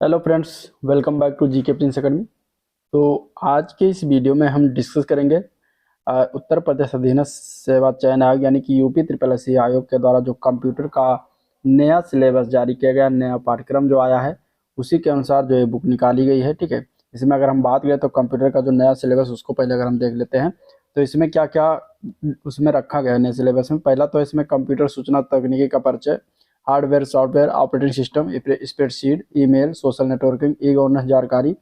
Hello friends, welcome back to GK prince academy. तो आज के इस वीडियो में हम डिस्कस करेंगे उत्तर प्रदेश अधीनस्थ सेवा चयन आयोग यानी कि यूपी ट्रिपल एस आयोग के द्वारा जो कंप्यूटर का नया सिलेबस जारी किया गया, नया पाठ्यक्रम जो आया है उसी के अनुसार जो ये बुक निकाली गई है। ठीक है, इसमें अगर हम बात करें तो कंप्यूटर का जो नया सिलेबस उसको पहले अगर हम देख लेते हैं तो इसमें क्या क्या उसमें रखा गया है नए सिलेबस में। पहला तो इसमें कंप्यूटर सूचना तकनीकी का परिचय, hardware software operating system, spreadsheet, email, social networking, e governance जानकारी,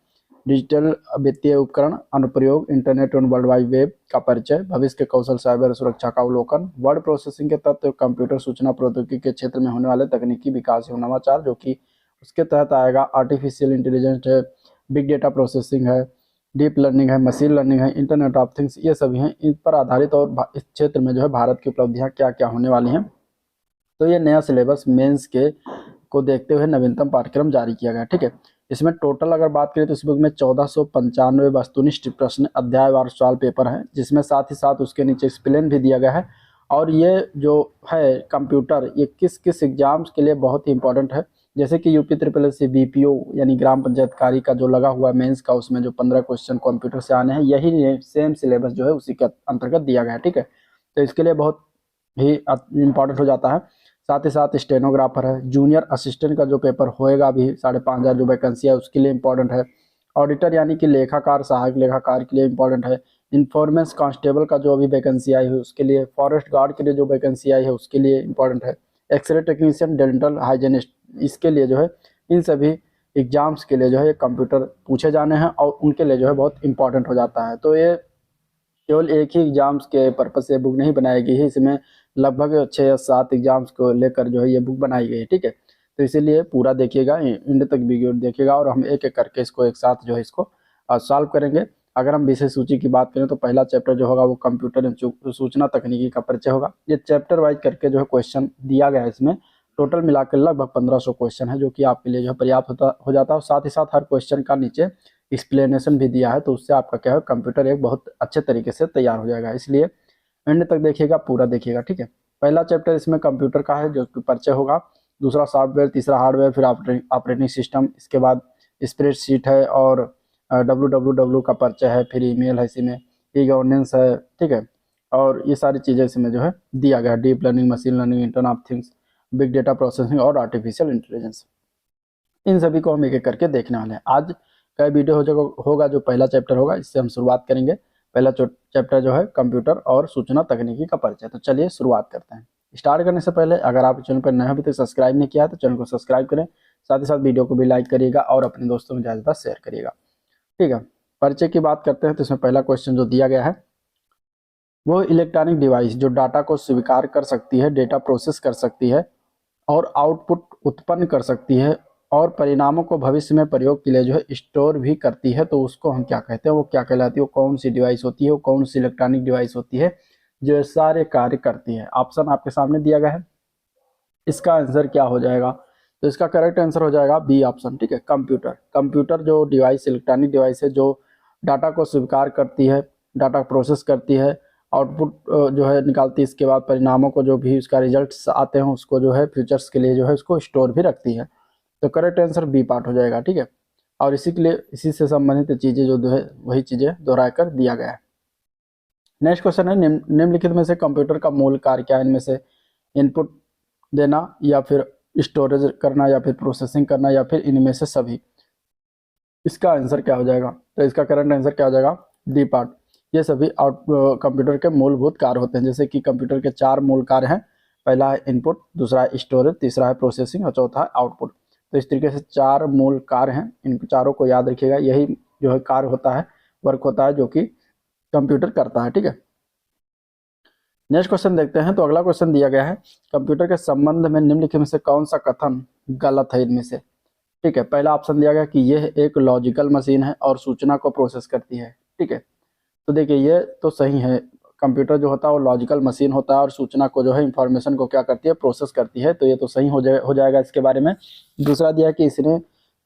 डिजिटल वित्तीय उपकरण, अनुप्रयोग, इंटरनेट और वर्ल्ड वाइड वेब का परिचय, भविष्य के कौशल, साइबर सुरक्षा का अवलोकन, वर्ड प्रोसेसिंग के तत्व, कंप्यूटर सूचना प्रौद्योगिकी के क्षेत्र में होने वाले तकनीकी विकास एवं नवाचार, जो कि उसके तहत आएगा। आर्टिफिशियल इंटेलिजेंस है, बिग डेटा प्रोसेसिंग है, डीप लर्निंग है, मशीन लर्निंग है, इंटरनेट ऑफ थिंग्स, ये सभी हैं। इन पर आधारित और इस क्षेत्र में जो है भारत की उपलब्धियां क्या क्या होने वाली हैं। तो ये नया सिलेबस मेंस के को देखते हुए नवीनतम पाठ्यक्रम जारी किया गया। ठीक है, इसमें टोटल अगर बात करें तो इस बुक में 1495 वस्तुनिष्ठ प्रश्न अध्यायवार सवाल पेपर है, जिसमें साथ ही साथ उसके नीचे एक्सप्लेन भी दिया गया है। और ये जो है कंप्यूटर, ये किस किस एग्जाम्स के लिए बहुत ही इंपॉर्टेंट है। जैसे कि यूपी ट्रिपल एस बीपीओ यानी ग्राम पंचायत कार्य का जो लगा हुआ है मेंस का, उसमें जो 15 क्वेश्चन कंप्यूटर से आने हैं, यही सेम सिलेबस जो है उसी के अंतर्गत दिया गया है। ठीक है, तो इसके लिए बहुत ही इम्पॉर्टेंट हो जाता है। साथ ही साथ स्टेनोग्राफर है, जूनियर असिस्टेंट का जो पेपर होएगा भी 5,500 जो वैकेंसी है उसके लिए इम्पोर्टेंट है। ऑडिटर यानी कि लेखाकार, सहायक लेखाकार के लिए इम्पोर्टेंट है। इन्फॉर्मेंस कांस्टेबल का जो अभी वैकेंसी आई है उसके लिए, फॉरेस्ट गार्ड के लिए जो वैकेंसी आई है उसके लिए इम्पोर्टेंट है। एक्सरे टेक्नीशियन, डेंटल हाइजीनिस्ट, इसके लिए जो है इन सभी एग्जाम्स के लिए जो है कंप्यूटर पूछे जाने हैं और उनके लिए जो है बहुत इंपॉर्टेंट हो जाता है। तो ये केवल एक ही एग्जाम्स के पर्पज से बुक नहीं बनाई गई है, इसमें लगभग 6 या 7 एग्जाम्स को लेकर जो है ये बुक बनाई गई है। ठीक है, तो इसीलिए पूरा देखिएगा, एंड तक वीडियो देखिएगा और हम एक एक करके इसको एक साथ जो है इसको सॉल्व करेंगे। अगर हम विषय सूची की बात करें तो पहला चैप्टर जो होगा वो कंप्यूटर एवं सूचना तकनीकी का परिचय होगा। ये चैप्टर वाइज करके जो है क्वेश्चन दिया गया है। इसमें टोटल मिलाकर लगभग 1500 क्वेश्चन है, जो कि आपके लिए जो है पर्याप्त हो जाता है। और साथ ही साथ हर क्वेश्चन का नीचे एक्सप्लेनेशन भी दिया है, तो उससे आपका क्या है कंप्यूटर एक बहुत अच्छे तरीके से तैयार हो जाएगा। इसलिए एंड तक देखिएगा, पूरा देखिएगा। ठीक है, पहला चैप्टर इसमें कंप्यूटर का है जो कि परिचय होगा, दूसरा सॉफ्टवेयर, तीसरा हार्डवेयर, फिर ऑपरेटिंग सिस्टम, इसके बाद स्प्रेडशीट है और WWW का परिचय है, फिर ईमेल है, इसी में ई गवर्नेंस है। ठीक है, और ये सारी चीज़ें इसमें जो है दिया गया, deep learning, machine learning, internet of things, big data processing और आर्टिफिशियल इंटेलिजेंस। इन सभी को हम एक एक करके देखने वाले हैं। आज का वीडियो होगा जो पहला चैप्टर होगा, इससे हम शुरुआत करेंगे। पहला चैप्टर जो है कंप्यूटर और सूचना तकनीकी का परिचय। तो चलिए शुरुआत करते हैं। स्टार्ट करने से पहले अगर आप चैनल पर नए अभी तक सब्सक्राइब नहीं किया है तो चैनल को सब्सक्राइब करें, साथ ही साथ वीडियो को भी लाइक करिएगा और अपने दोस्तों में ज़्यादा शेयर करिएगा। ठीक है, परिचय की बात करते हैं तो इसमें पहला क्वेश्चन जो दिया गया है वो इलेक्ट्रॉनिक डिवाइस जो डाटा को स्वीकार कर सकती है, डेटा प्रोसेस कर सकती है और आउटपुट उत्पन्न कर सकती है और परिणामों को भविष्य में प्रयोग के लिए जो है स्टोर भी करती है, तो उसको हम क्या कहते हैं, वो क्या कहलाती है, वो कौन सी डिवाइस होती है, वो कौन सी इलेक्ट्रॉनिक डिवाइस होती है जो सारे कार्य करती है। ऑप्शन आपके सामने दिया गया है, इसका आंसर क्या हो जाएगा? तो इसका करेक्ट आंसर हो जाएगा बी ऑप्शन। ठीक है, कंप्यूटर। कंप्यूटर जो डिवाइस, इलेक्ट्रॉनिक डिवाइस है जो डाटा को स्वीकार करती है, डाटा प्रोसेस करती है, आउटपुट जो है निकालती है, इसके बाद परिणामों को जो भी उसका रिजल्ट्स आते हैं उसको जो है फ्यूचर्स के लिए जो है उसको स्टोर भी रखती है। तो करेक्ट आंसर बी पार्ट हो जाएगा। ठीक है, और इसी के लिए इसी से संबंधित चीज़ें जो है वही चीज़ें दोहरा कर दिया गया है। नेक्स्ट क्वेश्चन है, निम्नलिखित में से कंप्यूटर का मूल कार्य क्या है? इनमें से इनपुट देना या फिर स्टोरेज करना या फिर प्रोसेसिंग करना या फिर इनमें से सभी। इसका आंसर क्या हो जाएगा? तो इसका करंट आंसर क्या हो जाएगा? D part. ये सभी कंप्यूटर के मूलभूत कार्य होते हैं। जैसे कि कंप्यूटर के 4 मूल कार्य हैं, पहला है इनपुट, दूसरा है स्टोरेज, तीसरा है प्रोसेसिंग और चौथा है आउटपुट। तो इस तरीके से 4 मूल कार्य हैं, इन चारों को याद रखिएगा। यही जो है कार्य होता है, वर्क होता है जो कि कंप्यूटर करता है। ठीक है, नेक्स्ट क्वेश्चन देखते हैं। तो अगला क्वेश्चन दिया गया है, कंप्यूटर के संबंध में निम्नलिखित में से कौन सा कथन गलत है इनमें से? ठीक है, पहला ऑप्शन दिया गया कि यह एक लॉजिकल मशीन है और सूचना को प्रोसेस करती है। ठीक है, तो देखिए ये तो सही है, कंप्यूटर जो होता है वो लॉजिकल मशीन होता है और सूचना को जो है इंफॉर्मेशन को क्या करती है, प्रोसेस करती है। तो ये तो सही हो जाएगा इसके बारे में। दूसरा दिया है कि इसने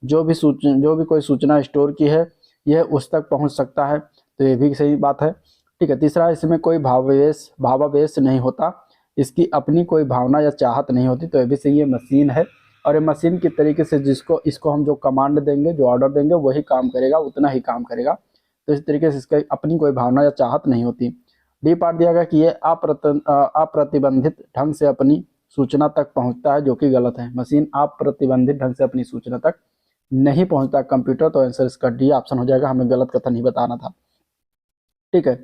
जो भी कोई सूचना स्टोर की है यह उस तक पहुंच सकता है, तो ये भी सही बात है। ठीक है, तीसरा, इसमें कोई भावावेश नहीं होता, इसकी अपनी कोई भावना या चाहत नहीं होती, तो ये भी सही है, मशीन है और ये मशीन की तरीके से जिसको इसको हम जो कमांड देंगे, जो ऑर्डर देंगे, वही काम करेगा, उतना ही काम करेगा। तो इस तरीके से इसका अपनी कोई भावना या चाहत नहीं होती। डी पार्ट दिया गया कि ये अप्रतिबंधित ढंग से अपनी सूचना तक पहुंचता है, जो कि गलत है। मशीन अप्रतिबंधित ढंग से अपनी सूचना तक नहीं पहुंचता कंप्यूटर, तो आंसर इसका डी ऑप्शन हो जाएगा। हमें गलत कथन ही बताना था। ठीक है,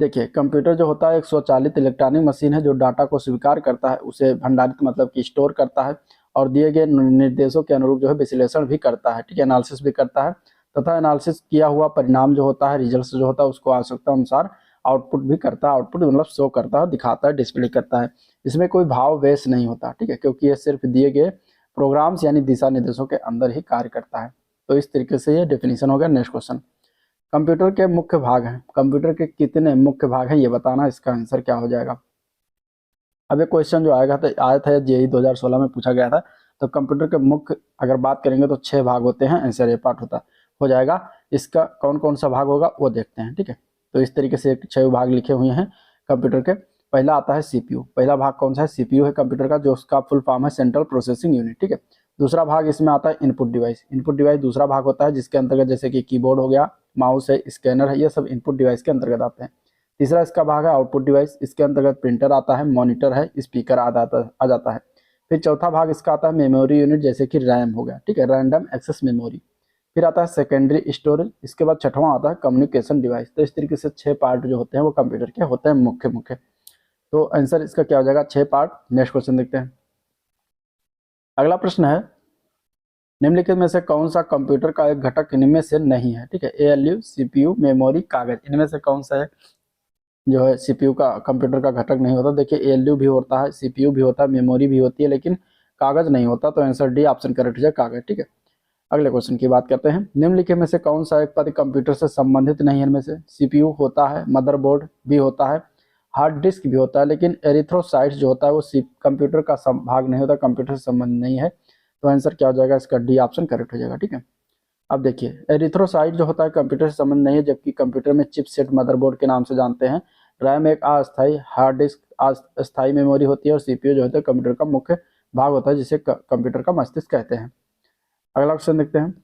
देखिए कंप्यूटर जो होता है एक स्वचालित इलेक्ट्रॉनिक मशीन है जो डाटा को स्वीकार करता है, उसे भंडारित मतलब कि स्टोर करता है और दिए गए निर्देशों के अनुरूप जो है विश्लेषण भी करता है। ठीक है, एनालिसिस भी करता है तथा एनालिसिस किया हुआ परिणाम जो होता है, रिजल्ट जो होता है, उसको आवश्यकता अनुसार आउटपुट भी करता है। आउटपुट मतलब शो करता है, दिखाता है, डिस्प्ले करता है। इसमें कोई भाव वेश नहीं होता। ठीक है, क्योंकि ये सिर्फ दिए गए प्रोग्राम्स यानी दिशा निर्देशों के अंदर ही कार्य करता है। तो इस तरीके से ये डेफिनेशन हो गया। नेक्स्ट क्वेश्चन, कंप्यूटर के मुख्य भाग हैं। कंप्यूटर के कितने मुख्य भाग हैं ये बताना, इसका आंसर क्या हो जाएगा। अब ये क्वेश्चन जो आया था जेईई 2016 में पूछा गया था। तो कंप्यूटर के मुख्य अगर बात करेंगे तो 6 भाग होते हैं। आंसर ए पार्ट हो जाएगा। इसका कौन कौन सा भाग होगा वो देखते हैं। ठीक है, तो इस तरीके से 6 भाग लिखे हुए हैं कंप्यूटर के। पहला आता है सीपीयू। पहला भाग कौन सा है? सीपीयू है कंप्यूटर का, जो उसका फुल फॉर्म है सेंट्रल प्रोसेसिंग यूनिट। ठीक है, दूसरा भाग इसमें आता है इनपुट डिवाइस। इनपुट डिवाइस दूसरा भाग होता है, जिसके अंतर्गत जैसे कि कीबोर्ड हो गया, माउस है, स्कैनर है, ये सब इनपुट डिवाइस के अंतर्गत आते हैं। तीसरा इसका भाग है आउटपुट डिवाइस। इसके अंतर्गत प्रिंटर आता है, मॉनिटर है, स्पीकर आ जाता है। फिर चौथा भाग इसका आता है मेमोरी यूनिट, जैसे कि रैम हो गया। ठीक है, रैंडम एक्सेस मेमोरी। फिर आता है सेकेंडरी स्टोरेज। इसके बाद छठवां आता है कम्युनिकेशन डिवाइस। तो इस तरीके से 6 पार्ट जो होते हैं वो कंप्यूटर के होते हैं मुख्य। तो आंसर इसका क्या हो जाएगा? 6 पार्ट। नेक्स्ट क्वेश्चन देखते हैं। अगला प्रश्न है, निम्नलिखित में से कौन सा कंप्यूटर का एक घटक इनमें से नहीं है? ठीक है, एएलयू, सीपीयू, मेमोरी, कागज, इनमें से कौन सा है जो है सीपीयू का कंप्यूटर का घटक नहीं होता? देखिए एएलयू भी होता है, सीपीयू भी होता है, मेमोरी भी होती है, लेकिन कागज नहीं होता। तो आंसर डी ऑप्शन करेक्ट हो जाए, कागज। ठीक है, अगले क्वेश्चन की बात करते हैं। निम्नलिखित में से कौन सा एक पद कंप्यूटर से संबंधित नहीं है? इनमें से सीपीयू होता है, मदरबोर्ड भी होता है, हार्ड डिस्क भी होता है, लेकिन एरिथ्रोसाइट्स जो होता है वो कंप्यूटर का भाग नहीं होता, कंप्यूटर से संबंध नहीं है। तो आंसर क्या हो जाएगा? इसका डी ऑप्शन करेक्ट हो जाएगा। ठीक है, अब देखिए एरिथ्रोसाइट जो होता है कंप्यूटर से संबंध नहीं है, जबकि कंप्यूटर में चिपसेट मदरबोर्ड के नाम से जानते हैं। रैम एक अस्थायी, हार्ड डिस्क अस्थायी मेमोरी होती है और सीपीयू जो होता है कंप्यूटर का मुख्य भाग होता है, जिसे कंप्यूटर का मस्तिष्क कहते हैं। अगला क्वेश्चन देखते हैं।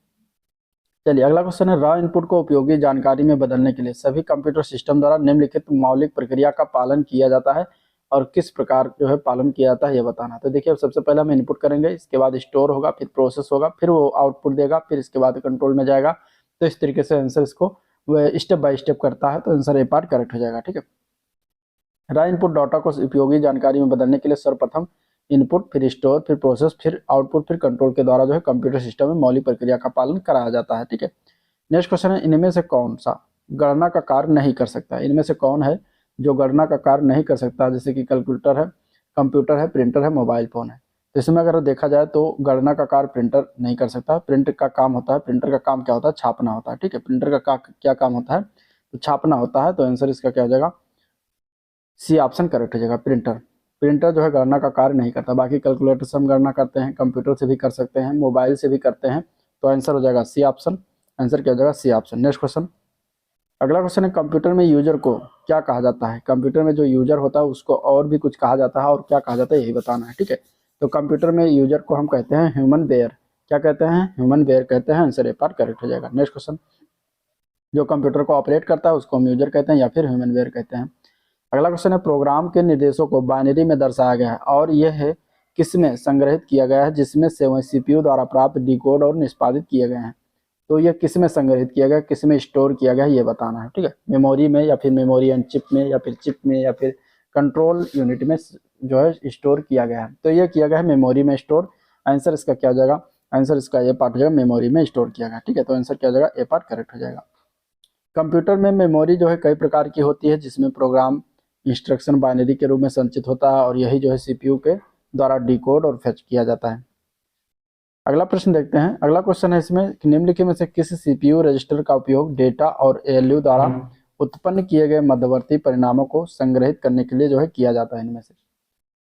चलिए अगला क्वेश्चन है, रॉ इनपुट को उपयोगी जानकारी में बदलने के लिए सभी कंप्यूटर सिस्टम द्वारा निम्नलिखित मौलिक प्रक्रिया का पालन किया जाता है और किस प्रकार जो है पालन किया जाता है ये बताना। तो देखिए अब सबसे पहले हम इनपुट करेंगे, इसके बाद स्टोर होगा, फिर प्रोसेस होगा, फिर वो आउटपुट देगा, फिर इसके बाद कंट्रोल में जाएगा। तो इस तरीके से आंसर इसको स्टेप बाय स्टेप करता है। तो आंसर ए पार्ट करेक्ट हो जाएगा। ठीक है, रॉ इनपुट डाटा को उपयोगी जानकारी में बदलने के लिए सर्वप्रथम इनपुट, फिर स्टोर, फिर प्रोसेस, फिर आउटपुट, फिर कंट्रोल के द्वारा जो है कंप्यूटर सिस्टम में मौलिक प्रक्रिया का पालन कराया जाता है। ठीक है, नेक्स्ट क्वेश्चन है, इनमें से कौन सा गणना का कार्य नहीं कर सकता? इनमें से कौन है जो गणना का कार्य नहीं कर सकता? जैसे कि कैलकुलेटर है, कंप्यूटर है, प्रिंटर है, मोबाइल फोन है। तो इसमें अगर देखा जाए तो गणना का कार्य प्रिंटर नहीं कर सकता। प्रिंटर का काम होता है, प्रिंटर का काम क्या होता है? छापना होता है। ठीक है, प्रिंटर का क्या काम होता है? तो छापना होता है। तो आंसर इसका क्या हो जाएगा? सी ऑप्शन करेक्ट हो जाएगा, प्रिंटर जो है गणना का कार्य नहीं करता। बाकी कैलकुलेटर से हम गणना करते हैं, कंप्यूटर से भी कर सकते हैं, मोबाइल से भी करते हैं। तो आंसर हो जाएगा सी ऑप्शन। आंसर क्या हो जाएगा? C option. नेक्स्ट क्वेश्चन, अगला क्वेश्चन है, कंप्यूटर में यूजर को क्या कहा जाता है? कंप्यूटर में जो यूजर होता है उसको और भी कुछ कहा जाता है, और क्या कहा जाता है यही बताना है। ठीक है, तो कंप्यूटर में यूजर को हम कहते हैं ह्यूमन बेयर। क्या कहते हैं? ह्यूमन बेयर कहते हैं। आंसर ए पार्ट करेक्ट हो जाएगा। नेक्स्ट क्वेश्चन, जो कंप्यूटर को ऑपरेट करता है उसको हम यूजर कहते हैं या फिर ह्यूमन बेयर कहते हैं। अगला क्वेश्चन है, प्रोग्राम के निर्देशों को बाइनरी में दर्शाया गया है और यह है किसमें संग्रहित किया गया है? जिसमें से वह सीपीयू द्वारा प्राप्त डिकोड और निष्पादित किए गए हैं। तो ये किस में संग्रहित किया गया, किस में स्टोर किया गया ये बताना है। ठीक है, मेमोरी में या फिर मेमोरी एंड चिप में या फिर चिप में या फिर कंट्रोल यूनिट में जो है स्टोर किया गया है। तो ये किया गया है मेमोरी में स्टोर। आंसर इसका क्या हो जाएगा? आंसर इसका ए पार्ट हो जाएगा, मेमोरी में स्टोर किया गया। ठीक है, तो आंसर क्या हो जाएगा? ए पार्ट करेक्ट हो जाएगा। कंप्यूटर में मेमोरी जो है कई प्रकार की होती है, जिसमें प्रोग्राम इंस्ट्रक्शन बाइनरी के रूप में संचित होता है और यही जो है सीपीयू के द्वारा डिकोड और फेच किया जाता है। अगला प्रश्न देखते हैं। अगला क्वेश्चन है इसमें, निम्नलिखित में से किस सीपीयू रजिस्टर का उपयोग डेटा और एएलयू द्वारा उत्पन्न किए गए मध्यवर्ती परिणामों को संग्रहित करने के लिए जो है किया जाता है? इनमें से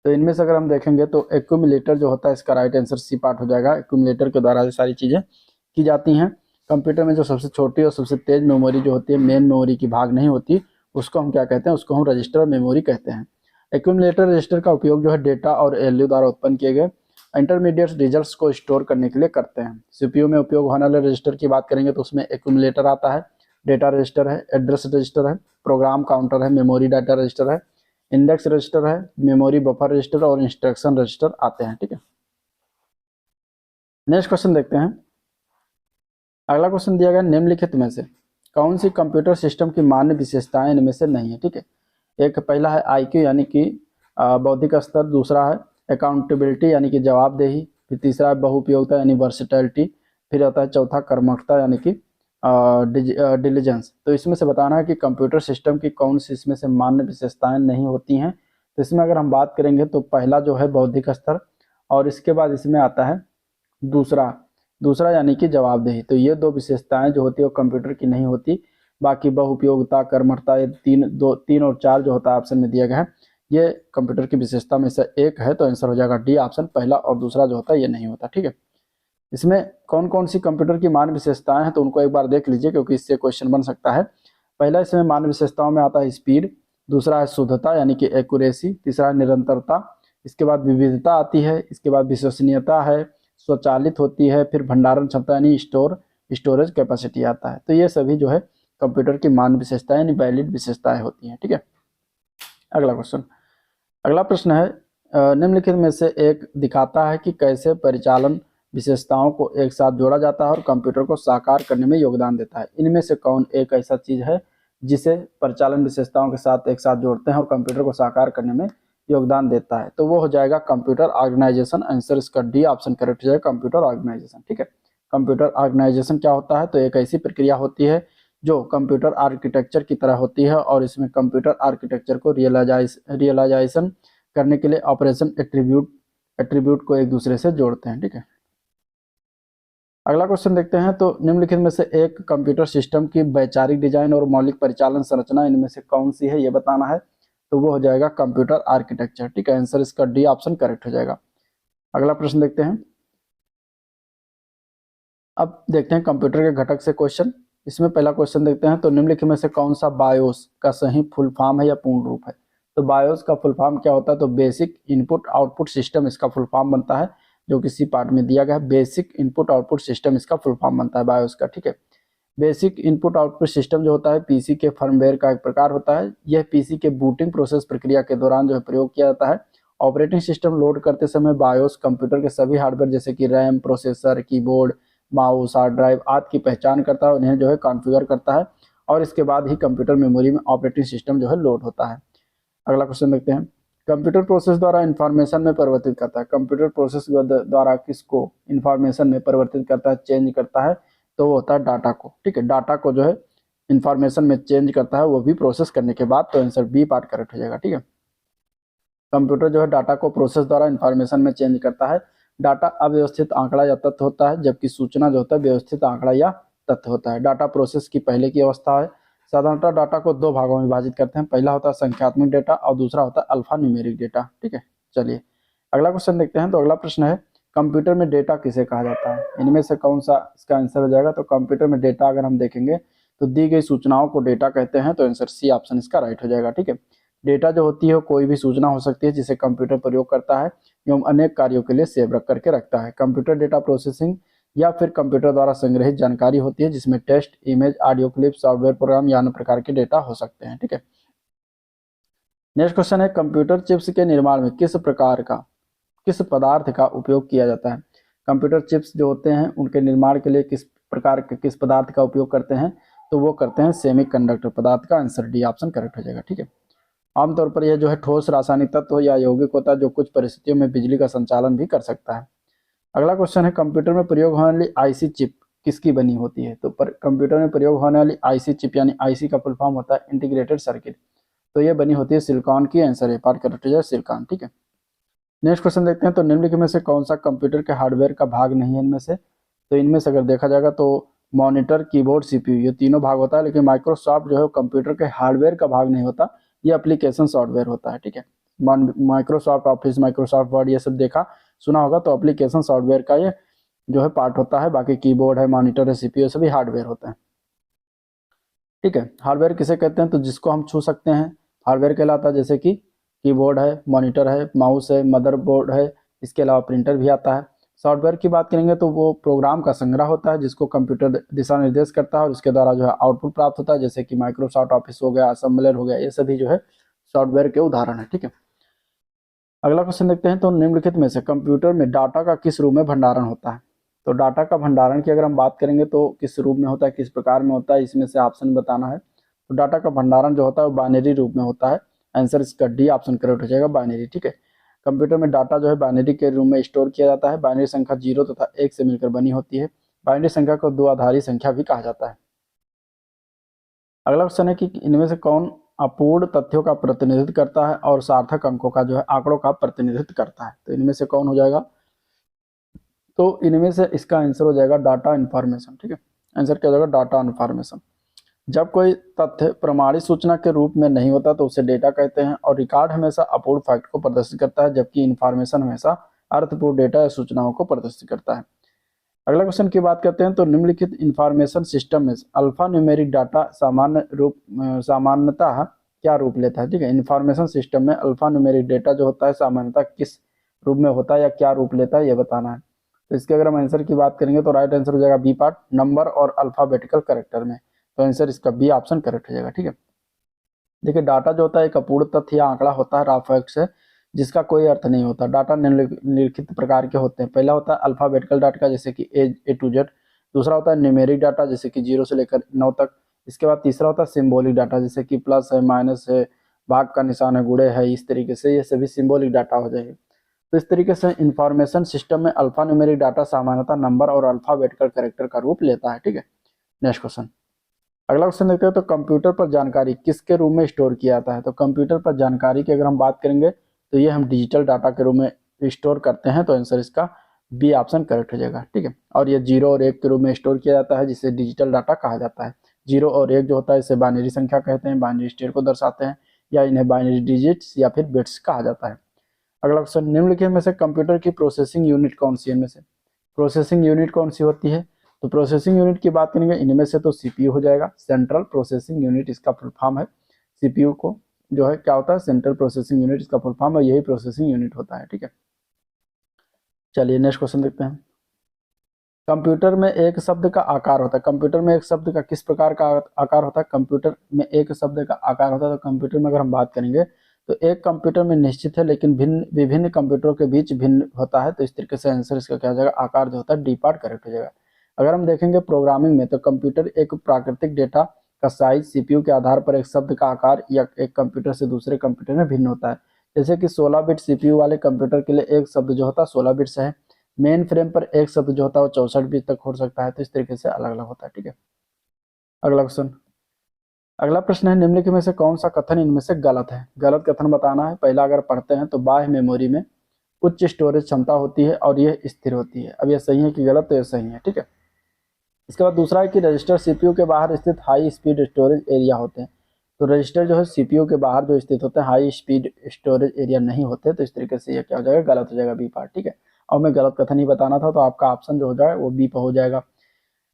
तो इनमें से अगर हम देखेंगे तो एक्यूमुलेटर जो होता है, इसका राइट आंसर सी पार्ट हो जाएगा। एक्यूमुलेटर के द्वारा ये सारी चीजें की जाती हैं। कंप्यूटर में जो सबसे छोटी और सबसे तेज मेमोरी जो होती है, मेन मेमोरी की भाग नहीं होती, उसको हम क्या कहते हैं? उसको हम रजिस्टर मेमोरी कहते हैं। एक्यूमुलेटर रजिस्टर का उपयोग जो है डेटा और एएलयू द्वारा उत्पन्न किए गए इंटरमीडिएट रिजल्ट्स को स्टोर करने के लिए करते हैं। सीपीयू में उपयोग होने वाले रजिस्टर की बात करेंगे तो उसमें एक्यूमुलेटर आता है, डेटा रजिस्टर है, एड्रेस रजिस्टर है, प्रोग्राम काउंटर है, मेमोरी डाटा रजिस्टर है, इंडेक्स रजिस्टर है, मेमोरी बफर रजिस्टर और इंस्ट्रक्शन रजिस्टर आते हैं। ठीक है, नेक्स्ट क्वेश्चन देखते हैं। अगला क्वेश्चन दिया गया, निम्नलिखित में से कौन सी कंप्यूटर सिस्टम की मान्य विशेषताएं इनमें से नहीं है। ठीक है, एक पहला है आईक्यू यानी कि बौद्धिक स्तर, दूसरा है अकाउंटेबिलिटी यानी कि जवाबदेही, फिर तीसरा है बहुउपयोगिता यानी वर्सेटिलिटी, फिर आता है चौथा कर्मठता यानी कि डिलीजेंस। तो इसमें से बताना है कि कंप्यूटर सिस्टम की कौन सी इसमें से मान्य विशेषताएं नहीं होती हैं। तो इसमें अगर हम बात करेंगे तो पहला जो है बौद्धिक स्तर, और इसके बाद इसमें आता है दूसरा यानी कि जवाबदेही। तो ये दो विशेषताएं जो होती है वो कंप्यूटर की नहीं होती। बाकी बहुउपयोगिता, कर्मठता, ये तीन और चार जो होता है ऑप्शन में दिया गया है, ये कंप्यूटर की विशेषता में से एक है। तो आंसर हो जाएगा डी ऑप्शन, पहला और दूसरा जो होता है ये नहीं होता। ठीक है, इसमें कौन कौन सी कंप्यूटर की मान्य विशेषताएं हैं तो उनको एक बार देख लीजिए, क्योंकि इससे क्वेश्चन बन सकता है। पहला इसमें मान्य विशेषताओं में आता है स्पीड, दूसरा है शुद्धता यानी कि एक्यूरेसी, तीसरा है निरंतरता, इसके बाद विविधता आती है, इसके बाद विश्वसनीयता है, स्वचालित होती है, फिर भंडारण क्षमता यानी स्टोरेज कैपेसिटी आता है। तो ये सभी जो है कंप्यूटर की मान्य विशेषताएं यानी वैलिड विशेषताएं होती हैं। ठीक है, अगला प्रश्न है, निम्नलिखित में से एक दिखाता है कि कैसे परिचालन विशेषताओं को एक साथ जोड़ा जाता है और कंप्यूटर को साकार करने में योगदान देता है। इनमें से कौन एक ऐसा चीज है जिसे परिचालन विशेषताओं के साथ एक साथ जोड़ते हैं और कंप्यूटर को साकार करने में योगदान देता है। तो वो हो जाएगा कंप्यूटर ऑर्गेनाइजेशन। आंसर इसका डी ऑप्शन करेक्ट हो जाएगा, कंप्यूटर ऑर्गेनाइजेशन। ठीक है, कंप्यूटर ऑर्गेनाइजेशन क्या होता है, तो एक ऐसी प्रक्रिया होती है जो कंप्यूटर आर्किटेक्चर की तरह होती है, और इसमें कंप्यूटर आर्किटेक्चर को रियलाइजेशन करने के लिए ऑपरेशन एट्रीब्यूट को एक दूसरे से जोड़ते हैं। ठीक है, अगला क्वेश्चन देखते हैं। तो निम्नलिखित में से एक कंप्यूटर सिस्टम की वैचारिक डिजाइन और मौलिक परिचालन संरचना इनमें से कौन सी है ये बताना है। तो वो हो जाएगा कंप्यूटर आर्किटेक्चर। ठीक है, आंसर इसका डी ऑप्शन करेक्ट हो जाएगा। अगला प्रश्न देखते हैं। अब देखते हैं कंप्यूटर के घटक से क्वेश्चन। इसमें पहला क्वेश्चन देखते हैं। तो निम्नलिखित में से कौन सा बायोस का सही फुल फॉर्म है या पूर्ण रूप है। तो बायोस का फुल फॉर्म क्या होता है, तो बेसिक इनपुट आउटपुट सिस्टम इसका फुल फॉर्म बनता है, जो किसी पार्ट में दिया गया है। बेसिक इनपुट आउटपुट सिस्टम इसका फुल फॉर्म बनता है बायोस का। ठीक है, बेसिक इनपुट आउटपुट सिस्टम जो होता है पीसी के फर्मवेयर का एक प्रकार होता है। यह पीसी के बूटिंग प्रोसेस प्रक्रिया के दौरान जो है प्रयोग किया जाता है। ऑपरेटिंग सिस्टम लोड करते समय बायोस कंप्यूटर के सभी हार्डवेयर जैसे कि RAM, processor, keyboard, mouse, hard drive आदि की पहचान करता है, उन्हें जो है कॉन्फ़िगर करता है, और इसके बाद ही कंप्यूटर मेमोरी में ऑपरेटिंग सिस्टम जो है लोड होता है। अगला क्वेश्चन देखते हैं। कंप्यूटर प्रोसेस द्वारा इंफॉर्मेशन में परिवर्तित करता है। कंप्यूटर प्रोसेस द्वारा किसको इंफॉर्मेशन में परिवर्तित करता है, चेंज करता है, तो वो होता है डाटा को। ठीक है, डाटा को जो है इंफॉर्मेशन में चेंज करता है, वो भी प्रोसेस करने के बाद। तो आंसर बी पार्ट करेक्ट हो जाएगा। ठीक है, कंप्यूटर जो है डाटा को प्रोसेस द्वारा इंफॉर्मेशन में चेंज करता है। डाटा अव्यवस्थित आंकड़ा या तथ्य होता है, जबकि सूचना जो होता है व्यवस्थित आंकड़ा या तथ्य होता है। डाटा प्रोसेस की पहले की अवस्था है। साधारणतः डाटा को दो भागों में विभाजित करते हैं। पहला होता है संख्यात्मक डेटा और दूसरा होता है अल्फा न्यूमेरिक डेटा। ठीक है, चलिए अगला क्वेश्चन देखते हैं। तो अगला प्रश्न है, कंप्यूटर में डेटा किसे कहा जाता है। इनमें से कौन सा इसका आंसर हो जाएगा। तो कंप्यूटर में डेटा अगर हम देखेंगे तो दी गई सूचनाओं को डेटा कहते हैं। तो आंसर सी ऑप्शन इसका राइट हो जाएगा। ठीक है, डेटा जो होती है कोई भी सूचना हो सकती है जिसे कंप्यूटर प्रयोग करता है एवं अनेक कार्यों के लिए सेव रख करके रखता है। कंप्यूटर डेटा प्रोसेसिंग या फिर कंप्यूटर द्वारा संग्रहित जानकारी होती है, जिसमें text, image, audio clip, software program या अन्य प्रकार के डेटा हो सकते हैं। ठीक है, नेक्स्ट क्वेश्चन है, कंप्यूटर चिप्स के निर्माण में किस पदार्थ का उपयोग किया जाता है। कंप्यूटर चिप्स जो होते हैं उनके निर्माण के लिए किस पदार्थ का उपयोग करते हैं। तो वो करते हैं सेमीकंडक्टर पदार्थ का। आंसर डी ऑप्शन करेक्ट हो जाएगा। ठीक है, आमतौर पर यह जो है ठोस रासायनिक तत्व या यौगिक होता है, जो कुछ परिस्थितियों में बिजली का संचालन भी कर सकता है। अगला क्वेश्चन है, कंप्यूटर में प्रयोग होने वाली आईसी चिप किसकी बनी होती है। तो कंप्यूटर में प्रयोग होने वाली आईसी चिप यानी आईसी का फुल फॉर्म होता है इंटीग्रेटेड सर्किट। तो ये बनी होती है सिलिकॉन की। आंसर ए पार्ट करेक्ट हो जाए सिलिकॉन। ठीक है, नेक्स्ट क्वेश्चन देखते हैं। तो निम्नलिखित में से कौन सा कंप्यूटर के हार्डवेयर का भाग नहीं है इनमें से। तो इनमें से अगर देखा जाएगा तो मॉनिटर, कीबोर्ड, सीपीयू, ये तीनों भाग होता है, लेकिन माइक्रोसॉफ्ट जो है कंप्यूटर के हार्डवेयर का भाग नहीं होता, ये एप्लीकेशन सॉफ्टवेयर होता है। ठीक है, माइक्रोसॉफ्ट ऑफिस, माइक्रोसॉफ्ट वर्ड ये सब देखा सुना होगा, तो एप्लीकेशन सॉफ्टवेयर का ये जो है पार्ट होता है। बाकी कीबोर्ड है, मॉनिटर है, सीपीयू सभी हार्डवेयर होते हैं। ठीक है, हार्डवेयर किसे कहते हैं, तो जिसको हम छू सकते हैं हार्डवेयर कहलाता है, जैसे कि कीबोर्ड है, मॉनिटर है, माउस है, मदरबोर्ड है, इसके अलावा प्रिंटर भी आता है। सॉफ्टवेयर की बात करेंगे तो वो प्रोग्राम का संग्रह होता है जिसको कंप्यूटर दिशा निर्देश करता है और उसके द्वारा जो है आउटपुट प्राप्त होता है, जैसे कि माइक्रोसॉफ्ट ऑफिस हो गया, असेंबलर हो गया, ये सभी जो है सॉफ्टवेयर के उदाहरण है। ठीक है, अगला क्वेश्चन देखते हैं। तो निम्नलिखित में से कंप्यूटर में डाटा का किस रूप में भंडारण होता है? तो डाटा का भंडारण की अगर हम बात करेंगे तो किस रूप में होता है, किस प्रकार में होता है, इसमें से ऑप्शन बताना है। तो डाटा का भंडारण जो होता है वो बाइनरी रूप में होता है। आंसर इसका डी ऑप्शन करेक्ट हो जाएगा, बाइनरी। ठीक है, कंप्यूटर में डाटा जो है बाइनरी के रूप में स्टोर किया जाता है। बाइनरी संख्या 0 तथा 1 से मिलकर बनी होती है। बाइनरी संख्या को दो आधारी संख्या भी कहा जाता है। अगला क्वेश्चन है कि इनमें से कौन अपूर्ण तथ्यों का प्रतिनिधित्व करता है और सार्थक अंकों का जो है आंकड़ों का प्रतिनिधित्व करता है? तो इनमें से कौन हो जाएगा? तो इनमें से इसका आंसर हो जाएगा डाटा इन्फॉर्मेशन। ठीक है, आंसर क्या हो जाएगा? Data information. जब कोई तथ्य प्रमाणित सूचना के रूप में नहीं होता तो उसे डेटा कहते हैं, और रिकॉर्ड हमेशा अपूर्ण फैक्ट को प्रदर्शित करता है, जबकि इन्फॉर्मेशन हमेशा अर्थपूर्ण डेटा या सूचनाओं को प्रदर्शित करता है। अगला क्वेश्चन की बात करते हैं। तो निम्नलिखित इन्फॉर्मेशन सिस्टम में अल्फा न्यूमेरिक डाटा सामान्यतः क्या रूप लेता है? ठीक है, इन्फॉर्मेशन सिस्टम में अल्फा न्यूमेरिक डेटा जो होता है सामान्यतः किस रूप में होता है या क्या रूप लेता है, ये बताना है। तो इसके अगर हम आंसर की बात करेंगे तो राइट आंसर हो जाएगा बी पार्ट, नंबर और अल्फाबेटिकल कैरेक्टर में। तो आंसर इसका बी ऑप्शन करेक्ट हो जाएगा। ठीक है, देखिए डाटा जो होता है एक अपूर्ण तथ्य या आंकड़ा होता है, रॉ फैक्ट्स है, जिसका कोई अर्थ नहीं होता। डाटा निम्नलिखित प्रकार के होते हैं। पहला होता है अल्फाबेटिकल डाटा जैसे कि ए टू जेड। दूसरा होता है न्यूमेरिक डाटा जैसे कि 0 से लेकर 9 तक। इसके बाद तीसरा होता है सिंबॉलिक डाटा जैसे कि प्लस है, माइनस है, भाग का निशान है, गुणे है, इस तरीके से ये सभी सिंबॉलिक डाटा हो जाएंगे। तो इस तरीके से इंफॉर्मेशन सिस्टम में अल्फा न्यूमेरिक डाटा सामान्यतः नंबर और अल्फाबेटिकल कैरेक्टर का रूप लेता है। ठीक है, नेक्स्ट क्वेश्चन। अगला क्वेश्चन देखते हैं। तो कंप्यूटर पर जानकारी किसके रूप में स्टोर किया जाता है? तो कंप्यूटर पर जानकारी की अगर हम बात करेंगे तो ये हम डिजिटल डाटा के रूप में स्टोर करते हैं। तो आंसर इसका बी ऑप्शन करेक्ट हो जाएगा। ठीक है, और ये 0 और 1 के रूप में स्टोर किया जाता है, जिसे डिजिटल डाटा कहा जाता है। 0 और 1 जो होता है इसे बाइनरी संख्या कहते हैं, बाइनरी स्टेट को दर्शाते हैं, या इन्हें बाइनरी डिजिट्स या फिर बिट्स कहा जाता है। अगला क्वेश्चन, निम्नलिखित में से कंप्यूटर की प्रोसेसिंग यूनिट कौन सी है? इनमें से प्रोसेसिंग यूनिट कौन सी होती है? तो प्रोसेसिंग यूनिट की बात करेंगे इनमें से तो सीपीयू हो जाएगा, सेंट्रल प्रोसेसिंग यूनिट इसका फुल फॉर्म है। सीपीयू को जो है क्या होता है? सेंट्रल प्रोसेसिंग यूनिट इसका फुल फॉर्म है, यही प्रोसेसिंग यूनिट होता है। ठीक है, चलिए नेक्स्ट क्वेश्चन देखते हैं। कंप्यूटर में एक शब्द का आकार होता है। कंप्यूटर में एक शब्द का किस प्रकार का आकार होता है? कंप्यूटर में एक शब्द का आकार होता है। तो कंप्यूटर में अगर हम बात करेंगे तो एक कंप्यूटर में निश्चित है लेकिन भिन्न विभिन्न कंप्यूटरों के बीच भिन्न होता है। तो इस तरीके से आंसर इसका क्या हो जाएगा? आकार जो होता है डी पार्ट करेक्ट हो जाएगा। अगर हम देखेंगे प्रोग्रामिंग में तो कंप्यूटर एक प्राकृतिक डेटा का साइज सीपीयू के आधार पर एक शब्द का आकार या एक कंप्यूटर से दूसरे कंप्यूटर में भिन्न होता है। जैसे कि 16 बिट सीपीयू वाले कंप्यूटर के लिए एक शब्द जो होता है 16 बिट से है। मेन फ्रेम पर एक शब्द जो होता है वो 64 बिट तक हो सकता है। तो इस तरीके से अलग अलग होता है। ठीक है, अगला क्वेश्चन। अगला प्रश्न है, निम्नलिखित में से कौन सा कथन इनमें से गलत है? गलत कथन बताना है। पहला अगर पढ़ते हैं तो बाह्य मेमोरी में उच्च स्टोरेज क्षमता होती है और यह स्थिर होती है। अब यह सही है कि गलत? तो यह सही है। ठीक है, इसके बाद दूसरा है कि रजिस्टर सीपीयू के बाहर स्थित हाई स्पीड स्टोरेज एरिया होते हैं। तो रजिस्टर जो है सीपीयू के बाहर जो स्थित होते हैं हाई स्पीड स्टोरेज एरिया नहीं होते। तो इस तरीके से ये क्या हो जाएगा? गलत हो जाएगा, बी पार्ट। ठीक है, और मैं गलत कथन ही बताना था तो आपका ऑप्शन जो हो जाए वो बी पर हो जाएगा।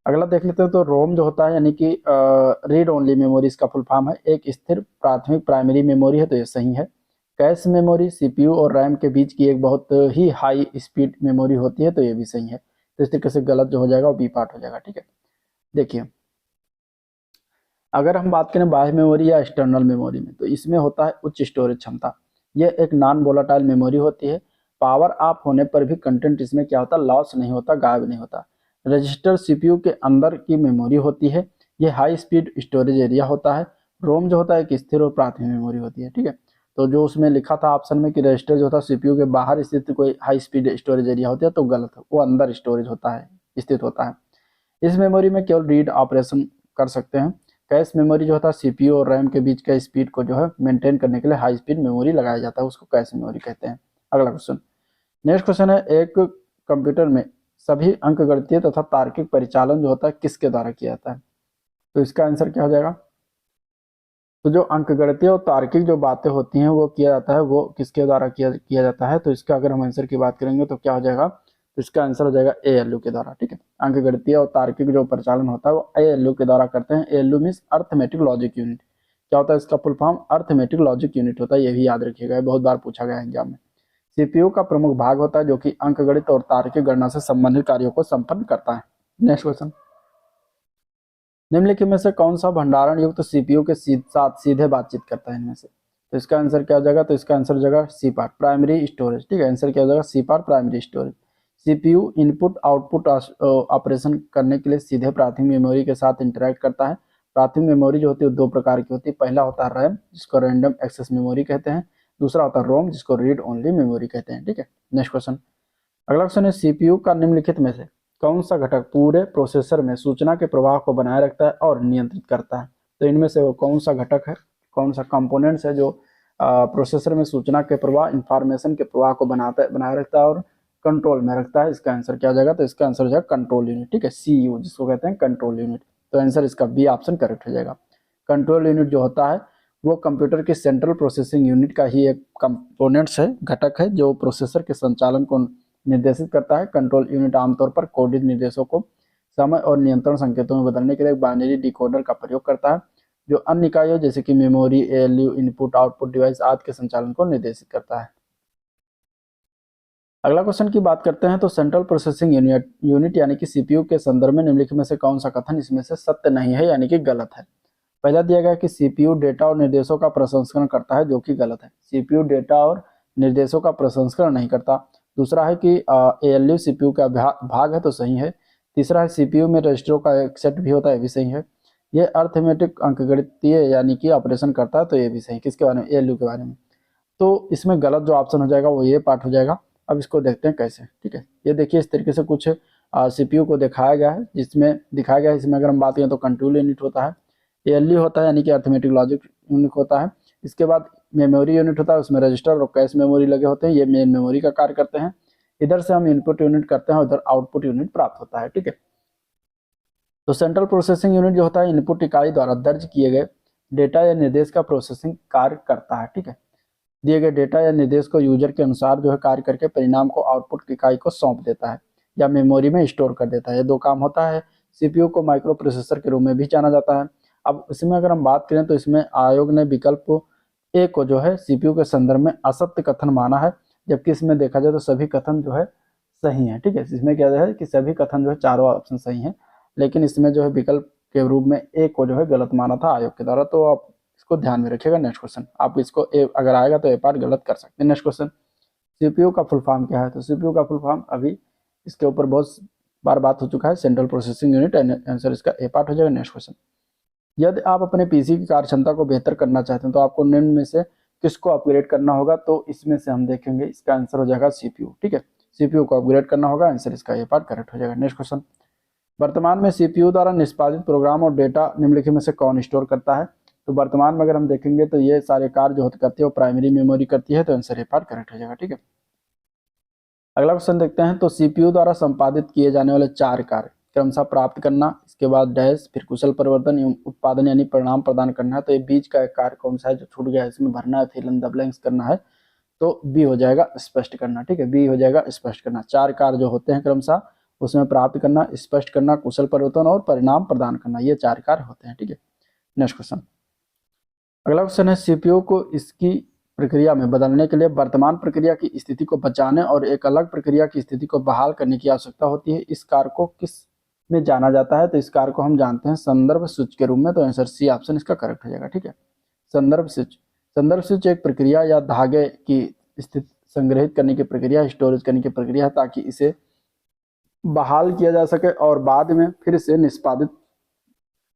अगला देख लेते हैं। तो रोम जो होता है यानी कि रीड ओनली मेमोरी इसका फुल फॉर्म है, एक स्थिर प्राथमिक प्राइमरी मेमोरी है। तो ये सही है। कैश मेमोरी सीपीयू और रैम के बीच की एक बहुत ही हाई स्पीड मेमोरी होती है। तो ये भी सही है। तो इस तरीके से गलत जो हो जाएगा वो बी पार्ट हो जाएगा। ठीक है, देखिए अगर हम बात करें बाह्य मेमोरी या एक्सटर्नल मेमोरी में तो इसमें होता है उच्च स्टोरेज क्षमता। यह एक नॉन वोलेटाइल मेमोरी होती है। पावर ऑफ होने पर भी कंटेंट इसमें क्या होता है? लॉस नहीं होता, गायब नहीं होता। रजिस्टर सीपीयू के अंदर की मेमोरी होती है। यह हाई स्पीड स्टोरेज एरिया होता है। रोम जो होता है एक स्थिर और प्राथमिक मेमोरी होती है। ठीक है, तो जो उसमें लिखा था ऑप्शन में कि रजिस्टर जो होता है सीपीयू के बाहर स्थित कोई हाई स्पीड स्टोरेज एरिया होती है तो गलत है, वो अंदर स्टोरेज होता है, स्थित होता है। इस मेमोरी में केवल रीड ऑपरेशन कर सकते हैं। कैश मेमोरी जो होता है सीपीयू और रैम के बीच का स्पीड को जो है मेंटेन करने के लिए हाई स्पीड मेमोरी लगाया जाता है, उसको कैश मेमोरी कहते हैं। अगला क्वेश्चन, नेक्स्ट क्वेश्चन है, एक कंप्यूटर में सभी अंकगणितीय तथा तार्किक परिचालन जो होता है किसके द्वारा किया जाता है? तो इसका आंसर क्या हो जाएगा? तो जो अंकगणितीय और तार्किक जो बातें होती हैं वो किया जाता है, वो किसके द्वारा किया जाता है? तो इसका अगर हम आंसर की बात करेंगे तो क्या हो जाएगा? तो इसका आंसर हो जाएगा एएलयू के द्वारा। ठीक है, अंकगणितीय और तार्किक जो परिचालन होता है वो एएलयू के द्वारा करते हैं। ALU means arithmetic logic unit. क्या होता है इसका full form? Arithmetic logic unit होता है, ये भी याद रखिएगा, बहुत बार पूछा गया है एग्जाम में। सीपीयू का प्रमुख भाग होता है जो कि अंकगणित और तार्किक गणना से संबंधित कार्यों को संपन्न करता है। नेक्स्ट क्वेश्चन, निम्नलिखित में से कौन सा भंडारण युक्त सीपीयू के साथ सीधे बातचीत करता है इनमें से? तो इसका आंसर क्या हो जाएगा? तो इसका आंसर हो जाएगा सी पार्ट, प्राइमरी स्टोरेज। ठीक है, आंसर क्या हो जाएगा? C part, primary storage. CPU input output operation करने के लिए सीधे प्राथमिक मेमोरी के साथ इंटरेक्ट करता है। प्राथमिक मेमोरी जो होती है दो प्रकार की होती है। पहला होता है रैम, जिसको रैंडम एक्सेस मेमोरी कहते हैं। दूसरा होता है रोम, जिसको रीड ओनली मेमोरी कहते हैं। ठीक है, नेक्स्ट क्वेश्चन। अगला क्वेश्चन है, सीपीयू का निम्नलिखित में से कौन सा घटक पूरे प्रोसेसर में सूचना के प्रवाह को बनाए रखता है और नियंत्रित करता है? तो इनमें से वो कौन सा घटक है, कौन सा कंपोनेंट्स है जो प्रोसेसर में सूचना के प्रवाह, इंफॉर्मेशन के प्रवाह को बनाए रखता है और कंट्रोल में रखता है? इसका आंसर क्या हो जाएगा? तो इसका आंसर हो जाएगा कंट्रोल यूनिट। ठीक है, सीयू जिसको कहते हैं कंट्रोल यूनिट। तो आंसर इसका बी ऑप्शन करेक्ट हो जाएगा। कंट्रोल यूनिट जो होता है वो कंप्यूटर की सेंट्रल प्रोसेसिंग यूनिट का ही एक कंपोनेंट्स है, घटक है, जो प्रोसेसर के संचालन को निर्देशित करता है। कंट्रोल यूनिट आमतौर पर कोडित निर्देशों को समय और नियंत्रण संकेतों में बदलने के लिए बाइनरी डिकोडर का प्रयोग करता है, जो अन्य इकाइयों जैसे कि memory, ALU, input output device आदि के संचालन को निर्देशित करता है। अगला क्वेश्चन की बात करते हैं, तो सेंट्रल प्रोसेसिंग यूनिट यानी कि सीपीयू के संदर्भ में निम्नलिखित में से कौन सा कथन इसमें से सत्य नहीं है यानी कि गलत है? पहला दिया गया कि सीपीयू डेटा और निर्देशों का प्रसंस्करण करता है, जो कि गलत है। सीपीयू डेटा और निर्देशों का प्रसंस्करण नहीं करता। दूसरा है कि एएलयू सीपीयू का भाग है, तो सही है। तीसरा है सीपीयू में रजिस्टरों का एक सेट भी होता है, ये भी सही है। ये अर्थमेटिक अंकगणितीय यानी कि ऑपरेशन करता है, तो ये भी सही। किसके बारे में? एएलयू के बारे में। तो इसमें गलत जो ऑप्शन हो जाएगा वो ये पार्ट हो जाएगा। अब इसको देखते हैं कैसे। ठीक है, ये देखिए इस तरीके से कुछ सीपीयू को दिखाया गया है, जिसमें दिखाया गया है, इसमें अगर हम बात करें तो कंट्रोल यूनिट होता है, एएलयू होता है यानी कि अर्थमेटिक लॉजिक यूनिट होता है। इसके बाद मेमोरी यूनिट होता है, उसमें रजिस्टर और कैश मेमोरी लगे होते हैं, ये मेन मेमोरी का कार्य करते हैं। इधर से हम इनपुट यूनिट करते हैं, उधर आउटपुट यूनिट प्राप्त होता है। ठीक है, तो सेंट्रल प्रोसेसिंग यूनिट जो होता है इनपुट इकाई द्वारा दर्ज किए गए डेटा या निर्देश का प्रोसेसिंग कार्य करता है। ठीक है, दिए गए डेटा या निर्देश को यूजर के अनुसार जो है कार्य करके परिणाम को आउटपुट इकाई को सौंप देता है या मेमोरी में स्टोर कर देता है। ये दो काम होता है। सीपीयू को माइक्रो प्रोसेसर के रूप में भी जाना जाता है। अब इसमें अगर हम बात करें तो इसमें आयोग ने विकल्प ए को जो है सीपीयू के संदर्भ में असत्य कथन माना है, जबकि इसमें देखा जाए तो सभी कथन जो है सही है। ठीक है, इसमें क्या है कि सभी कथन जो है चारों ऑप्शन सही है, लेकिन इसमें जो है विकल्प के रूप में ए को जो है गलत माना था आयोग के द्वारा। तो आप इसको ध्यान में रखिएगा। नेक्स्ट क्वेश्चन, आप इसको ए अगर आएगा तो ए पार्ट गलत कर सकते हैं। नेक्स्ट क्वेश्चन, सीपीयू का फुल फॉर्म क्या है? तो सीपीयू का फुल फॉर्म अभी इसके ऊपर बहुत बार बात हो चुका है, सेंट्रल प्रोसेसिंग यूनिट। आंसर इसका ए पार्ट हो जाएगा। नेक्स्ट क्वेश्चन, यदि आप अपने पीसी की कार्य क्षमता को बेहतर करना चाहते हैं तो आपको निम्न में से किसको अपग्रेड करना होगा? तो इसमें से हम देखेंगे, इसका आंसर हो जाएगा सीपीयू। ठीक है, सीपीयू को अपग्रेड करना होगा, आंसर इसका ए पार्ट करेक्ट हो जाएगा। नेक्स्ट क्वेश्चन, वर्तमान में सीपीयू द्वारा निष्पादित प्रोग्राम और डेटा निम्नलिखित में से कौन स्टोर करता है? तो वर्तमान में अगर हम देखेंगे तो ये सारे कार्य जो करती है वो प्राइमरी मेमोरी करती है, तो आंसर ए पार्ट करेक्ट हो जाएगा। ठीक है, अगला क्वेश्चन देखते हैं, तो सीपीयू द्वारा संपादित किए जाने वाले चार कार्य क्रमशः प्राप्त करना, इसके बाद डैश, फिर कुशल परिवर्तन एवं उत्पादन यानी परिणाम प्रदान करना है। तो ये बीच का एक कार्य कौन सा है जो छूट गया है, इसमें भरना है, फिल इन द ब्लैंक्स करना है, तो बी हो जाएगा स्पष्ट करना। ठीक है, बी हो जाएगा स्पष्ट करना। चार कार्य जो होते हैं क्रमशः, उसमें प्राप्त करना, स्पष्ट करना, कुशल परिवर्तन और परिणाम प्रदान करना, ये चार कार्य होते हैं। ठीक है, नेक्स्ट क्वेश्चन, अगला क्वेश्चन है, सीपीयू को इसकी प्रक्रिया में बदलने के लिए वर्तमान प्रक्रिया की स्थिति को बचाने और एक अलग प्रक्रिया की स्थिति को बहाल करने की आवश्यकता होती है। इस कार्य को किस में जाना जाता है? तो इस कार्य को हम जानते हैं संदर्भ स्विच के रूप में, तो आंसर सी ऑप्शन इसका करेक्ट हो जाएगा। ठीक है, संदर्भ स्विच। संदर्भ स्विच एक प्रक्रिया या धागे की स्थिति संग्रहित करने की प्रक्रिया, स्टोरेज करने की प्रक्रिया है, ताकि इसे बहाल किया जा सके और बाद में फिर से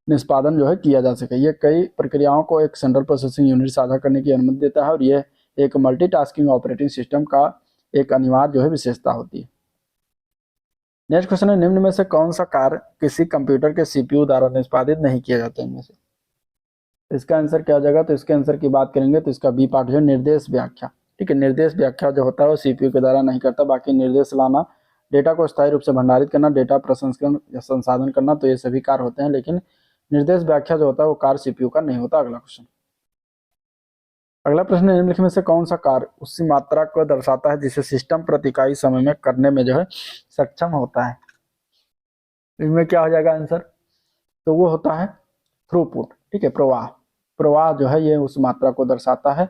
निष्पादन जो है किया जा सके। ये कई प्रक्रियाओं को एक सेंट्रल प्रोसेसिंग यूनिट साझा करने की अनुमति देता है और यह एक मल्टीटास्किंग ऑपरेटिंग सिस्टम का एक अनिवार्य जो है विशेषता होती है। नेक्स्ट क्वेश्चन है, निम्न में से कौन सा कार्य किसी कंप्यूटर के सीपीयू द्वारा निष्पादित नहीं किया जाता है? इनमें से इसका आंसर क्या हो जाएगा? तो इसके आंसर की बात करेंगे तो इसका बी पार्ट जो है निर्देश व्याख्या। ठीक है, निर्देश व्याख्या जो होता है वो सीपीयू के द्वारा नहीं करता, बाकी निर्देश लाना, डेटा को स्थायी रूप से भंडारित करना, डेटा प्रसंस्करण या संसाधन करना, तो ये सभी कार्य होते हैं, लेकिन निर्देश व्याख्या जो होता है वो कार्य सीपीयू का नहीं होता। अगला क्वेश्चन, अगला प्रश्न, निम्नलिखित में से कौन सा कार्य उसी मात्रा को दर्शाता है जिसे सिस्टम प्रति इकाई समय में करने में जो है सक्षम होता है? इसमें क्या हो जाएगा आंसर? तो वो होता है थ्रूपुट। ठीक है, प्रवाह। प्रवाह जो है ये उस मात्रा को दर्शाता है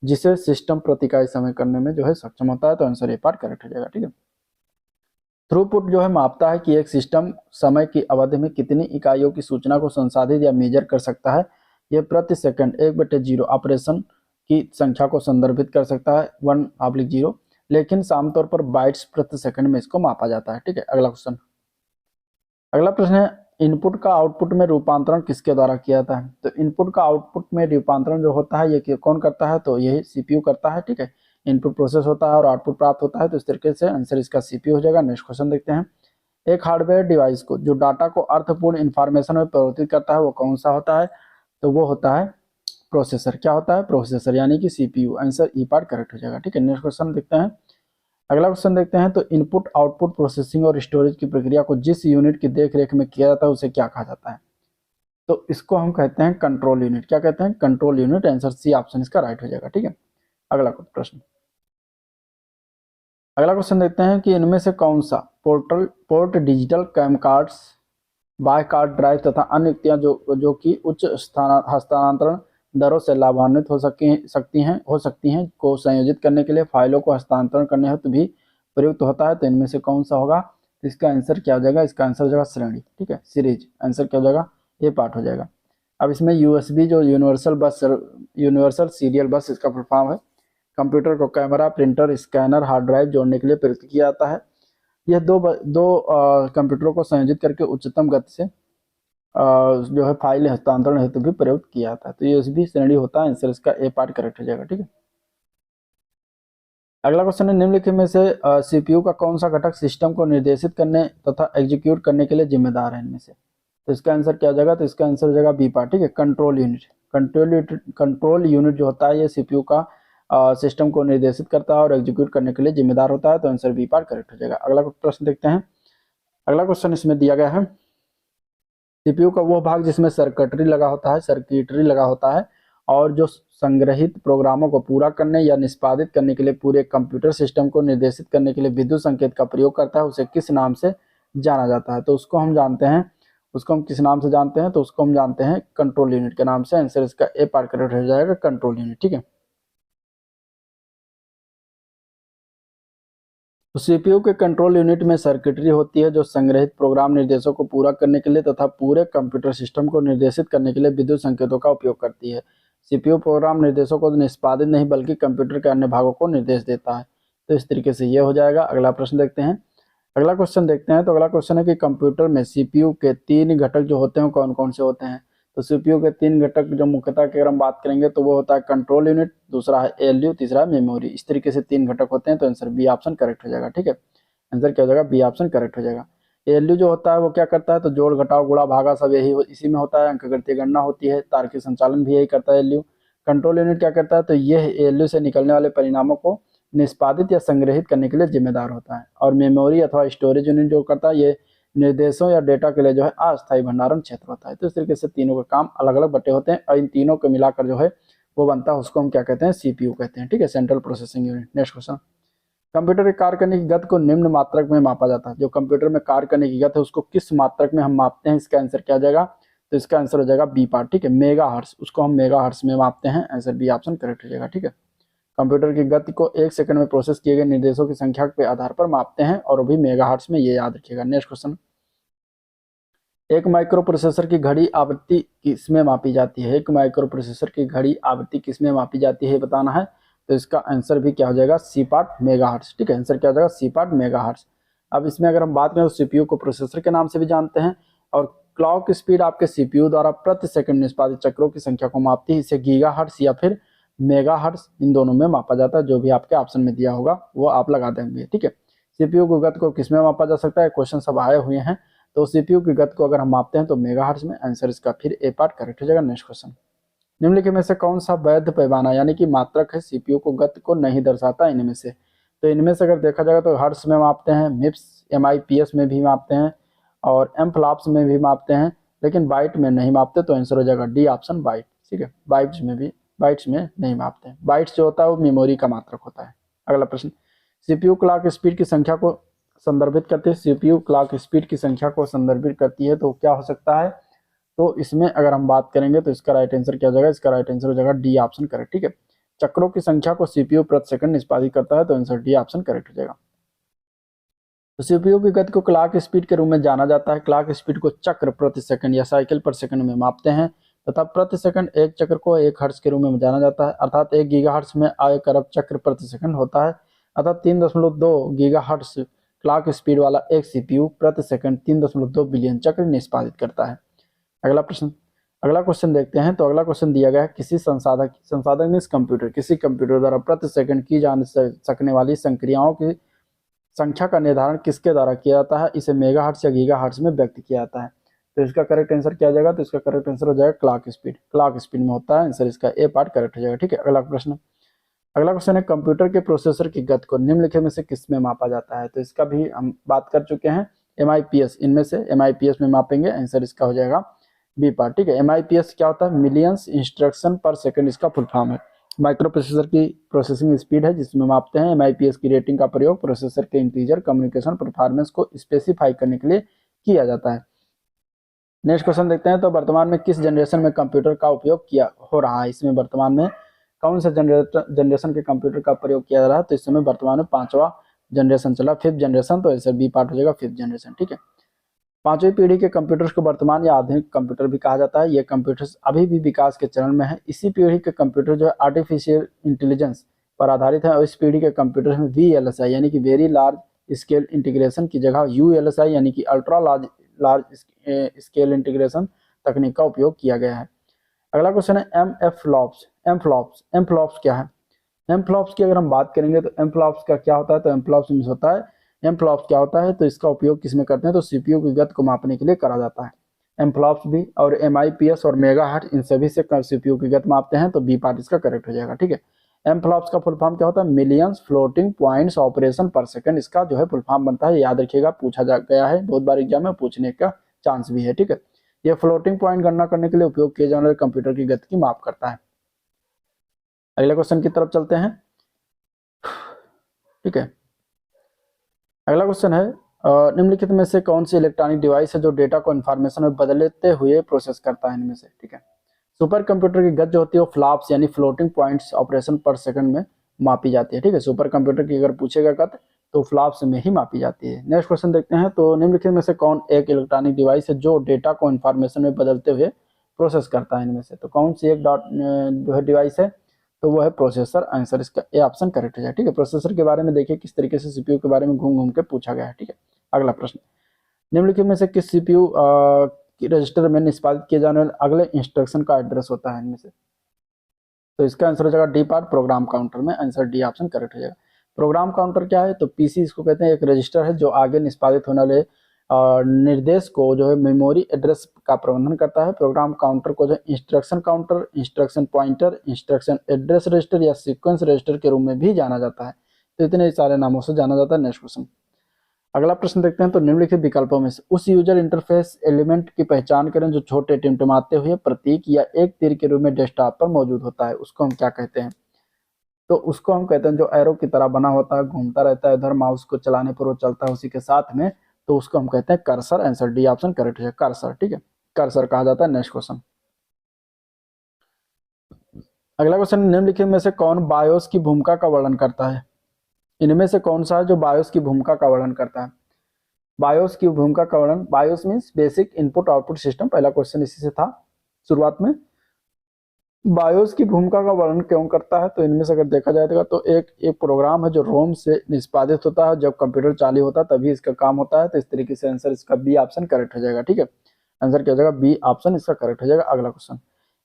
जिसे सिस्टम प्रति इकाई समय करने में जो है सक्षम होता है, तो आंसर ए पार्ट करेक्ट हो जाएगा। ठीक है। थ्रूपुट जो है मापता है कि एक सिस्टम समय की अवधि में कितनी इकाइयों की सूचना को संसाधित या मेजर कर सकता है। यह प्रति सेकंड 1/0 ऑपरेशन की संख्या को संदर्भित कर सकता है, 1/0, लेकिन आमतौर पर बाइट्स प्रति सेकंड में इसको मापा जाता है। ठीक है। अगला क्वेश्चन, अगला प्रश्न है, इनपुट का आउटपुट में रूपांतरण किसके द्वारा किया जाता है। तो इनपुट का आउटपुट में रूपांतरण जो होता है ये कौन करता है, तो यही सीपीयू करता है। ठीक है। इनपुट प्रोसेस होता है और आउटपुट प्राप्त होता है, तो इस तरीके से आंसर इसका सीपीयू हो जाएगा। नेक्स्ट क्वेश्चन देखते हैं, एक हार्डवेयर डिवाइस को जो डाटा को अर्थपूर्ण इंफॉर्मेशन में परिवर्तित करता है वो कौन सा होता है, तो वो होता है प्रोसेसर। क्या होता है, प्रोसेसर, यानी कि सीपीयू। आंसर ई पार्ट करेक्ट हो जाएगा। ठीक है। नेक्स्ट क्वेश्चन देखते हैं, अगला क्वेश्चन देखते हैं, तो इनपुट आउटपुट प्रोसेसिंग और स्टोरेज की प्रक्रिया को जिस यूनिट की देखरेख में किया जाता है उसे क्या कहा जाता है, तो इसको हम कहते हैं कंट्रोल यूनिट। क्या कहते हैं, control unit. Answer C option इसका राइट हो जाएगा। ठीक है। अगला प्रश्न, अगला क्वेश्चन देखते हैं कि इनमें से कौन सा पोर्ट डिजिटल कैम कार्ड्स, बाह्य कार्ड ड्राइव तथा अन्य युक्तियां जो कि उच्च हस्तांतरण दरों से लाभान्वित हो सकती हैं को संयोजित करने के लिए फाइलों को हस्तांतरण करने हेतु भी प्रयुक्त होता है, तो इनमें से कौन सा होगा, तो इसका आंसर क्या हो जाएगा, इसका आंसर हो जाएगा श्रेणी। ठीक है, सीरीज। आंसर क्या हो जाएगा, ये पार्ट हो जाएगा। अब इसमें यूएसबी जो यूनिवर्सल सीरियल बस इसका फुल फॉर्म है। कंप्यूटर को camera, printer, scanner, hard drive जोड़ने के लिए प्रयुक्त किया जाता है। यह दो कंप्यूटरों को संयोजित करके उच्चतम गति से जो है फाइल हस्तांतरण हेतु भी प्रयुक्त किया जाता है, तो यूएसबी श्रेणी होता है। आंसर इसका ए पार्ट करेक्ट हो जाएगा। ठीक है। अगला क्वेश्चन है, निम्नलिखित में से सीपीयू का कौन सा घटक सिस्टम को निर्देशित करने तथा एग्जीक्यूट करने के लिए जिम्मेदार है इनमें से, तो इसका आंसर क्या हो जाएगा, तो इसका आंसर हो जाएगा बी पार्ट। ठीक है। Control unit. कंट्रोल यूनिट जो होता है ये सीपीयू का सिस्टम को निर्देशित करता है और एग्जीक्यूट करने के लिए जिम्मेदार होता है, तो आंसर बी पार्ट करेक्ट हो जाएगा। अगला प्रश्न देखते हैं, अगला क्वेश्चन इसमें दिया गया है, सीपीयू का वो भाग जिसमें सर्किटरी लगा होता है और जो संग्रहित प्रोग्रामों को पूरा करने या निष्पादित करने के लिए पूरे कंप्यूटर सिस्टम को निर्देशित करने के लिए विद्युत संकेत का प्रयोग करता है, उसे किस नाम से जाना जाता है, तो उसको हम किस नाम से जानते हैं, तो उसको हम जानते हैं कंट्रोल यूनिट के नाम से। आंसर इसका ए पार्ट करेक्ट हो जाएगा, कंट्रोल यूनिट। ठीक है। तो सीपीयू के कंट्रोल यूनिट में सर्किटरी होती है जो संग्रहित प्रोग्राम निर्देशों को पूरा करने के लिए तथा पूरे कंप्यूटर सिस्टम को निर्देशित करने के लिए विद्युत संकेतों का उपयोग करती है। सीपीयू प्रोग्राम निर्देशों को निष्पादित नहीं बल्कि कंप्यूटर के अन्य भागों को निर्देश देता है, तो इस तरीके से ये हो जाएगा। अगला प्रश्न देखते हैं, अगला क्वेश्चन देखते हैं, तो अगला क्वेश्चन है कि कंप्यूटर में सीपीयू के 3 घटक जो होते हैं कौन कौन से होते हैं, तो सीपीयू के 3 घटक जो मुख्यतः की अगर हम बात करेंगे तो वो होता है कंट्रोल यूनिट, दूसरा है एएलयू, तीसरा है मेमोरी। इस तरीके से 3 घटक होते हैं, तो आंसर बी ऑप्शन करेक्ट हो जाएगा। ठीक है। आंसर क्या हो जाएगा, बी ऑप्शन करेक्ट हो जाएगा। एएलयू जो होता है वो क्या करता है, तो जोड़ घटाव गुणा भागा सब इसी में होता है, अंकगणितीय गणना होती है, तार्किक संचालन भी यही करता है एएलयू। कंट्रोल यूनिट क्या करता है, तो यह एएलयू से निकलने वाले परिणामों को निष्पादित या संग्रहित करने के लिए जिम्मेदार होता है। और मेमोरी अथवा स्टोरेज यूनिट जो करता है ये निर्देशों या डेटा के लिए जो है अस्थायी भंडारण क्षेत्र होता है। तो इस तरीके से तीनों का काम अलग अलग बटे होते हैं और इन तीनों को मिलाकर जो है वो बनता है, उसको हम क्या कहते हैं, सीपीयू कहते हैं। ठीक है, central processing unit. Next question, computer के कार्य करने की गति को निम्न मात्रक में मापा जाता है। जो कंप्यूटर में कार्य करने की गति है उसको किस मात्रक में हम मापते हैं, इसका आंसर क्या हो जाएगा, तो इसका आंसर हो जाएगा बी पार्ट। ठीक है, मेगा हर्ट्ज, उसको हम मेगा हर्ट्ज में मापते हैं। आंसर बी ऑप्शन करेक्ट हो जाएगा। ठीक है, कंप्यूटर की गति को 1 सेकंड में प्रोसेस किए गए निर्देशों की संख्या के आधार पर मापते हैं और वो भी मेगा हर्ट्ज में, ये याद रखिएगा। नेक्स्ट क्वेश्चन, एक माइक्रो प्रोसेसर की घड़ी आवृत्ति किसमें मापी जाती है। एक माइक्रो प्रोसेसर की घड़ी आवृत्ति किसमें मापी जाती है बताना है, तो इसका आंसर भी क्या हो जाएगा, सी पार्ट मेगाहर्ट्ज। ठीक है, आंसर क्या हो जाएगा, सी पार्ट मेगाहर्ट्ज। अब इसमें अगर हम बात करें तो सीपीयू को प्रोसेसर के नाम से भी जानते हैं और क्लॉक स्पीड आपके सीपीयू द्वारा प्रति सेकंड निष्पादित चक्रों की संख्या को मापती है। इसे गीगाहर्ट्ज या फिर मेगाहर्ट्ज इन दोनों में मापा जाता है। जो भी आपके ऑप्शन में दिया होगा वो आप लगा देंगे। ठीक है, सीपीयू की गति को किसमें मापा जा सकता है, क्वेश्चन सब आए हुए हैं। तो सीपीयू की गति को अगर हम मापते हैं तो मेगाहर्ट्ज में। आंसर इसका फिर ए पार्ट करेक्ट हो जाएगा। नेक्स्ट क्वेश्चन, निम्नलिखित में से कौन सा वैध पैमाना यानी कि मात्रक है सीपीयू को गति को नहीं दर्शाता इनमें से, तो इनमें से अगर देखा जाएगा तो हर्ट्ज में मापते हैं, मिप्स एमआईपीएस में भी मापते हैं और एम फ्लॉप्स में भी मापते हैं, लेकिन बाइट में नहीं मापते, तो आंसर हो जाएगा डी ऑप्शन बाइट। ठीक है, बाइट्स में नहीं मापते हैं। बाइट्स जो होता है वो मेमोरी का मात्रक होता है। अगला प्रश्न, सीपीयू क्लॉक स्पीड की संख्या को संदर्भित करते हैं, सीपीयू क्लॉक स्पीड की संख्या को संदर्भित करती है, तो क्या हो सकता है, तो इसमें अगर हम बात करेंगे तो इसका राइट आंसर क्या हो जाएगा, इसका राइट आंसर हो जाएगा डी ऑप्शन करेक्ट। ठीक है, चक्रों की संख्या को सीपीयू प्रति सेकंड निष्पादित करता है, तो आंसर डी ऑप्शन करेक्ट हो जाएगा। तो सीपीयू की गति को क्लॉक स्पीड के रूप में जाना जाता है। क्लॉक स्पीड को चक्र प्रति सेकंड या साइकिल पर सेकंड में मापते हैं तथा प्रति सेकंड एक चक्र को 1 हर्ट्ज के रूप में जाना जाता है, अर्थात 1 गीगाहर्ट्ज में 1 अरब चक्र प्रति सेकंड होता है, अर्थात 3.2 गीगाहर्ट्ज क्लॉक स्पीड वाला एक सीपीयू प्रति सेकंड 3.2 बिलियन चक्र निष्पादित करता है। अगला क्वेश्चन देखते हैं। तो अगला क्वेश्चन दिया गया है, किसी संसाधक मीन्स कंप्यूटर, किसी कंप्यूटर द्वारा प्रति सेकंड की जा सकने वाली संक्रियाओं की संख्या का निर्धारण किसके द्वारा किया जाता है, इसे मेगाहर्ट्ज या गीगाहर्ट्ज में व्यक्त किया जाता है। तो इसका करेक्ट आंसर क्या जाएगा, तो इसका करेक्ट आंसर हो जाएगा क्लॉक स्पीड। क्लॉक स्पीड में होता है आंसर, इसका ए पार्ट करेक्ट हो जाएगा। ठीक है, अगला क्वेश्चन है, कंप्यूटर के प्रोसेसर की गति को निम्नलिखित में से किस में मापा जाता है। तो इसका भी हम बात कर चुके हैं, MIPS, इनमें से MIPS में मापेंगे, आंसर इसका हो जाएगा बी पार्ट। ठीक है, MIPS क्या होता है, मिलियंस इंस्ट्रक्शन पर सेकंड इसका फुल फॉर्म है। माइक्रो प्रोसेसर की प्रोसेसिंग स्पीड है जिसमें मापते हैं। MIPS की रेटिंग का प्रयोग प्रोसेसर के इंटीजर कम्युनिकेशन परफॉर्मेंस को स्पेसिफाई करने के लिए किया जाता है। नेक्स्ट क्वेश्चन देखते हैं। तो वर्तमान में किस जनरेशन में कंप्यूटर का उपयोग किया हो रहा है, इसमें वर्तमान में कौन सा जनरेशन के कंप्यूटर का प्रयोग किया जा रहा है। तो इस समय वर्तमान में 5वां जनरेशन चला, 5th जनरेशन, तो आंसर बी पार्ट हो जाएगा 5th जनरेशन। ठीक है, 5वीं पीढ़ी के कंप्यूटर्स को वर्तमान या आधुनिक कंप्यूटर भी कहा जाता है। ये कंप्यूटर्स अभी भी विकास के चरण में है। इसी पीढ़ी के कंप्यूटर जो है आर्टिफिशियल इंटेलिजेंस पर आधारित है और इस पीढ़ी के कंप्यूटर में VLSI यानी कि वेरी लार्ज स्केल इंटीग्रेशन की जगह ULSI यानी कि अल्ट्रा लार्ज स्केल इंटीग्रेशन तकनीक का उपयोग किया गया है। अगला क्वेश्चन है, एमफ्लॉप्स क्या है। एमफ्लॉप्स की अगर हम बात करेंगे तो एमफ्लॉप्स का क्या होता है, तो एमफ्लॉप्स मींस होता है, एमफ्लॉप्स क्या होता है, तो इसका उपयोग किसमें करते हैं, तो सीपीयू की गति को मापने के लिए करा जाता है। एमफ्लॉप्स भी और MIPS और मेगाहर्ट्ज इन सभी से सीपीयू की गति मापते हैं, तो बी पार्ट इसका करेक्ट हो जाएगा। ठीक है, एमफ्लॉप्स का फुल फॉर्म क्या होता है, मिलियंस फ्लोटिंग पॉइंट्स ऑपरेशन पर सेकंड, इसका जो है फुल फॉर्म बनता है। याद रखिएगा, पूछा जा गया है, बहुत बार एग्जाम में पूछने का चांस भी है। ठीक है, यह फ्लोटिंग पॉइंट गणना करने के लिए उपयोग किए जाने वाले कंप्यूटर की गति की माप करता है। अगले क्वेश्चन की तरफ चलते हैं। ठीक है, अगला क्वेश्चन है, निम्नलिखित में से कौन सी इलेक्ट्रॉनिक डिवाइस है जो डेटा को इन्फॉर्मेशन में बदलते हुए प्रोसेस करता है इनमें से। ठीक है, सुपर कंप्यूटर की गति जो होती है वो फ्लॉप्स यानी फ्लोटिंग पॉइंट्स ऑपरेशन पर सेकंड में मापी जाती है। ठीक है, सुपर कंप्यूटर की अगर पूछेगा गति तो फ्लॉप्स में ही मापी जाती है। नेक्स्ट क्वेश्चन देखते हैं। तो निम्नलिखित में से कौन एक इलेक्ट्रॉनिक डिवाइस है जो डेटा को इन्फॉर्मेशन में बदलते हुए प्रोसेस करता है इनमें से। तो कौन सी एक जो है डिवाइस है, तो वो है प्रोसेसर। आंसर इसका ए ऑप्शन करेक्ट हो जाए। ठीक है, प्रोसेसर के बारे में देखिए किस तरीके से सीपीयू के बारे में घूम घूम के पूछा गया है। ठीक है, अगला प्रश्न, निम्नलिखित में से किस सीपीयू रजिस्टर में निष्पादित किए जाने वाले अगले इंस्ट्रक्शन का एड्रेस होता है इनमें से। तो इसका आंसर हो जाएगा डी पार्ट, प्रोग्राम काउंटर में। आंसर डी ऑप्शन करेक्ट हो जाएगा। प्रोग्राम काउंटर क्या है, तो पीसी इसको कहते हैं, एक रजिस्टर है जो आगे निष्पादित होने वाले निर्देश को जो है मेमोरी एड्रेस का प्रबंधन करता है। प्रोग्राम काउंटर को जो instruction counter, instruction pointer, instruction address register या सीक्वेंस रजिस्टर के रूप में भी जाना जाता है। तो इतने सारे नामों से जाना जाता है। नेक्स्ट क्वेश्चन, अगला प्रश्न देखते हैं। तो निम्नलिखित विकल्पों में से उस यूजर इंटरफेस एलिमेंट की पहचान करें जो छोटे टिमटिमाते हुए प्रतीक या एक तीर के रूप में डेस्कटॉप पर मौजूद होता है, उसको हम क्या कहते हैं। तो उसको हम कहते हैं जो एरो की तरह बना होता है, घूमता रहता है इधर, माउस को चलाने पर वो चलता है उसी के साथ में, तो उसको हम कहते हैं cursor. Answer D option correct है, कर्सर। ठीक है, कर्सर कहा जाता है। नेक्स्ट क्वेश्चन, अगला क्वेश्चन, निम्नलिखित में से कौन बायोस की भूमिका का वर्णन करता है। इनमें से कौन सा है जो बायोस की भूमिका का वर्णन करता है। बायोस की भूमिका का वर्णन, BIOS means basic input output system, पहला क्वेश्चन इसी से था शुरुआत में। बायोस की भूमिका का वर्णन क्यों करता है, तो इनमें से अगर देखा जाएगा तो एक प्रोग्राम है जो रोम से निष्पादित होता है, जब कंप्यूटर चालू होता है तभी इसका काम होता है। तो इस तरीके से आंसर इसका बी ऑप्शन करेक्ट हो जाएगा। ठीक है, आंसर क्या हो जाएगा, बी ऑप्शन इसका करेक्ट हो जाएगा। अगला क्वेश्चन,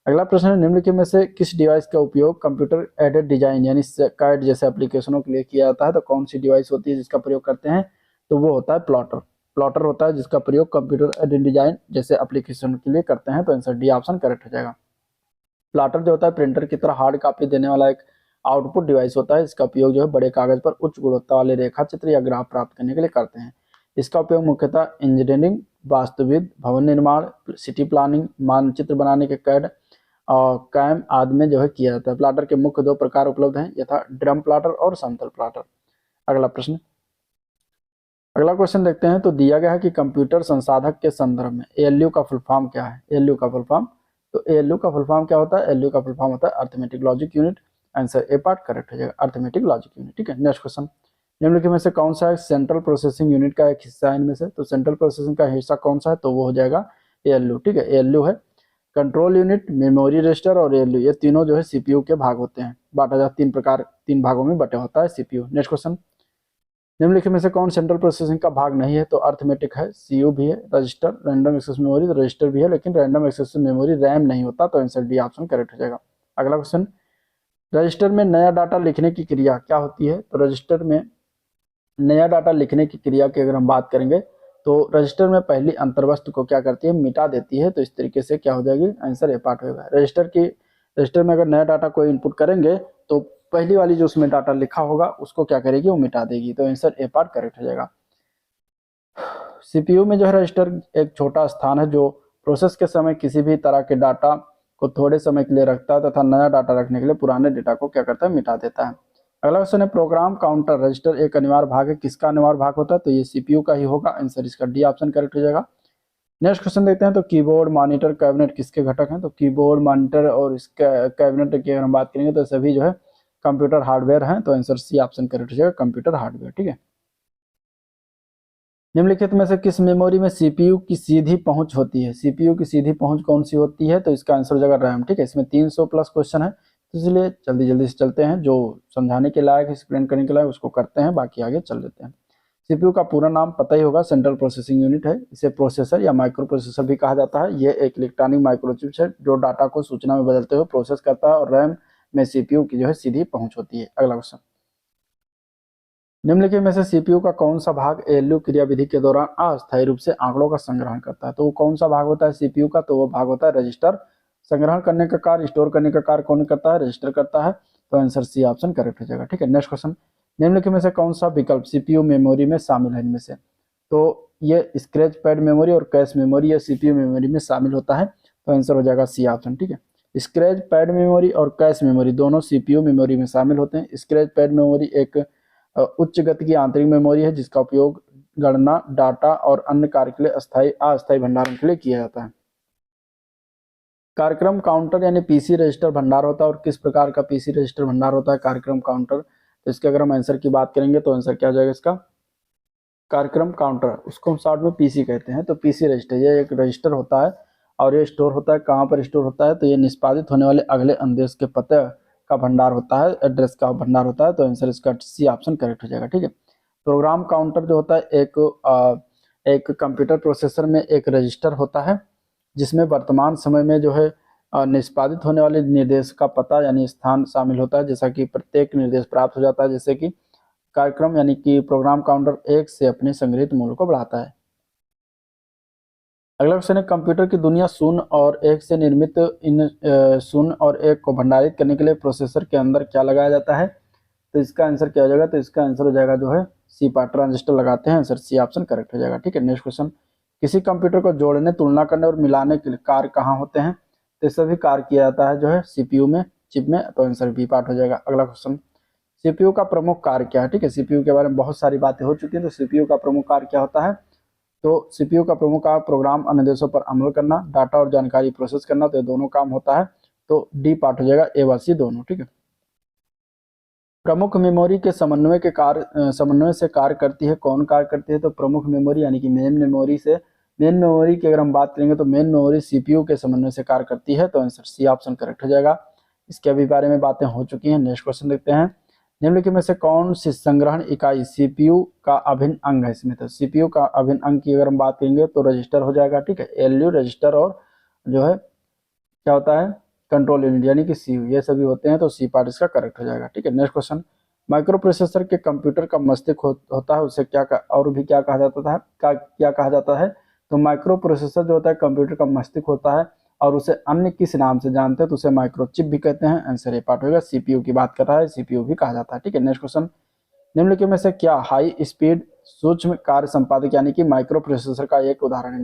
अगला प्रश्न है, निम्नलिखित में से किस डिवाइस का उपयोग कंप्यूटर एडेड डिजाइन यानी कैड जैसे एप्लीकेशनों के लिए किया जाता है। तो कौन सी डिवाइस होती है जिसका प्रयोग करते हैं, तो वो होता है प्लॉटर। प्लॉटर होता है जिसका प्रयोग कंप्यूटर एडेड डिजाइन जैसे एप्लीकेशन के लिए करते हैं। तो आंसर डी ऑप्शन करेक्ट हो जाएगा। प्लॉटर जो होता है प्रिंटर की तरह हार्ड कॉपी देने वाला एक आउटपुट डिवाइस होता है। इसका उपयोग जो है बड़े कागज पर उच्च गुणवत्ता वाले रेखा चित्र या ग्राफ प्राप्त करने के लिए करते हैं। इसका उपयोग मुख्यतः इंजीनियरिंग, वास्तुविद, भवन निर्माण, सिटी प्लानिंग, मानचित्र बनाने के कैड और कैम आदि में जो है किया जाता है। प्लॉटर के मुख्य 2 प्रकार उपलब्ध हैं, यथा ड्रम प्लॉटर और समतल प्लॉटर। अगला प्रश्न, अगला क्वेश्चन देखते हैं। तो दिया गया है कि कंप्यूटर संसाधक के संदर्भ में ALU का फुल फॉर्म क्या है। ALU का फुल फॉर्म, तो ALU का फुल फॉर्म क्या होता है, ALU का फुल फॉर्म होता है arithmetic logic unit. Answer A part correct हो जाएगा, अर्थमेटिक लॉजिक यूनिट। ठीक है, नेक्स्ट क्वेश्चन, निम्नलिखित में से कौन सा है सेंट्रल प्रोसेसिंग यूनिट का एक हिस्सा है इनमें से? तो सेंट्रल प्रोसेसिंग का हिस्सा कौन सा है? तो वो हो जाएगा एएलयू। ठीक है, एएलयू है कंट्रोल यूनिट, मेमोरी रजिस्टर और एएलयू, ये तीनों जो है सीपीयू के भाग होते हैं। बांटा जाता तीन भागों में बटे होता है सीपीयू। नेक्स्ट क्वेश्चन, निम्नलिखित में से कौन सेंट्रल प्रोसेसिंग का भाग नहीं है? तो अर्थमेटिक है, सीयू भी है, रजिस्टर रैंडम एक्सेस मेमोरी, तो रजिस्टर भी है, लेकिन रैंडम एक्सेस मेमोरी रैम नहीं होता, तो आंसर डी ऑप्शन करेक्ट हो जाएगा। अगला क्वेश्चन, रजिस्टर में नया डाटा लिखने की क्रिया क्या होती है? तो रजिस्टर में नया डाटा लिखने की क्रिया की अगर हम बात करेंगे तो रजिस्टर में पहली अंतर्वस्तु को क्या करती है? मिटा देती है। तो इस तरीके से क्या हो जाएगी? आंसर ए पार्ट होगा। रजिस्टर में अगर नया डाटा कोई इनपुट करेंगे तो पहली वाली जो उसमें डाटा लिखा होगा उसको क्या करेगी? वो मिटा देगी। तो आंसर ए पार्ट करेक्ट हो जाएगा। सीपीयू में जो है रजिस्टर एक छोटा स्थान है जो प्रोसेस के समय किसी भी तरह के डाटा को थोड़े समय के लिए रखता है तथा नया डाटा रखने के लिए पुराने डेटा को क्या करता है? मिटा देता है। अगला क्वेश्चन है, प्रोग्राम काउंटर रजिस्टर एक अनिवार्य भाग है, किसका अनिवार्य भाग होता है? तो ये सीपीयू का ही होगा, आंसर इसका डी ऑप्शन करेक्ट हो जाएगा। नेक्स्ट क्वेश्चन देखते हैं, तो कीबोर्ड मॉनिटर कैबिनेट किसके घटक हैं? तो कीबोर्ड मॉनिटर और इसका कैबिनेट की अगर हम बात करेंगे तो सभी जो है कंप्यूटर हार्डवेयर हैं, तो आंसर सी ऑप्शन करेक्ट हो जाएगा, कंप्यूटर हार्डवेयर। ठीक है, निम्नलिखित में से किस मेमोरी में सीपीयू की सीधी पहुंच होती है? सीपीयू की सीधी पहुंच कौन सी होती है? तो इसका आंसर हो जाएगा रैम। ठीक है, इसमें 300 प्लस क्वेश्चन है, तो इसलिए जल्दी जल्दी से चलते हैं, जो समझाने के लायक एक्सप्लेन करने के लायक उसको करते हैं, बाकी आगे चल देते हैं। सीपीयू का पूरा नाम पता ही होगा, सेंट्रल प्रोसेसिंग यूनिट है। इसे प्रोसेसर या माइक्रो प्रोसेसर भी कहा जाता है। यह एक इलेक्ट्रॉनिक माइक्रोचिप है जो डाटा को सूचना में बदलते हुए प्रोसेस करता है, और रैम में सीपीयू की जो है सीधी पहुंच होती है। अगला क्वेश्चन, निम्नलिखित में से सीपीयू का कौन सा भाग एएलयू क्रियाविधि के दौरान अस्थायी रूप से आंकड़ों का संग्रहण करता है? तो वो कौन सा भाग होता है सीपीयू का? तो वो भाग होता है रजिस्टर। संग्रहण करने का कार्य, स्टोर करने का कार्य कौन करता है? रजिस्टर करता है। तो आंसर सी ऑप्शन करेक्ट हो जाएगा। ठीक है, नेक्स्ट क्वेश्चन, निम्नलिखित में से कौन सा विकल्प सीपीयू मेमोरी में शामिल है इनमें से? तो ये स्क्रैच पैड मेमोरी और कैश मेमोरी या सीपीयू मेमोरी में शामिल होता है, तो आंसर हो जाएगा सी ऑप्शन। ठीक है, स्क्रैच पैड मेमोरी और कैश मेमोरी दोनों सीपीयू मेमोरी में शामिल होते हैं। स्क्रैच पैड मेमोरी एक उच्च गति की आंतरिक मेमोरी है जिसका उपयोग गणना, डाटा और अन्य कार्य के लिए अस्थायी भंडारण के लिए किया जाता है। कार्यक्रम काउंटर यानी पीसी रजिस्टर भंडार होता है, और किस प्रकार का पीसी रजिस्टर भंडार होता है कार्यक्रम काउंटर? तो इसके अगर हम आंसर की बात करेंगे तो आंसर क्या हो जाएगा इसका? कार्यक्रम काउंटर, उसको हम शॉर्ट में पीसी कहते हैं। तो पीसी रजिस्टर ये एक रजिस्टर होता है, और ये स्टोर होता है कहाँ पर स्टोर होता है? तो ये निष्पादित होने वाले अगले अनुदेश के पते का भंडार होता है, एड्रेस का भंडार होता है। तो आंसर इसका सी ऑप्शन करेक्ट हो जाएगा। ठीक है, प्रोग्राम काउंटर जो होता है एक कंप्यूटर प्रोसेसर में एक रजिस्टर होता है जिसमें वर्तमान समय में जो है निष्पादित होने वाले निर्देश का पता यानी स्थान शामिल होता है, जैसा कि प्रत्येक निर्देश प्राप्त हो जाता है, जैसे कि कार्यक्रम यानी कि प्रोग्राम काउंटर 1 से अपने संग्रहित मूल्य को बढ़ाता है। अगला क्वेश्चन है, कंप्यूटर की दुनिया शून्य और एक से निर्मित इन शून्य और एक को भंडारित करने के लिए प्रोसेसर के अंदर क्या लगाया जाता है? तो इसका आंसर क्या हो जाएगा? तो इसका आंसर हो जाएगा जो है सी पार्ट, ट्रांजिस्टर लगाते हैं, आंसर सी ऑप्शन करेक्ट हो जाएगा। ठीक है, नेक्स्ट क्वेश्चन, किसी कंप्यूटर को जोड़ने, तुलना करने और मिलाने के लिए कार्य कहाँ होते हैं? तो सभी कार्य किया जाता है जो है सीपीयू में, चिप में, तो आंसर बी पार्ट हो जाएगा। अगला क्वेश्चन, सीपीयू का प्रमुख कार्य क्या है? ठीक है, सीपीयू के बारे में बहुत सारी बातें हो चुकी हैं, तो सीपीयू का प्रमुख कार्य क्या होता है? तो सीपीयू का प्रमुख कार्य प्रोग्राम अनुदेशों पर अमल करना, डाटा और जानकारी प्रोसेस करना, तो ये दोनों काम होता है, तो डी पार्ट हो जाएगा, ए व सी दोनों। ठीक है, प्रमुख मेमोरी के समन्वय से कार्य करती है, कौन कार्य करती है? तो प्रमुख मेमोरी यानी कि मेन मेमोरी की अगर हम बात करेंगे तो मेन मेमोरी सीपीयू के समन्वय से कार्य करती है, तो आंसर सी ऑप्शन करेक्ट हो जाएगा। इसके अभी बारे में बातें हो चुकी हैं। नेक्स्ट क्वेश्चन देखते हैं, निम्नलिखित में से कौन सी संग्रहण इकाई सीपीयू का अभिन्न अंग है इसमें? तो सीपीयू का अभिन्न अंग की अगर हम बात करेंगे तो रजिस्टर हो जाएगा। ठीक है, एलयू, रजिस्टर और जो है क्या होता है कंट्रोल यूनिट यानी कि सीयू, ये सभी होते हैं, तो सी पार्ट इसका करेक्ट हो जाएगा। ठीक है, नेक्स्ट क्वेश्चन, माइक्रो प्रोसेसर के कंप्यूटर का मस्तिष्क होता है, उसे और भी क्या कहा जाता है? क्या कहा जाता है? तो माइक्रो प्रोसेसर जो होता है कंप्यूटर का मस्तिष्क होता है, और उसे अन्य किस नाम से जानते हैं? तो उसे माइक्रोचिप भी कहते हैं, आंसर ए पार्ट होगा। सीपीयू की बात कर रहा है, सीपीयू भी कहा जाता है। ठीक है, नेक्स्ट क्वेश्चन, निम्नलिखित में से क्या हाई स्पीड सूक्ष्म कार्य संपादक यानी कि माइक्रो प्रोसेसर का एक उदाहरण है?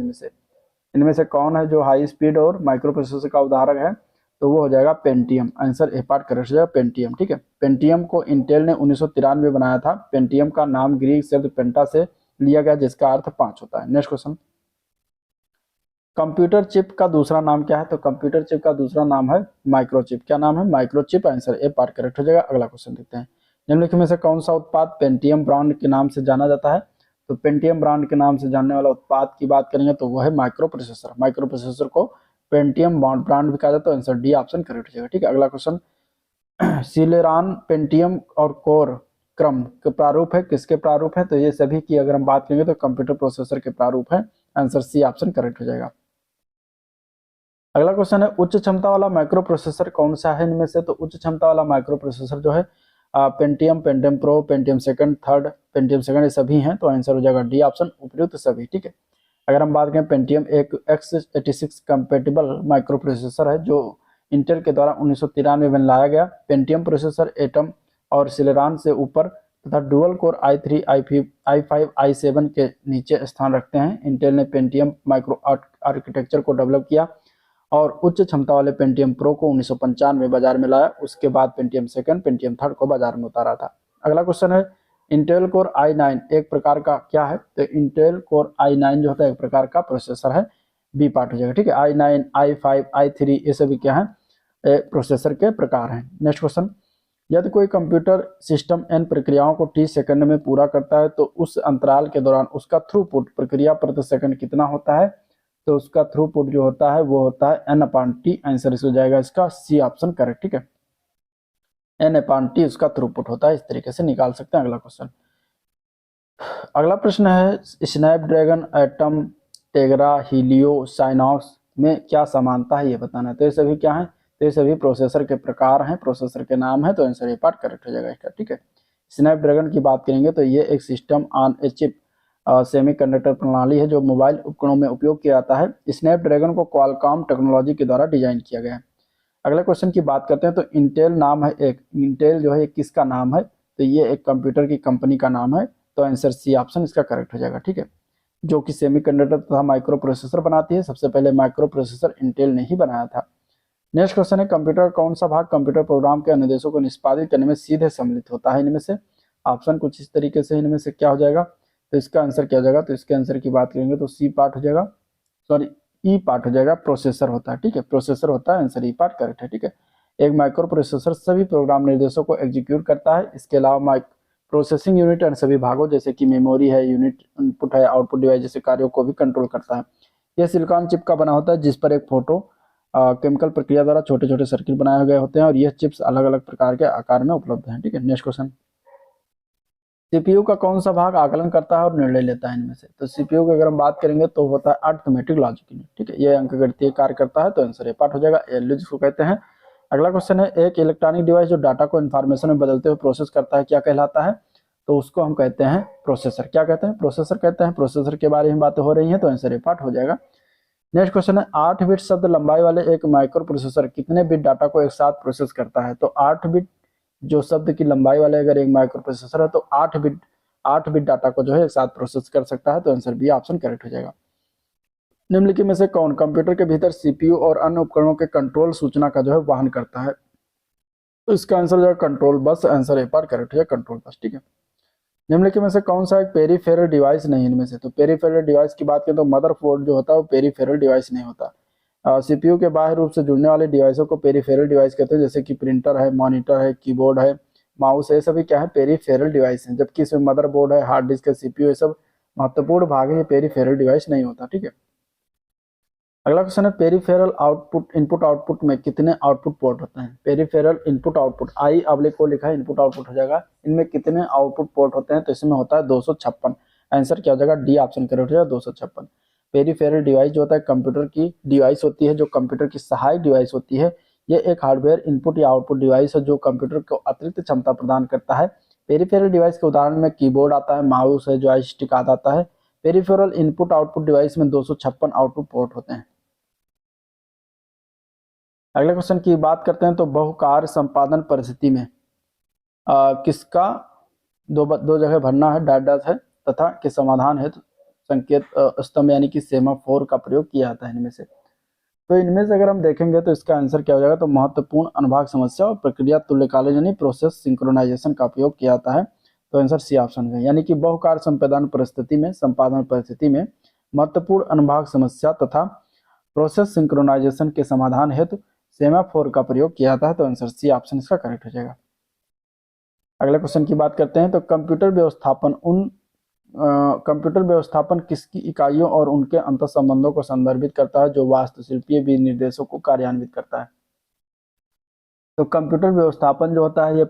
इनमें से कौन है जो हाई स्पीड और माइक्रो प्रोसेसर का उदाहरण है? तो वो हो जाएगा Pentium, answer A part correct हो जाएगा, पेंटियम। ठीक है, पेंटियम को इंटेल ने 1993 में बनाया था। पेंटियम का नाम ग्रीक शब्द पेंटा से लिया गया जिसका अर्थ 5 होता है। नेक्स्ट क्वेश्चन, कंप्यूटर चिप का दूसरा नाम क्या है? तो कंप्यूटर चिप का दूसरा नाम है माइक्रोचिप। क्या नाम है? Microchip. Answer A part correct हो जाएगा। अगला क्वेश्चन देखते हैं। निम्नलिखित में से कौन सा उत्पाद पेंटियम ब्रांड के नाम से जाना जाता है? तो पेंटियम ब्रांड के नाम से जानने वाला उत्पाद की बात करेंगे तो वह है माइक्रो प्रोसेसर। माइक्रो प्रोसेसर को पेंटियम ब्रांड भी कहा जाता है। आंसर डी ऑप्शन करेक्ट हो जाएगा। ठीक है, अगला क्वेश्चन। सिलेरॉन, पेंटियम और कोर क्रम के प्रारूप है, किसके प्रारूप है? तो ये सभी की अगर हम बात करेंगे तो कंप्यूटर प्रोसेसर के प्रारूप है। आंसर सी ऑप्शन करेक्ट हो जाएगा। अगला क्वेश्चन है उच्च क्षमता वाला माइक्रो प्रोसेसर कौन सा है इनमें से? तो उच्च क्षमता वाला माइक्रो प्रोसेसर जो है Pentium, Pentium pro, Pentium second, third, Pentium second, ये सभी हैं। तो आंसर हो जाएगा डी ऑप्शन उपयुक्त सभी। ठीक है, अगर हम बात करें पेंटियम एक x86 कंपेटिबल माइक्रो प्रोसेसर है जो इंटेल के द्वारा 1993 में लाया गया। पेंटियम प्रोसेसर एटम और सिलेरॉन से ऊपर तथा dual core i3, i5, i7 के नीचे स्थान रखते हैं। इंटेल ने पेंटियम माइक्रो आर्किटेक्चर को डेवलप किया और उच्च क्षमता वाले पेंटियम प्रो को 1995 में बाजार में लाया। उसके बाद पेंटियम सेकंड, पेंटियम थर्ड को बाजार में उतारा था। अगला क्वेश्चन है इंटेल कोर i9 एक प्रकार का क्या है? तो इंटेल कोर i9 जो होता है एक प्रकार का प्रोसेसर है। बी पार्ट हो जाएगा। ठीक है, i9, i5, i3 ये सभी क्या है? प्रोसेसर के प्रकार हैं। नेक्स्ट क्वेश्चन, यदि कोई कंप्यूटर सिस्टम n प्रक्रियाओं को t सेकंड में पूरा करता है तो उस अंतराल के दौरान उसका थ्रूपुट प्रक्रिया प्रति सेकंड कितना होता है? तो उसका थ्रूपुट जो होता है वो होता है n/t। आंसर इस हो जाएगा इसका सी ऑप्शन करेक्ट। ठीक है, n/t उसका थ्रूपुट होता है। इस तरीके से निकाल सकते हैं। अगला क्वेश्चन, अगला प्रश्न है स्नैपड्रैगन, एटम, टेगरा, हीलियो, साइनॉक्स में क्या समानता है ये बताना है। तो ये सभी क्या है? तो ये सभी प्रोसेसर के प्रकार हैं, प्रोसेसर के नाम है। तो आंसर ये पार्ट करेक्ट हो जाएगा इसका। ठीक है, स्नैपड्रैगन की बात करेंगे तो ये एक system on a chip semiconductor प्रणाली है जो मोबाइल उपकरणों में उपयोग किया जाता है। स्नैपड्रैगन को क्वालकॉम टेक्नोलॉजी के द्वारा डिजाइन किया गया है। अगले क्वेश्चन की बात करते हैं तो इंटेल नाम है एक, इंटेल जो है किसका नाम है? तो ये एक कंप्यूटर की कंपनी का नाम है। तो आंसर सी ऑप्शन इसका करेक्ट हो जाएगा। ठीक है, जो कि सेमीकंडक्टर तथा माइक्रो प्रोसेसर बनाती है। सबसे पहले माइक्रो प्रोसेसर इंटेल ने ही बनाया था। नेक्स्ट क्वेश्चन है कंप्यूटर कौन सा भाग कंप्यूटर प्रोग्राम के अनुदेशों को निष्पादित करने में सीधे सम्मिलित होता है इनमें से? ऑप्शन कुछ इस तरीके से इनमें से क्या हो जाएगा? तो इसका आंसर क्या हो जाएगा? तो इसके आंसर की बात करेंगे तो सी पार्ट हो जाएगा, सॉरी ई पार्ट हो जाएगा। प्रोसेसर होता है। ठीक है, प्रोसेसर होता है। आंसर ई पार्ट करेक्ट है। ठीक है, एक माइक्रो प्रोसेसर सभी प्रोग्राम निर्देशों को एग्जीक्यूट करता है। इसके अलावा प्रोसेसिंग यूनिट और सभी भागों जैसे कि मेमोरी है, यूनिट इनपुट है, आउटपुट डिवाइस जैसे कार्यों को भी कंट्रोल करता है। यह सिलिकॉन चिप का बना होता है जिस पर एक फोटो केमिकल प्रक्रिया द्वारा छोटे छोटे सर्किट बनाए गए होते हैं और यह चिप्स अलग अलग प्रकार के आकार में उपलब्ध हैं। ठीक है, नेक्स्ट क्वेश्चन, सीपीयू का कौन सा भाग आकलन करता है और निर्णय लेता है इनमें से? तो सीपीयू की अगर हम बात करेंगे तो होता है अर्थमेटिक लॉजिक यूनिट। ठीक है, ये अंकगणितीय कार्य करता है। तो आंसर ए पार्ट हो जाएगा, एलयू जिसको कहते हैं। अगला क्वेश्चन है एक इलेक्ट्रॉनिक डिवाइस जो डाटा को इन्फॉर्मेशन में बदलते हुए प्रोसेस करता है क्या कहलाता है? तो उसको हम कहते हैं प्रोसेसर। क्या कहते हैं? प्रोसेसर कहते हैं। प्रोसेसर के बारे में बातें हो रही हैं। तो आंसर ए पार्ट हो जाएगा। नेक्स्ट क्वेश्चन है 8 बिट शब्द लंबाई वाले एक माइक्रो प्रोसेसर कितने बिट डाटा को एक साथ प्रोसेस करता है? तो 8 बिट जो शब्द की लंबाई वाले अगर एक माइक्रो प्रोसेसर है तो 8 बिट डाटा को जो है एक साथ प्रोसेस कर सकता है। तो आंसर बी ऑप्शन करेक्ट हो जाएगा। निम्नलिखित में से कौन कंप्यूटर के भीतर सीपीयू और अन्य उपकरणों के कंट्रोल सूचना का जो है वहन करता है? तो इसका आंसर हो जाएगा control bus. Answer A part correct हो जाएगा, कंट्रोल बस। ठीक है, निम्नलिखित में से कौन सा एक पेरीफेरल डिवाइस नहीं इनमें से? तो पेरीफेरल डिवाइस की बात करें तो मदरबोर्ड जो होता है वो पेरीफेरल डिवाइस नहीं होता। सीपीयू के बाह्य रूप से जुड़ने वाले डिवाइसों को पेरीफेरल डिवाइस कहते हैं जैसे कि प्रिंटर है, मॉनिटर है, कीबोर्ड है, माउस है, सभी क्या है? पेरीफेरल डिवाइस हैं। जबकि इसमें मदरबोर्ड है, हार्ड डिस्क है, सीपीयू, ये सब महत्वपूर्ण भाग है, ये पेरीफेरल डिवाइस नहीं होता। ठीक है, अगला क्वेश्चन है पेरीफेरल आउटपुट इनपुट आउटपुट में कितने आउटपुट पोर्ट होते हैं? Peripheral input output I oblique को लिखा है, इनपुट आउटपुट हो जाएगा। इनमें कितने आउटपुट पोर्ट होते हैं? तो इसमें होता है 256। आंसर क्या हो जाएगा? डी ऑप्शन करेक्ट हो जाएगा, 256। पेरीफेरल डिवाइस जो होता है कंप्यूटर की डिवाइस होती है, जो कंप्यूटर की सहायक डिवाइस होती है। ये एक हार्डवेयर इनपुट या आउटपुट डिवाइस है जो कंप्यूटर को अतिरिक्त क्षमता प्रदान करता है। पेरीफेरल डिवाइस के उदाहरण में कीबोर्ड आता है, माउस है, जॉयस्टिक आता है। पेरीफेरल इनपुट आउटपुट डिवाइस में 256 आउटपुट पोर्ट होते हैं। अगले क्वेश्चन की बात करते हैं तो बहुकार्य संपादन परिस्थिति में किसका दो जगह भरना है डाटा है तथा के समाधान है संकेत स्तंभ यानी कि सेमाफोर का प्रयोग किया जाता है इनमें से? तो इनमें से अगर हम देखेंगे तो इसका आंसर क्या हो जाएगा? तो महत्वपूर्ण अनुभाग समस्या और प्रक्रिया तुल्यकालन यानी प्रोसेस सिंक्रोनाइजेशन का उपयोग किया जाता है। तो आंसर सी ऑप्शन है, यानी कि बहुकार्य संपादन परिस्थिति में महत्वपूर्ण अनुभाग समस्या तथा प्रोसेस सिंक्रोनाइजेशन के समाधान हेतु सेमाफोर का प्रयोग किया जाता है, तो आंसर सी ऑप्शन इसका करेक्ट हो जाएगा। अगले क्वेश्चन की बात करते हैं, तो कंप्यूटर व्यवस्थापन किसकी इकाइयों और उनके अंतर्संबंधों को संदर्भित करता है जो वास्तुशिल्पीय विनिर्देशों को कार्यान्वित करता है। तो कंप्यूटर व्यवस्थापन जो होता है ये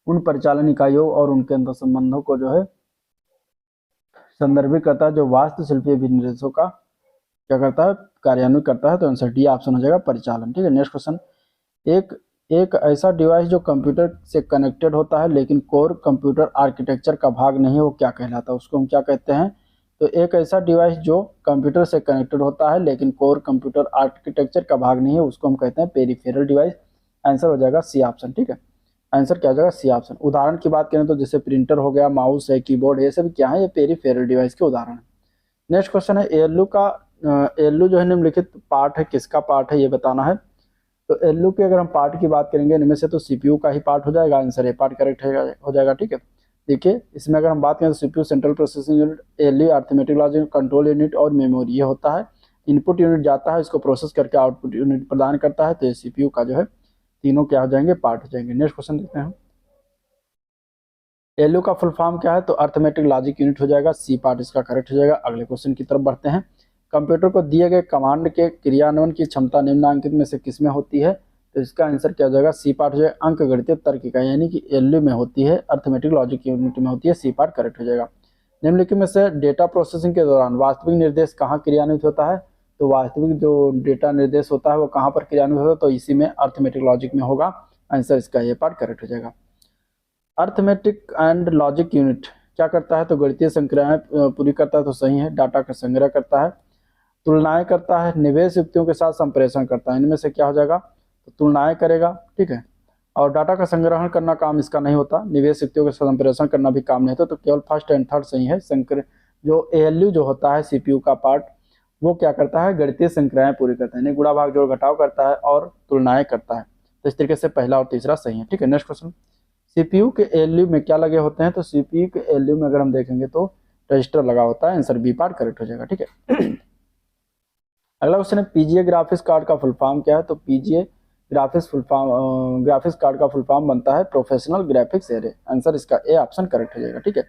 उन परिचालन इकाइयों और उनके अंतर्संबंधों को जो है संदर्भित करता है जो वास्तुशिल्पीय विनिर्देशों का क्या करता है, कार्यान्वित करता है, तो आंसर डी ऑप्शन हो जाएगा, परिचालन। ठीक है, नेक्स्ट क्वेश्चन, एक ऐसा डिवाइस जो कंप्यूटर से कनेक्टेड होता है लेकिन कोर कंप्यूटर आर्किटेक्चर का भाग नहीं है, वो क्या कहलाता है, उसको हम क्या कहते हैं। तो एक ऐसा डिवाइस जो कंप्यूटर से कनेक्टेड होता है लेकिन कोर कंप्यूटर आर्किटेक्चर का भाग नहीं है, उसको हम कहते हैं पेरिफेरल डिवाइस। आंसर हो जाएगा सी ऑप्शन। ठीक है, आंसर क्या हो जाएगा, सी ऑप्शन। उदाहरण की बात करें तो जैसे प्रिंटर हो गया, माउस है, कीबोर्ड, ये सब क्या है, ये पेरिफेरल डिवाइस के उदाहरण है। नेक्स्ट क्वेश्चन है, एएलयू जो है निम्नलिखित पार्ट है, किसका पार्ट है ये बताना है। तो एएलयू के अगर हम पार्ट की बात करेंगे इनमें से तो सीपीयू का ही पार्ट हो जाएगा, आंसर ए पार्ट करेक्ट हो जाएगा। ठीक है, देखिए इसमें अगर हम बात करें तो CPU central processing unit, ALU arithmetic logic control unit और मेमोरी, ये होता है। इनपुट यूनिट जाता है, इसको प्रोसेस करके आउटपुट यूनिट प्रदान करता है, तो ये सीपीयू का जो है तीनों क्या हो जाएंगे, पार्ट हो जाएंगे। नेक्स्ट क्वेश्चन देखते हैं, एएलयू का फुल फॉर्म क्या है, तो अरिथमेटिक लॉजिक यूनिट हो जाएगा, सी पार्ट इसका करेक्ट हो जाएगा। अगले क्वेश्चन की तरफ बढ़ते हैं, कंप्यूटर को दिए गए कमांड के क्रियान्वयन की क्षमता निम्नलिखित में से किसमें होती है, तो इसका आंसर क्या हो जाएगा, सी पार्ट हो जाएगा। अंकगणितीय तर्क इकाई यानी कि एएलयू में होती है, अरिथमेटिक लॉजिक यूनिट में होती है, सी पार्ट करेक्ट हो जाएगा। निम्नलिखित में से डेटा प्रोसेसिंग के दौरान वास्तविक निर्देश कहाँ क्रियान्वित होता है, तो वास्तविक जो डेटा निर्देश होता है वो कहाँ पर क्रियान्वित होता है, तो इसी में अरिथमेटिक लॉजिक में होगा, आंसर इसका ये पार्ट करेक्ट हो जाएगा। अरिथमेटिक एंड लॉजिक यूनिट क्या करता है, तो गणितीय संक्रियाएं पूरी करता है, तो सही है। डाटा का संग्रह करता है, तुलनाएं करता है, निवेश युक्तियों के साथ संप्रेषण करता है, इनमें से क्या हो जाएगा, तो तुलनाएं करेगा। ठीक है, और डाटा का संग्रहण करना काम इसका नहीं होता, निवेश युक्तियों के साथ संप्रेषण करना भी काम नहीं होता, तो केवल फर्स्ट एंड थर्ड सही है। जो एएलयू जो होता है सीपीयू का पार्ट, वो क्या करता है, गणितीय संक्रियाएं पूरी करता है, गुणा भाग जोड़ घटाव करता है और तुलनाएं करता है, तो इस तरीके से पहला और तीसरा सही है। ठीक है, नेक्स्ट क्वेश्चन, सीपीयू के एएलयू में क्या लगे होते हैं, तो सीपीयू के एएलयू में अगर हम देखेंगे तो रजिस्टर लगा होता है, आंसर बी पार्ट करेक्ट हो जाएगा। ठीक है, अगला क्वेश्चन है, पीजीए ग्राफिक्स कार्ड का फुल फॉर्म क्या है, तो पीजीए ग्राफिक्स कार्ड का फुल फॉर्म बनता है प्रोफेशनल ग्राफिक्स एरे, आंसर इसका ए ऑप्शन करेक्ट हो जाएगा। ठीक है,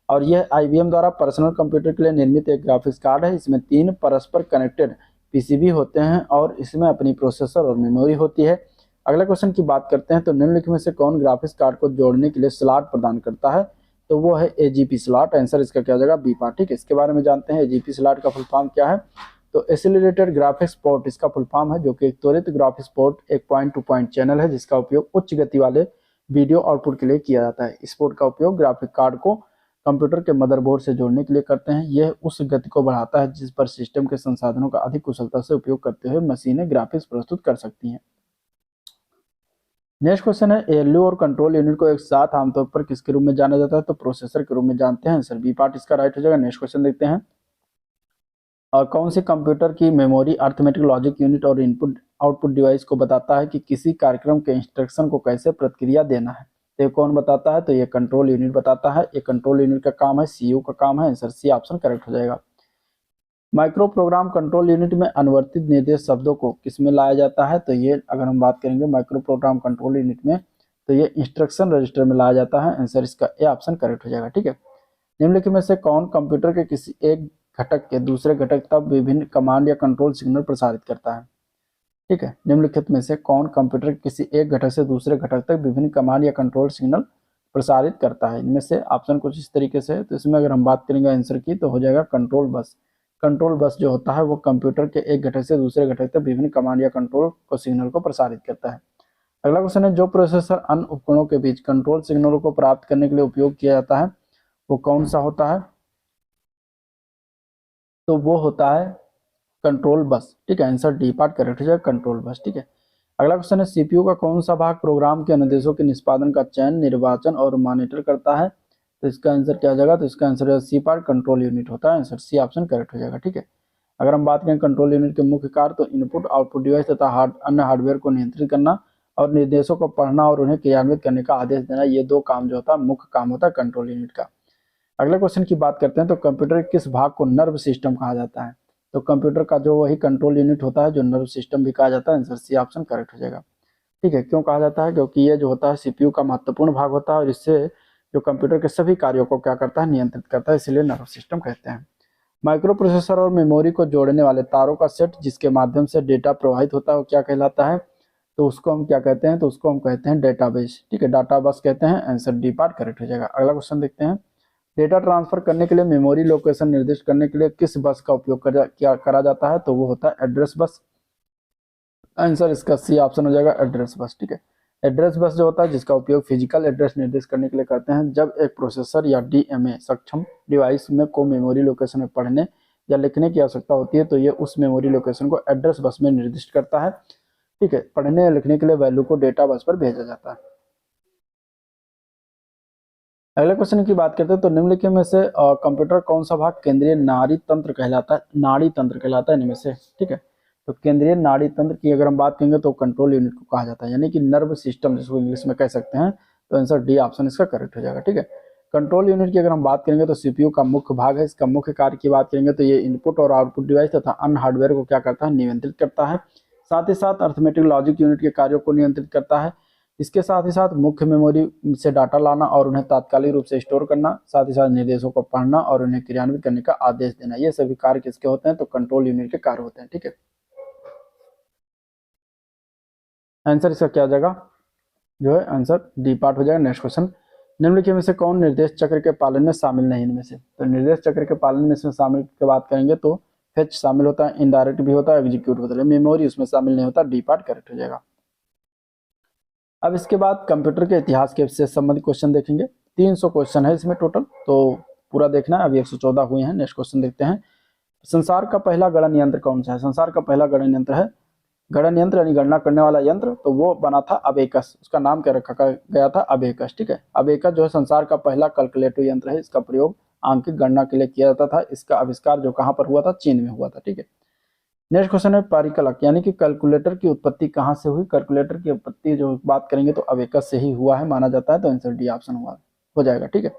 और यह आईबीएम द्वारा पर्सनल कंप्यूटर के लिए निर्मित एक ग्राफिक्स कार्ड है, इसमें 3 परस्पर कनेक्टेड पीसीबी होते हैं और इसमें अपनी प्रोसेसर और मेमोरी होती है। अगला क्वेश्चन की बात करते हैं, तो निम्नलिखित में से कौन ग्राफिक्स कार्ड को जोड़ने के लिए स्लॉट प्रदान करता है, तो वो है एजीपी स्लॉट, आंसर इसका क्या हो जाएगा, बी पार्ट। ठीक है, इसके बारे में जानते हैं, एजीपी स्लॉट का फुल फॉर्म क्या है, तो एक्सीलरेटेड ग्राफिक्स पोर्ट इसका फुल फॉर्म है, जो कि एक त्वरित ग्राफिक्स पोर्ट, एक पॉइंट टू पॉइंट चैनल है जिसका उपयोग उच्च गति वाले वीडियो आउटपुट के लिए किया जाता है। इस पोर्ट का उपयोग ग्राफिक कार्ड को कंप्यूटर के मदरबोर्ड से जोड़ने के लिए करते हैं, यह उस गति को बढ़ाता है जिस पर सिस्टम के संसाधनों का अधिक कुशलता से उपयोग करते हुए मशीनें ग्राफिक्स प्रस्तुत कर सकती हैं। नेक्स्ट क्वेश्चन है, एएलयू और कंट्रोल यूनिट को एक साथ आमतौर पर किसके रूप में जाना जाता है, तो प्रोसेसर के रूप में जानते हैं, आंसर बी पार्ट इसका राइट हो जाएगा। नेक्स्ट क्वेश्चन देखते हैं, और कौन सी कंप्यूटर की मेमोरी अरिथमेटिक लॉजिक यूनिट और इनपुट आउटपुट डिवाइस को बताता है कि किसी कार्यक्रम के इंस्ट्रक्शन को कैसे प्रतिक्रिया देना है, तो ये कौन बताता है, तो ये कंट्रोल यूनिट बताता है। ये कंट्रोल यूनिट का काम है, सीयू का काम है, आंसर सी ऑप्शन करेक्ट हो जाएगा। माइक्रो प्रोग्राम कंट्रोल यूनिट में अनुवर्तित निर्देश शब्दों को किस में लाया जाता है, तो ये अगर हम बात करेंगे माइक्रो प्रोग्राम कंट्रोल यूनिट में, तो ये इंस्ट्रक्शन रजिस्टर में लाया जाता है, आंसर इसका ए ऑप्शन करेक्ट हो जाएगा। ठीक है, निम्नलिखित में से कौन कंप्यूटर के किसी एक घटक के दूसरे घटक तक विभिन्न कमांड या कंट्रोल सिग्नल प्रसारित करता है। ठीक है, निम्नलिखित में से कौन कंप्यूटर के किसी एक घटक से दूसरे घटक तक विभिन्न कमांड या कंट्रोल सिग्नल प्रसारित करता है, इनमें से ऑप्शन कुछ इस तरीके से है। तो इसमें अगर हम बात करेंगे आंसर की, तो हो जाएगा कंट्रोल बस। कंट्रोल बस जो होता है वो कंप्यूटर के एक घटक से दूसरे घटक तक विभिन्न कमांड या कंट्रोल को सिग्नल को प्रसारित करता है। अगला क्वेश्चन है, जो प्रोसेसर अन्य उपकरणों के बीच कंट्रोल सिग्नलों को प्राप्त करने के लिए उपयोग किया जाता है वो कौन सा होता है, तो वो होता है कंट्रोल बस। ठीक है, आंसर डी पार्ट करेक्ट हो जाएगा, कंट्रोल बस। ठीक है, अगला क्वेश्चन है, सीपीयू का कौन सा भाग प्रोग्राम के अनुदेशों के निष्पादन का चयन, निर्वाचन और मॉनिटर करता है, तो इसका आंसर क्या हो जाएगा, तो इसका answer C part control unit होता है, आंसर सी ऑप्शन करेक्ट हो जाएगा। ठीक है, अगर हम बात करें कंट्रोल यूनिट के मुख्य कार्य, तो इनपुट आउटपुट डिवाइस तथा अन्य हार्डवेयर को नियंत्रित करना और निर्देशों को पढ़ना और उन्हें क्रियान्वित करने का आदेश देना, ये 2 काम जो होता है मुख्य काम होता है कंट्रोल यूनिट का। अगले क्वेश्चन की बात करते हैं, तो कंप्यूटर के किस भाग को नर्व सिस्टम कहा जाता है, तो कंप्यूटर का जो वही कंट्रोल यूनिट होता है जो नर्व सिस्टम भी कहा जाता है। आंसर सी ऑप्शन करेक्ट हो जाएगा। ठीक है, क्यों कहा जाता है? क्योंकि ये जो होता है सीपीयू का महत्वपूर्ण भाग होता है और इससे जो कंप्यूटर के सभी कार्यों को क्या करता है, नियंत्रित करता है, इसलिए नर्व सिस्टम कहते हैं। माइक्रो प्रोसेसर और मेमोरी को जोड़ने वाले तारों का सेट जिसके माध्यम से डेटा प्रवाहित होता है वो क्या कहलाता है? तो उसको हम क्या कहते हैं? तो उसको हम कहते हैं डेटाबेस। ठीक है, डाटा बस कहते हैं। आंसर डी पार्ट करेक्ट हो जाएगा। अगला क्वेश्चन देखते हैं। डेटा ट्रांसफर करने के लिए मेमोरी लोकेशन निर्दिष्ट करने के लिए किस बस का उपयोग करा जाता है? तो वो होता है एड्रेस बस। आंसर इसका सी ऑप्शन हो जाएगा, एड्रेस बस। ठीक है, एड्रेस बस जो होता है जिसका उपयोग फिजिकल एड्रेस निर्दिष्ट करने के लिए करते हैं। जब एक प्रोसेसर या डीएमए सक्षम डिवाइस में को मेमोरी लोकेशन में पढ़ने या लिखने की आवश्यकता होती है तो ये उस मेमोरी लोकेशन को एड्रेस बस में निर्दिष्ट करता है। ठीक है, पढ़ने या लिखने के लिए वैल्यू को डेटा बस पर भेजा जाता है। अगले क्वेश्चन की बात करते हैं तो निम्नलिखित में से कंप्यूटर कौन सा भाग केंद्रीय नाड़ी तंत्र कहलाता है? नाड़ी तंत्र कहलाता है इनमें से। ठीक है, तो केंद्रीय नाड़ी तंत्र की अगर हम बात करेंगे तो कंट्रोल यूनिट को कहा जाता है, यानी कि नर्व सिस्टम जिसको इंग्लिश में कह सकते हैं। तो आंसर डी ऑप्शन इसका करेक्ट हो जाएगा। ठीक है, कंट्रोल यूनिट की अगर हम बात करेंगे तो सीपीयू का मुख्य भाग है। इसका मुख्य कार्य की बात करेंगे तो ये इनपुट और आउटपुट डिवाइस तथा अन्य हार्डवेयर को क्या करता है, नियंत्रित करता है। साथ ही साथ अर्थमेटिक लॉजिक यूनिट के कार्यों को नियंत्रित करता है। इसके साथ ही साथ मुख्य मेमोरी से डाटा लाना और उन्हें तात्कालिक रूप से स्टोर करना, साथ ही साथ निर्देशों को पढ़ना और उन्हें क्रियान्वित करने का आदेश देना, ये सभी कार्य किसके होते हैं? तो कंट्रोल यूनिट के कार्य होते हैं। ठीक है, आंसर इसका क्या हो जाएगा? जो है आंसर डी पार्ट हो जाएगा। नेक्स्ट क्वेश्चन, निम्नलिखित में से कौन निर्देश चक्र के पालन में शामिल नहीं? इनमें से तो निर्देश चक्र के पालन में इसमें शामिल की बात करेंगे तो फेच शामिल होता है, इनडायरेक्ट भी होता है, एग्जीक्यूट होता है, मेमोरी उसमें शामिल नहीं होता। डी पार्ट करेक्ट हो जाएगा। अब इसके बाद कंप्यूटर के इतिहास के से संबंधित क्वेश्चन देखेंगे। 300 क्वेश्चन है इसमें टोटल, तो पूरा देखना है। अभी 114 हुए हैं। नेक्स्ट क्वेश्चन देखते हैं। संसार का पहला गणन यंत्र कौन सा है? संसार का पहला गणन यंत्र है, गणन यंत्र यानी गणना करने वाला यंत्र, तो वो बना था अबेकस। उसका नाम क्या रखा गया था? अबेकस। ठीक है, अबेकस जो है संसार का पहला कैलकुलेटिव यंत्र है। इसका प्रयोग आंकिक गणना के लिए किया जाता था। इसका आविष्कार जो कहाँ पर हुआ था? चीन में हुआ था। ठीक है, नेक्स्ट क्वेश्चन है परिकलक यानी कि कैलकुलेटर की उत्पत्ति कहाँ से हुई? कैलकुलेटर की उत्पत्ति जो बात करेंगे तो अबेकस से ही हुआ है माना जाता है। तो आंसर डी ऑप्शन हुआ हो जाएगा। ठीक है,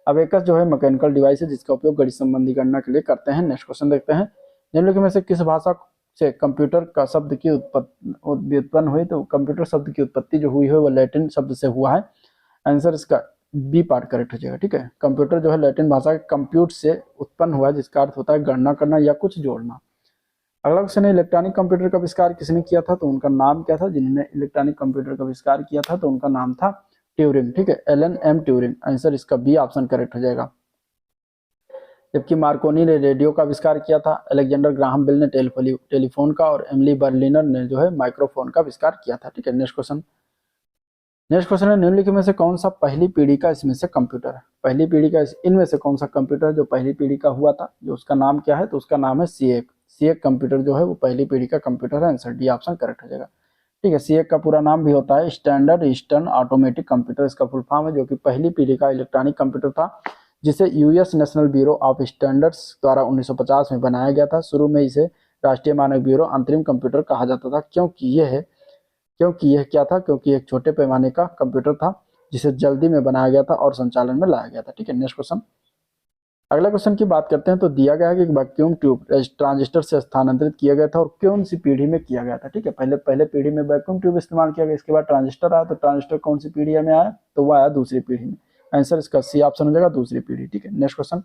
अबेकस जो है मैकेनिकल डिवाइस है जिसका उपयोग गणित संबंधी गणना के लिए करते हैं। नेक्स्ट क्वेश्चन देखते हैं। निम्नलिखित में से किस भाषा से कंप्यूटर का शब्द की उत्पन्न हुई? तो कंप्यूटर शब्द की उत्पत्ति जो हुई है वो लैटिन शब्द से हुआ है। आंसर इसका बी पार्ट करेक्ट हो जाएगा। ठीक है, कंप्यूटर जो है लैटिन भाषा के कंप्यूट से उत्पन्न हुआ है जिसका अर्थ होता है गणना करना या कुछ जोड़ना। अगला क्वेश्चन है इलेक्ट्रॉनिक कंप्यूटर का आविष्कार किसने किया था? तो उनका नाम क्या था? जिन्होंने इलेक्ट्रॉनिक कंप्यूटर का आविष्कार किया था तो उनका नाम था ट्यूरिंग। ठीक है, एलन एम ट्यूरिंग। आंसर इसका बी ऑप्शन करेक्ट हो जाएगा। जबकि मार्कोनी ने रेडियो का आविष्कार किया था, अलेक्जेंडर ग्राहम बेल ने टेलीफोन का और एमिली बर्लिनर ने जो है माइक्रोफोन का आविष्कार किया था। ठीक है, नेक्स्ट क्वेश्चन है निम्नलिखित में से कौन सा पहली पीढ़ी का इसमें से कंप्यूटर है? पहली पीढ़ी का इनमें से कौन सा कंप्यूटर जो पहली पीढ़ी का हुआ था, जो उसका नाम क्या है? तो उसका नाम है सीएक। सीएक कंप्यूटर जो है वो पहली पीढ़ी का कंप्यूटर है। आंसर डी ऑप्शन करेक्ट हो जाएगा। ठीक है, सीएक का पूरा नाम भी होता है स्टैंडर्ड ईस्टर्न ऑटोमेटिक कंप्यूटर, इसका फुल फॉर्म है, जो कि पहली पीढ़ी का इलेक्ट्रॉनिक कंप्यूटर था जिसे US national bureau of standards द्वारा 1950 में बनाया गया था। शुरू में इसे राष्ट्रीय मानक ब्यूरो अंतरिम कंप्यूटर कहा जाता था क्योंकि यह क्या था? क्योंकि एक छोटे पैमाने का कंप्यूटर था जिसे जल्दी में बनाया गया था और संचालन में लाया गया था। ठीक है, नेक्स्ट क्वेश्चन। अगला क्वेश्चन की बात करते हैं तो दिया गया है कि वैक्यूम ट्यूब ट्रांजिस्टर से स्थानांतरित किया गया था और कौन सी पीढ़ी में किया गया था? ठीक है, पहले पीढ़ी में वैक्यूम ट्यूब इस्तेमाल किया गया, इसके बाद ट्रांजिस्टर आया। तो ट्रांजिस्टर कौन सी पीढ़ी में आया? तो वह आया दूसरी पीढ़ी में। आंसर इसका सी ऑप्शन हो जाएगा, दूसरी पीढ़ी। ठीक है, नेक्स्ट क्वेश्चन।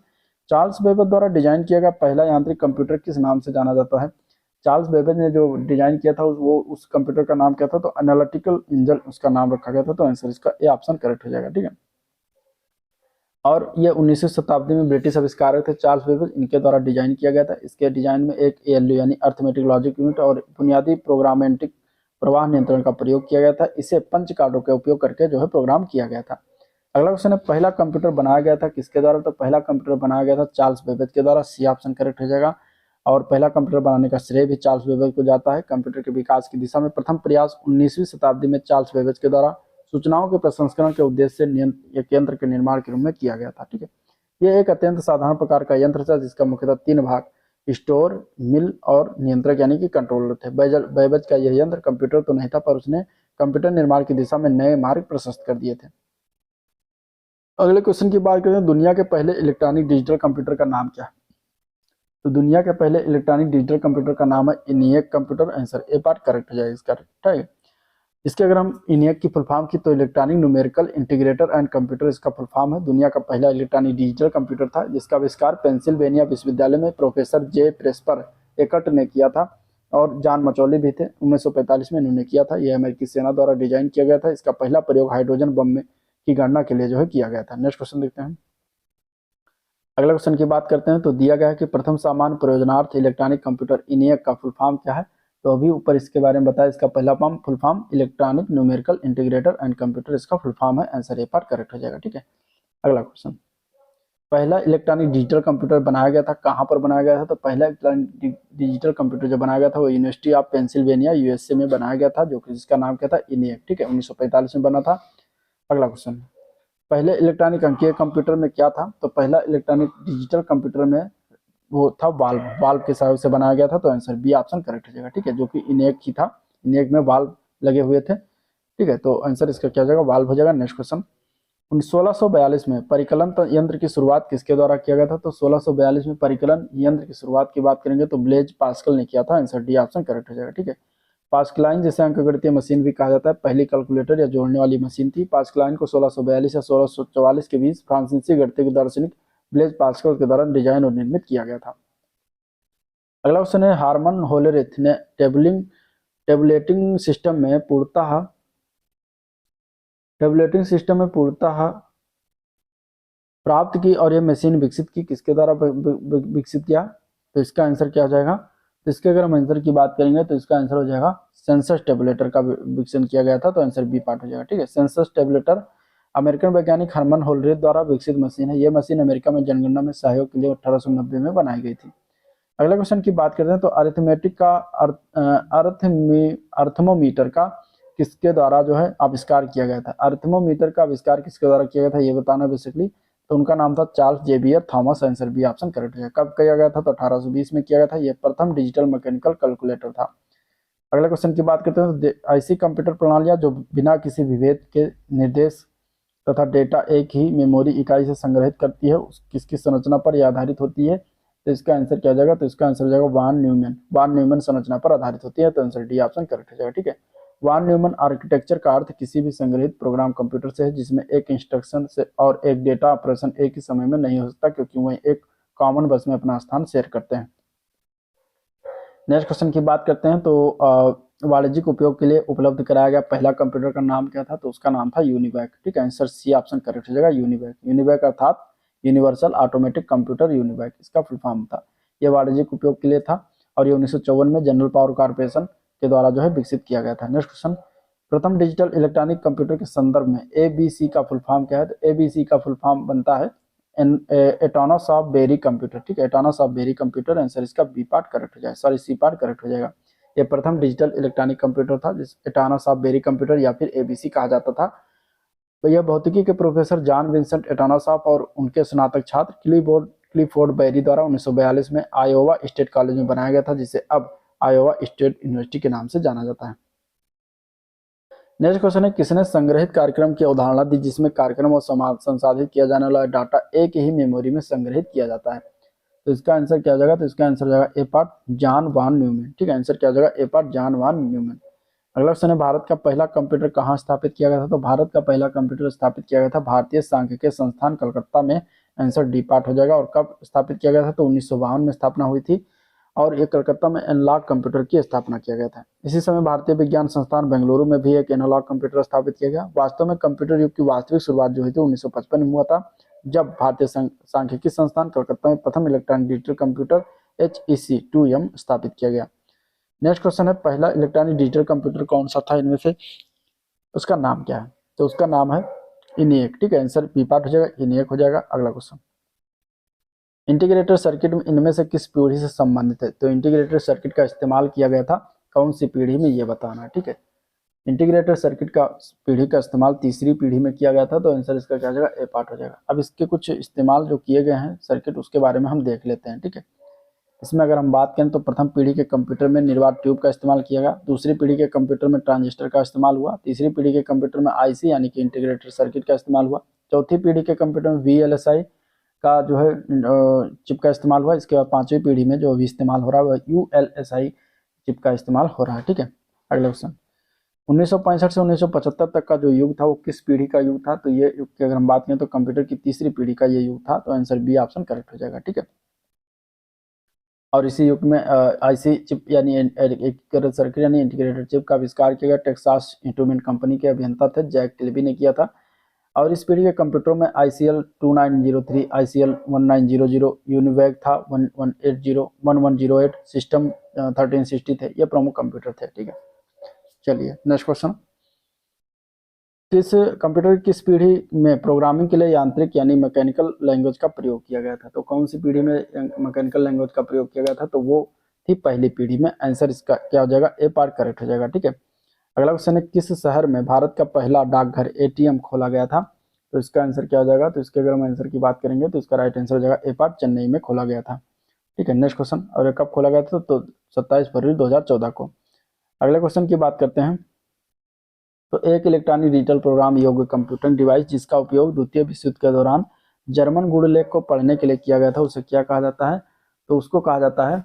चार्ल्स बेबेज द्वारा डिजाइन किया गया पहला यांत्रिक कंप्यूटर किस नाम से जाना जाता है? चार्ल्स बेबेज ने जो डिजाइन किया था वो उस कंप्यूटर का नाम क्या था? तो एनालिटिकल इंजन उसका नाम रखा गया था। तो आंसर इसका ए ऑप्शन करेक्ट हो जाएगा। ठीक है, और ये 19वीं शताब्दी में ब्रिटिश आविष्कारक थे चार्ल्स बेबेज, इनके द्वारा डिजाइन किया गया था। इसके डिजाइन में एक एएलयू यानी अर्थमेटिक लॉजिक यूनिट और बुनियादी प्रोग्रामेटिक प्रवाह नियंत्रण का प्रयोग किया गया था। इसे पंच कार्डों का उपयोग करके जो है प्रोग्राम किया गया था। अगला क्वेश्चन है पहला कंप्यूटर बनाया गया था किसके द्वारा? तो पहला कंप्यूटर बनाया गया था चार्ल्स बेबेज के द्वारा। सी ऑप्शन करेक्ट हो जाएगा। और पहला कंप्यूटर बनाने का श्रेय भी चार्ल्स बेबेज को जाता है। कंप्यूटर के विकास की दिशा में प्रथम प्रयास 19वीं शताब्दी में चार्ल्स बेबेज के द्वारा सूचनाओं के प्रसंस्करण के उद्देश्य से एक यंत्र के निर्माण के रूप में किया गया था। ठीक है, यह एक अत्यंत साधारण प्रकार का यंत्र था जिसका मुख्यतः 3 भाग स्टोर, मिल और नियंत्रक यानी कि कंट्रोलर थे। बेबेज का यह यंत्र कंप्यूटर तो नहीं था पर उसने कंप्यूटर निर्माण की दिशा में नए मार्ग प्रशस्त कर दिए थे। अगले क्वेश्चन की बात करते हैं दुनिया के पहले इलेक्ट्रॉनिक डिजिटल कंप्यूटर का नाम क्या है? तो दुनिया के पहले इलेक्ट्रॉनिक डिजिटल कंप्यूटर का नाम है ENIAC computer. Answer A part correct हो जाएगा इसका, ठीक है। इसके अगर हम ENIAC की फुल फॉर्म की तो electronic numerical integrator and computer इसका फुल फॉर्म है। दुनिया का पहला इलेक्ट्रॉनिक डिजिटल कंप्यूटर था जिसका आविष्कार पेंसिल्वेनिया विश्वविद्यालय में प्रोफेसर जे प्रेस्पर एकट ने किया था और जॉन मचौली भी थे। 1945 में इन्होंने किया था। यह अमेरिकी सेना द्वारा डिजाइन किया गया था। इसका पहला प्रयोग हाइड्रोजन बम में की गणना के लिए जो है किया गया था। नेक्स्ट क्वेश्चन देखते हैं। अगला क्वेश्चन की बात करते हैं तो दिया गया है कि प्रथम सामान्य प्रयोजनार्थ इलेक्ट्रॉनिक कंप्यूटर ENIAC का फुल फॉर्म क्या है। तो अभी ऊपर इसके बारे में बताया। इसका पहला full form electronic numerical integrator and computer इसका फुल फॉर्म है। आंसर ए पार्ट करेक्ट हो जाएगा, ठीक है। अगला क्वेश्चन, पहला इलेक्ट्रॉनिक डिजिटल कंप्यूटर बनाया गया था, कहाँ पर बनाया गया था। तो पहला इलेक्ट्रॉनिक डिजिटल कंप्यूटर जो बनाया गया था वो यूनिवर्सिटी ऑफ पेंसिल्वेनिया USA में बनाया गया था, जो कि जिसका नाम क्या था ENIAC, ठीक है। 1945 में बना था। अगला क्वेश्चन, पहले इलेक्ट्रॉनिक अंकीय कंप्यूटर में क्या था। तो पहला इलेक्ट्रॉनिक डिजिटल कंप्यूटर में वो था वाल्व के सहायता से बनाया गया था। तो आंसर बी ऑप्शन करेक्ट हो जाएगा, ठीक है, जो कि ENIAC ही था। ENIAC में वाल्व लगे हुए थे, ठीक है। तो आंसर इसका क्या हो जाएगा, वाल्व हो जाएगा। नेक्स्ट क्वेश्चन, 1642 में परिकलन यंत्र की शुरुआत किसके द्वारा किया गया था। तो 1642 में परिकलन यंत्र की शुरुआत की बात करेंगे तो ब्लेज पास्कल ने किया था। आंसर डी ऑप्शन करेक्ट हो जाएगा, ठीक है। पास्कलाइन जिसे अंकगणितीय मशीन भी कहा जाता है, पहली कैलकुलेटर या जोड़ने वाली मशीन थी। पास्कलाइन को 1642 या 1644 के बीच फ्रांसीसी गणितीय दार्शनिक ब्लेज पास्कल के द्वारा डिजाइन और निर्मित किया गया था। अगला क्वेश्चन है, हार्मन होलेरिथ ने टेबुलेटिंग सिस्टम में पूर्णतः प्राप्त की और यह मशीन विकसित की, किसके द्वारा विकसित किया। तो इसका आंसर क्या हो जाएगा। तो इसके अगर हम आंसर की बात करेंगे तो इसका आंसर हो जाएगा सेंसस टेबुलेटर का विकसन किया गया था। तो आंसर बी पार्ट हो जाएगा, ठीक है। सेंसस टेबुलेटर अमेरिकन वैज्ञानिक हरमन होलरेथ द्वारा विकसित मशीन है। यह मशीन अमेरिका में जनगणना में सहयोग के लिए 1890 में बनाई गई थी। अगला क्वेश्चन की बात करते हैं तो अरिथमेटिक का अर्थमोमीटर का किसके द्वारा जो है आविष्कार किया गया था। अर्थमोमीटर का आविष्कार किसके द्वारा किया गया था ये बताना बेसिकली। तो उनका नाम था Charles Xavier Thomas. Answer B option correct है। कब किया गया था। तो 1820 में किया गया था। यह प्रथम डिजिटल मैकेनिकल कैलकुलेटर था। अगला क्वेश्चन की बात करते हैं तो ऐसी कंप्यूटर प्रणालियां जो बिना किसी विभेद के निर्देश तथा डेटा एक ही मेमोरी इकाई से संग्रहित करती है, किसकी संरचना पर यह आधारित होती है। तो इसका आंसर क्या हो जाएगा। तो इसका आंसर हो जाएगा वान न्यूमैन संरचना पर आधारित होती है। तो आंसर डी ऑप्शन करेक्ट हो जाएगा, ठीक है। वान न्यूमैन आर्किटेक्चर का अर्थ किसी भी संग्रहित प्रोग्राम कंप्यूटर से है जिसमें एक इंस्ट्रक्शन से और एक डेटा ऑपरेशन एक ही समय में नहीं हो सकता, क्योंकि वह एक कॉमन बस में अपना स्थान शेयर करते हैं। नेक्स्ट क्वेश्चन की बात करते हैं तो वाणिज्यिक उपयोग के लिए उपलब्ध कराया गया पहला कंप्यूटर का नाम क्या था। तो उसका नाम था यूनिवैक, ठीक है। आंसर सी ऑप्शन करेक्ट हो जाएगा, यूनिवैक अर्थात यूनिवर्सल ऑटोमेटिक कंप्यूटर यूनिवैक इसका फुल फॉर्म था। यह वाणिज्यिक उपयोग के लिए था और ये 1954 में जनरल पावर कॉर्पोरेशन के द्वारा जो है विकसित किया गया था। नेक्स्ट क्वेश्चन, प्रथम डिजिटल इलेक्ट्रॉनिक कंप्यूटर के संदर्भ में ABC का फुल फॉर्म क्या है। तो ABC का फुल फॉर्म बनता है एटॉनस ऑफ बेरी कंप्यूटर, ठीक है। एटॉनस ऑफ बेरी कंप्यूटर। आंसर इसका बी पार्ट करेक्ट हो जाएगा, सॉरी सी पार्ट करेक्ट हो जाएगा। यह प्रथम डिजिटल इलेक्ट्रॉनिक कंप्यूटर था जिस एटॉनस ऑफ बेरी कंप्यूटर या फिर ABC कहा जाता था। तो यह भौतिकी के प्रोफेसर जॉन विंसेंट एटॉनसॉफ और उनके स्नातक छात्र क्लिफोर्ड बेरी द्वारा 1942 में आयोवा स्टेट कॉलेज में बनाया गया था, जिसे अब आयोवा स्टेट यूनिवर्सिटी के नाम से जाना जाता है। नेक्स्ट क्वेश्चन है, किसने संग्रहित कार्यक्रम की अवधारणा दी जिसमें कार्यक्रम और संसाधित किया जाने वाला डाटा एक ही मेमोरी में संग्रहित किया जाता है। तो इसका आंसर क्या हो जाएगा। तो इसका आंसर हो जाएगा ए पार्ट जॉन वान न्यूमैन, ठीक है। आंसर क्या हो जाएगा ए पार्ट जॉन वान न्यूमैन। अगला क्वेश्चन है, भारत का पहला कंप्यूटर कहाँ स्थापित किया गया था। तो भारत का पहला कंप्यूटर स्थापित किया गया था भारतीय सांख्यिकी संस्थान कलकत्ता में। आंसर डी पार्ट हो जाएगा। और कब स्थापित किया गया था। तो 1952 में स्थापना हुई थी और ये कलकत्ता में एनालॉग कंप्यूटर की स्थापना किया गया था। इसी समय भारतीय विज्ञान संस्थान बेंगलुरु में भी एक एनालॉग कंप्यूटर स्थापित किया गया। वास्तव में कंप्यूटर युग की वास्तविक शुरुआत जो हुई थी 1955 में हुआ था, जब भारतीय सांख्यिकी संस्थान कलकत्ता में प्रथम इलेक्ट्रॉनिक डिजिटल कंप्यूटर HEC-2M स्थापित किया गया। नेक्स्ट क्वेश्चन है, पहला इलेक्ट्रॉनिक डिजिटल कंप्यूटर कौन सा था इनमें से, उसका नाम क्या है। तो उसका नाम है ENIAC, ठीक है। आंसर बी पार्ट हो जाएगा, ENIAC हो जाएगा। अगला क्वेश्चन, इंटीग्रेटेड सर्किट में इनमें से किस पीढ़ी से संबंधित है। तो इंटीग्रेटेड सर्किट का इस्तेमाल किया गया था कौन सी पीढ़ी में, ये बताना है, ठीक है। इंटीग्रेटेड सर्किट का पीढ़ी का इस्तेमाल तीसरी पीढ़ी में किया गया था। तो आंसर इसका क्या हो जाएगा, ए पार्ट हो जाएगा। अब इसके कुछ इस्तेमाल जो किए गए हैं सर्किट, उसके बारे में हम देख लेते हैं, ठीक है। इसमें अगर हम बात करें तो प्रथम पीढ़ी के कंप्यूटर में निर्वात ट्यूब का इस्तेमाल किया गया। दूसरी पीढ़ी के कंप्यूटर में ट्रांजिस्टर का इस्तेमाल हुआ। तीसरी पीढ़ी के कंप्यूटर में IC यानी कि इंटीग्रेटेड सर्किट का इस्तेमाल हुआ। चौथी पीढ़ी के कंप्यूटर में VLSI का जो है चिप का इस्तेमाल हुआ। इसके बाद 5वीं पीढ़ी में जो अभी इस्तेमाल हो रहा है वह ULSI चिप का इस्तेमाल हो रहा है। ठीक है, अगला क्वेश्चन, 1965 से 1975 तक का जो युग था वो किस पीढ़ी का युग था? तो ये युग की अगर हम बात करें तो कंप्यूटर की तीसरी पीढ़ी का ये युग था। तो आंसर बी ऑप्शन करेक्ट हो जाएगा। ठीक है, और इसी युग में आईसी चिप यानी एकीकृत सर्किट यानी इंटीग्रेटेड चिप का आविष्कार किया गया टेक्सास इंस्ट्रूमेंट कंपनी के अभियंता थे जैक टिल्बी ने किया था। और इस पीढ़ी के कंप्यूटरों में ICL 2903, ICL 1900, यूनिवैग था 1108 सिस्टम 1360 थे, ये प्रमुख कंप्यूटर थे। ठीक है, चलिए नेक्स्ट क्वेश्चन, किस कंप्यूटर की किस पीढ़ी में प्रोग्रामिंग के लिए यांत्रिक यानी मैकेनिकल लैंग्वेज का प्रयोग किया गया था? तो कौन सी पीढ़ी में मैकेनिकल लैंग्वेज का प्रयोग किया गया था? तो वो थी पहली पीढ़ी में। आंसर इसका क्या हो जाएगा? ए पार्ट करेक्ट हो जाएगा। ठीक है, अगला क्वेश्चन है, किस शहर में भारत का पहला डाकघर ATM खोला गया था? तो इसका आंसर क्या हो जाएगा? तो इसके अगर हम आंसर की बात करेंगे तो इसका राइट आंसर हो जाएगा ए पार्ट, चेन्नई में खोला गया था। ठीक है, नेक्स्ट क्वेश्चन, और ये कब खोला गया था? तो 27 फरवरी 2014 को। अगले क्वेश्चन की बात करते हैं, तो एक इलेक्ट्रॉनिक डिजिटल प्रोग्राम योग्य कंप्यूटर डिवाइस जिसका उपयोग द्वितीय विश्व युद्ध के दौरान जर्मन गुड़लेख को पढ़ने के लिए किया गया था, उसे क्या कहा जाता है? तो उसको कहा जाता है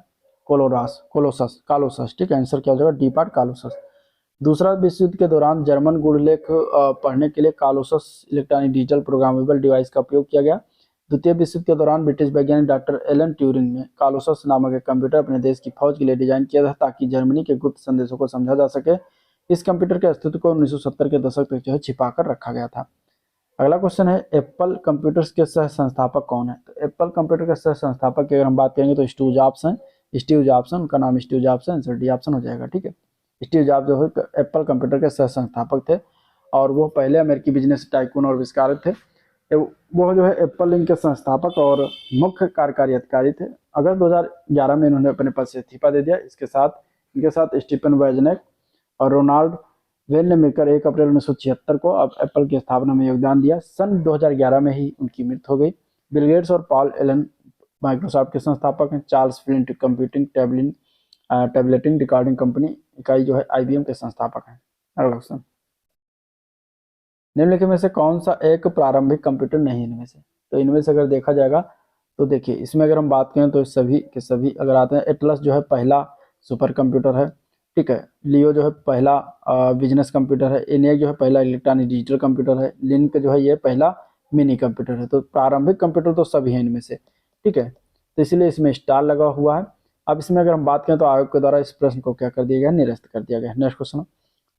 कालोसस। ठीक है, आंसर क्या हो जाएगा? D part, colossus. दूसरा विश्व युद्ध के दौरान जर्मन गुड़लेख पढ़ने के लिए कालोसस इलेक्ट्रॉनिक डिजिटल प्रोग्रामेबल डिवाइस का उपयोग किया गया। द्वितीय विश्व युद्ध के दौरान ब्रिटिश वैज्ञानिक डॉक्टर एलन ट्यूरिंग ने कालोसस नामक एक कंप्यूटर अपने देश की फौज के लिए डिजाइन किया था ताकि जर्मनी के गुप्त संदेशों को समझा जा सके। इस कंप्यूटर के अस्तित्व को 1970 के दशक तक जो है छिपा कर रखा गया था। अगला क्वेश्चन है, एप्पल कंप्यूटर्स के सह संस्थापक कौन है? तो एप्पल कंप्यूटर के सह संस्थापक की अगर हम बात करेंगे तो स्टीव जॉब्स हैं। उनका नाम स्टीव जॉब्स है, आंसर डी ऑप्शन हो जाएगा। ठीक है, स्टीव जॉब्स जो है एप्पल कंप्यूटर के सह संस्थापक थे और वो पहले अमेरिकी बिजनेस टाइकून और आविष्कारक थे। वो जो है एप्पल इंक के संस्थापक और मुख्य कार्यकारी अधिकारी थे। अगस्त 2011 में इन्होंने अपने पद से इस्तीफा दे दिया। इनके साथ स्टीफन वेजनेक और रोनाल्ड वेन ने मिलकर 1 अप्रैल 1976 को अब एप्पल की स्थापना में योगदान दिया। सन 2011 में ही उनकी मृत्यु हो गई। बिल गेट्स और पॉल एलन माइक्रोसॉफ्ट के संस्थापक हैं। Charles flint computing tableting recording company इकाई जो है IBM के संस्थापक हैं। अगला क्वेश्चन, निम्नलिखित में से कौन सा एक प्रारंभिक कंप्यूटर नहीं इनमें से? तो इनमें से अगर देखा जाएगा तो देखिए, इसमें अगर हम बात करें तो सभी के सभी अगर आते हैं, एटलस जो है पहला सुपर कंप्यूटर है। ठीक है, लियो जो है पहला बिजनेस कंप्यूटर है। ENIAC जो है पहला इलेक्ट्रॉनिक डिजिटल कंप्यूटर है। लिनक जो है ये पहला मिनी कंप्यूटर है। तो प्रारंभिक कंप्यूटर तो सभी हैं इनमें से। ठीक है, तो इसलिए इसमें स्टार लगा हुआ है। अब इसमें अगर हम बात करें तो आयोग के द्वारा इस प्रश्न को क्या कर दिया गया? निरस्त कर दिया गया। नेक्स्ट क्वेश्चन,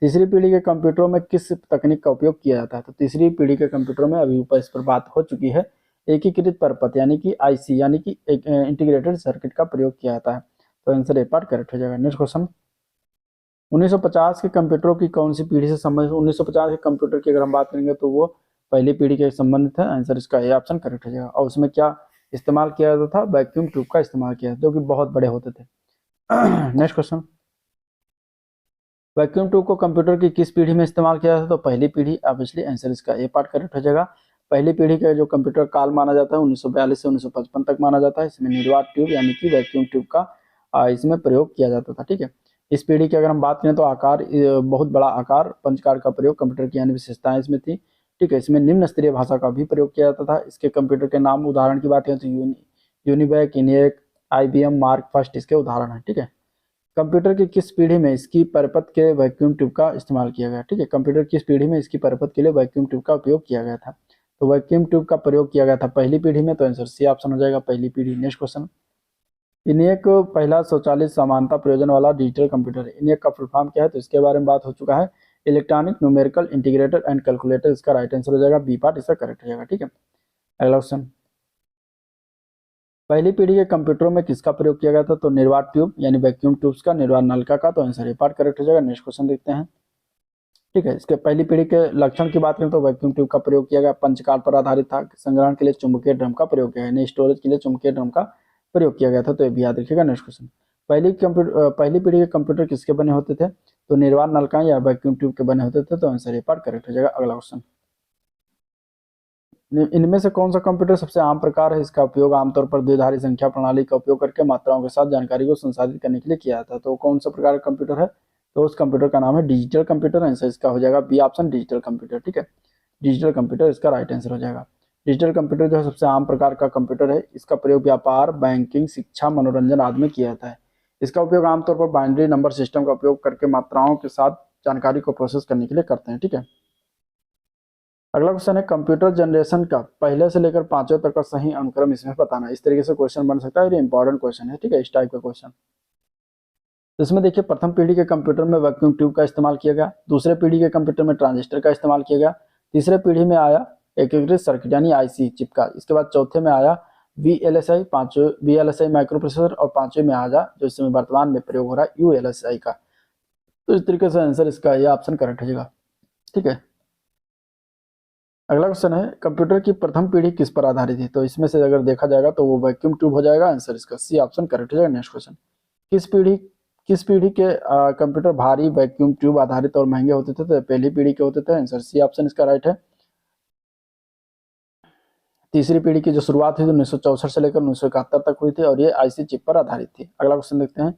तीसरी पीढ़ी के कंप्यूटरों में किस तकनीक का उपयोग किया जाता है? तो तीसरी पीढ़ी के कंप्यूटरों में अभी ऊपर इस पर बात हो चुकी है, एकीकृत परपथ यानी कि IC यानी कि इंटीग्रेटेड सर्किट का प्रयोग किया जाता है। तो आंसर ए पार्ट करेक्ट हो जाएगा। नेक्स्ट क्वेश्चन, 1950 के कंप्यूटरों की कौन सी पीढ़ी से संबंधित? 1950 के कंप्यूटर की अगर हम बात करेंगे तो वो पहली पीढ़ी के संबंधित है। आंसर इसका ए ऑप्शन करेक्ट हो जाएगा। और उसमें क्या इस्तेमाल किया जाता था? वैक्यूम ट्यूब का इस्तेमाल किया, जो कि बहुत बड़े होते थे। नेक्स्ट क्वेश्चन, वैक्यूम ट्यूब को कंप्यूटर की किस पीढ़ी में इस्तेमाल किया जाता है? तो पहली पीढ़ी। ऑब्वियसली आंसर इसका ए पार्ट करेक्ट हो जाएगा। पहली पीढ़ी का जो कंप्यूटर काल माना जाता है 1942 से 1955 तक माना जाता है। इसमें निर्वात ट्यूब यानी कि वैक्यूम ट्यूब का इसमें प्रयोग किया जाता था। ठीक है, इस पीढ़ी की अगर हम बात करें तो आकार बहुत बड़ा आकार पंचकार का प्रयोग कंप्यूटर की अन्य विशेषताएं इसमें थी। ठीक है, इसमें निम्न स्तरीय भाषा का भी प्रयोग किया जाता था। इसके कंप्यूटर के नाम उदाहरण की बात करें तो UNIVAC, ENIAC, IBM mark first इसके उदाहरण है। ठीक है, कंप्यूटर की किस पीढ़ी में इसकी परपथ के वैक्यूम ट्यूब का इस्तेमाल किया गया? ठीक है, कंप्यूटर किस पीढ़ी में इसकी परपथ के लिए वैक्यूम ट्यूब का उपयोग किया गया था? तो वैक्यूम ट्यूब का प्रयोग किया गया था पहली पीढ़ी में। तो आंसर सी ऑप्शन हो जाएगा, पहली पीढ़ी। नेक्स्ट क्वेश्चन, ENIAC पहला स्वचालित समानता प्रयोजन वाला डिजिटल कंप्यूटर है। ENIAC का फुल फॉर्म क्या है? तो इसके बारे में बात हो चुका है, electronic numerical integrator and calculator. इसका राइट आंसर हो जाएगा बी पार्ट, इसका करेक्ट हो जाएगा। ठीक है, अगला क्वेश्चन, पहली पीढ़ी के कंप्यूटरों में किसका प्रयोग किया गया था? तो निर्वात ट्यूब यानी वैक्यूम ट्यूब्स का, निर्वात नलिका का। तो आंसर ए पार्ट करेक्ट हो जाएगा। नेक्स्ट क्वेश्चन देखते हैं। ठीक है, इसके पहली पीढ़ी के लक्षण की बात करें तो वैक्यूम ट्यूब का प्रयोग किया गया, पंचकाल पर आधारित था, संग्रहण के लिए चुंबकीय ड्रम का प्रयोग किया गया, स्टोरेज के लिए चुंबकीय ड्रम का प्रयोग किया गया था। तो ये भी याद रखिएगा। नेक्स्ट क्वेश्चन, पहली पीढ़ी के कंप्यूटर किसके बने होते थे? तो निर्वात नलिका या वैक्यूम ट्यूब के बने होते थे। तो आंसर ए पार्ट करेक्ट हो जाएगा। अगला क्वेश्चन, इनमें से कौन सा कंप्यूटर सबसे आम प्रकार है? इसका उपयोग आमतौर पर द्विधारी संख्या प्रणाली का उपयोग करके मात्राओं के साथ जानकारी को संसाधित करने के लिए किया जाता है। तो कौन सा प्रकार का कंप्यूटर है? तो उस कंप्यूटर का नाम है डिजिटल कंप्यूटर। आंसर इसका हो जाएगा बी ऑप्शन, डिजिटल कंप्यूटर। ठीक है, डिजिटल कंप्यूटर इसका राइट आंसर हो जाएगा। डिजिटल कंप्यूटर जो है सबसे आम प्रकार का कंप्यूटर है। इसका प्रयोग व्यापार, बैंकिंग, शिक्षा, मनोरंजन आदि में किया जाता है। इसका उपयोग आमतौर पर बाइनरी नंबर सिस्टम का उपयोग करके मात्राओं के साथ जानकारी को प्रोसेस करने के लिए करते हैं। ठीक है, अगला क्वेश्चन है कंप्यूटर जनरेशन का पहले से लेकर पांचवें तक का सही अनुक्रम इसमें बताना। इस तरीके से क्वेश्चन बन सकता है, ये इंपॉर्टेंट क्वेश्चन है। ठीक है, इस टाइप का क्वेश्चन। तो इसमें देखिए प्रथम पीढ़ी के कंप्यूटर में वैक्यूम ट्यूब का इस्तेमाल किया गया, दूसरे पीढ़ी के कंप्यूटर में ट्रांजिस्टर का इस्तेमाल किया गया, तीसरे पीढ़ी में आया एकीकृत सर्किट यानी आईसी चिप का, इसके बाद चौथे में आया वीएलएसआई, पांचवें वीएलएसआई माइक्रो प्रोसेसर, और पांचवें में आया जो इस समय वर्तमान में प्रयोग हो रहा है यूएलएसआई का। तो इस तरीके से आंसर इसका ये ऑप्शन करेक्ट हो जाएगा। ठीक है, अगला क्वेश्चन है कंप्यूटर की प्रथम पीढ़ी किस पर आधारित थी। तो इसमें से अगर देखा जाएगा तो वो वैक्यूम ट्यूब हो जाएगा, आंसर इसका सी ऑप्शन करेक्ट हो जाएगा। नेक्स्ट क्वेश्चन, किस पीढ़ी के कंप्यूटर भारी वैक्यूम ट्यूब आधारित और महंगे होते थे। तो पहली पीढ़ी के होते थे, आंसर सी ऑप्शन इसका राइट है। तीसरी पीढ़ी की जो शुरुआत हुई तो 1964 से लेकर 1971 तक हुई थी और ये आईसी चिप पर आधारित थी। अगला क्वेश्चन देखते हैं,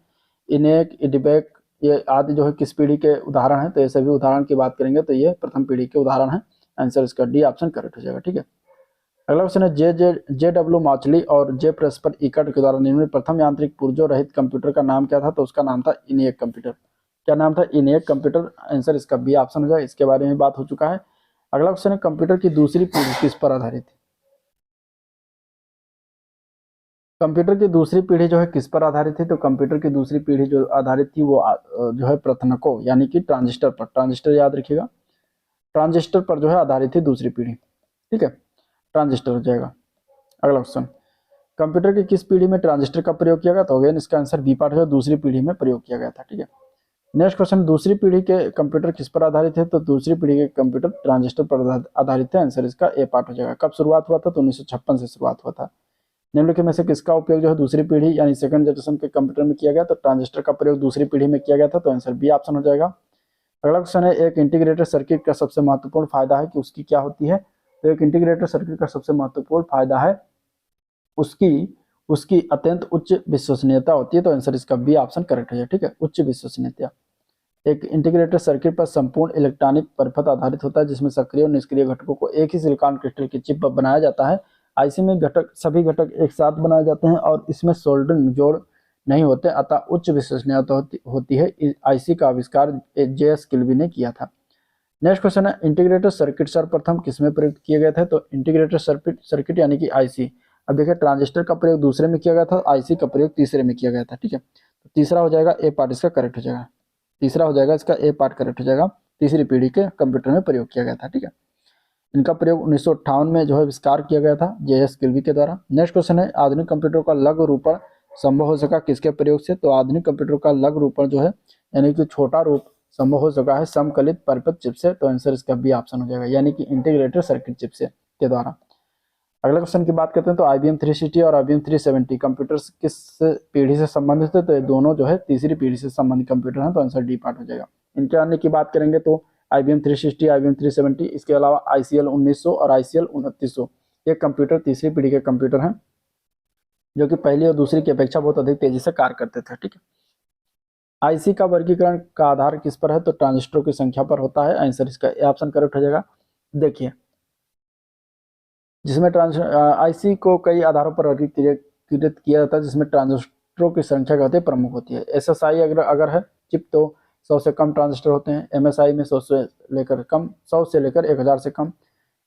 इनेक, इडिबेक ये आदि जो है किस पीढ़ी के उदाहरण है। तो ये सभी उदाहरण की बात करेंगे तो ये प्रथम पीढ़ी के उदाहरण है, आंसर इसका डी ऑप्शन करेक्ट हो जाएगा। ठीक है, अगला क्वेश्चन है जे डब्ल्यू माचली और जे परस्पर इकट के द्वारा निर्मित प्रथम यांत्रिक पुर्जों रहित कंप्यूटर का नाम क्या था। तो उसका नाम था इनिएक कंप्यूटर। क्या नाम था? इनिएक कंप्यूटर, आंसर इसका बी ऑप्शन हो जाएगा। इसके बारे में बात हो चुका है। अगला क्वेश्चन है कंप्यूटर की दूसरी पीढ़ी किस पर आधारित थी। कंप्यूटर की दूसरी पीढ़ी जो है किस पर आधारित थी। तो कंप्यूटर की दूसरी पीढ़ी जो आधारित थी वो जो है प्रथनको यानी कि ट्रांजिस्टर पर, ट्रांजिस्टर याद रखिएगा, ट्रांजिस्टर पर जो है आधारित थी दूसरी पीढ़ी। ठीक है, ट्रांजिस्टर हो जाएगा। अगला क्वेश्चन, कंप्यूटर की किस पीढ़ी में ट्रांजिस्टर का प्रयोग किया गया। तो अगेन इसका आंसर बी पार्ट है, दूसरी पीढ़ी में प्रयोग किया गया था। ठीक है, नेक्स्ट क्वेश्चन, दूसरी पीढ़ी के कंप्यूटर किस पर आधारित है। तो दूसरी पीढ़ी के कंप्यूटर ट्रांजिस्टर पर आधारित है, आंसर इसका ए पार्ट हो जाएगा। कब शुरुआत हुआ था। तो 1956 से शुरुआत हुआ था। निम्नलिखित में से किसका उपयोग जो है दूसरी पीढ़ी यानी सेकंड जनरेशन के कंप्यूटर में किया गया। तो ट्रांजिस्टर का प्रयोग दूसरी पीढ़ी में किया गया था, तो आंसर बी ऑप्शन हो जाएगा। अगला क्वेश्चन है, एक इंटीग्रेटेड सर्किट का सबसे महत्वपूर्ण फायदा है कि उसकी क्या होती है। तो एक इंटीग्रेटेड सर्किट का सबसे महत्वपूर्ण फायदा है उसकी अत्यंत उच्च विश्वसनीयता होती है, तो आंसर इसका बी ऑप्शन करेक्ट है। ठीक है, उच्च विश्वसनीयता। एक इंटीग्रेटेड सर्किट पर संपूर्ण इलेक्ट्रॉनिक परिपथ आधारित होता है जिसमें सक्रिय और निष्क्रिय घटकों को एक ही सिलिकॉन क्रिस्टल की चिप पर बनाया जाता है। आईसी में सभी घटक एक साथ बनाए जाते हैं और इसमें सोल्डरिंग जोड़ नहीं होते, अतः उच्च विश्वसनीयता होती है। आईसी का आविष्कार जेएस किल्बी ने किया था। नेक्स्ट क्वेश्चन है, इंटीग्रेटेड सर्किट सर्वप्रथम किसमें प्रयुक्त किए गए थे। तो इंटीग्रेटेड सर्किट यानी कि आईसी, अब देखिए ट्रांजिस्टर का प्रयोग दूसरे में किया गया था, आईसी का प्रयोग तीसरे में किया गया था। ठीक है, तो तीसरा हो जाएगा ए पार्ट इसका करेक्ट हो जाएगा। तीसरा हो जाएगा इसका ए पार्ट करेक्ट हो जाएगा, तीसरी पीढ़ी के कंप्यूटर में प्रयोग किया गया था। ठीक है, इनका प्रयोग 1958 में जो है आविष्कार किया गया था जेएस किल्बी के द्वारा। नेक्स्ट क्वेश्चन है, आधुनिक कंप्यूटर का लघु रूपण संभव हो सका किसके प्रयोग से। तो आधुनिक कंप्यूटर का लघु रूपण जो है यानी कि छोटा रूप संभव हो सका है समकलित परिपथ चिप से, तो आंसर इसका बी ऑप्शन हो जाएगा यानी कि इंटीग्रेटेड सर्किट चिप से के द्वारा। अगले क्वेश्चन की बात करते हैं, तो IBM 360 और IBM 370 कंप्यूटर्स किस पीढ़ी से संबंधित है। तो ये दोनों जो है तीसरी पीढ़ी से संबंधित कंप्यूटर हैं, तो आंसर डी पार्ट हो जाएगा। इनके अन्य की बात करेंगे तो IBM 360, IBM 370, इसके अलावा ICL 1900 और ICL 2900 ये कंप्यूटर तीसरी पीढ़ी के कंप्यूटर हैं जो कि पहली और दूसरी की अपेक्षा बहुत अधिक तेजी से कार्य करते थे। ठीक है, आईसी का वर्गीकरण का आधार किस पर है। तो ट्रांजिस्टरों की संख्या पर होता है, आंसर इसका ए ऑप्शन करेक्ट हो जाएगा। देखिए जिसमें आईसी को कई आधारों पर वर्गीकृत किया जाता है जिसमें ट्रांजिस्टरों की संख्या कहते हैं प्रमुख होती है। एसएसआई अगर है चिप तो 100 से कम ट्रांजिस्टर होते हैं। एमएसआई में 100 से लेकर 1000 से कम।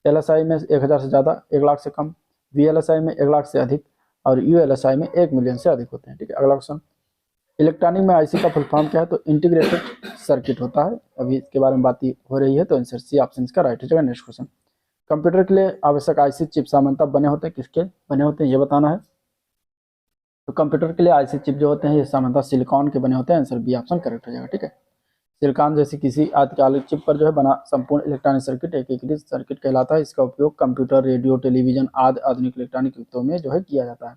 एलएसआई में 1000 से ज़्यादा, 1 लाख से कम। वीएलएसआई में 1 लाख से अधिक और यूएलएसआई में 1 मिलियन से अधिक होते हैं। ठीक है, अगला क्वेश्चन, इलेक्ट्रॉनिक में आईसी का फुल फॉर्म क्या है। तो इंटीग्रेटेड सर्किट होता है, अभी इसके बारे में बात हो रही है, तो आंसर सी ऑप्शन इसका राइट हो जाएगा। नेक्स्ट क्वेश्चन, कंप्यूटर के लिए आवश्यक आईसी चिप सामान्यतः बने होते हैं किसके बने होते हैं ये बताना है। तो कंप्यूटर के लिए आईसी चिप जो होते हैं ये सामान्यतः सिलिकॉन के बने होते हैं, आंसर बी ऑप्शन करेक्ट हो जाएगा। ठीक है, सिलिकॉन जैसी किसी आदिकालिक चिप पर जो है बना संपूर्ण इलेक्ट्रॉनिक सर्किट एकीकृत सर्किट कहलाता है। इसका उपयोग कंप्यूटर, रेडियो, टेलीविजन आदि आधुनिक इलेक्ट्रॉनिक युक्तों में जो है किया जाता है।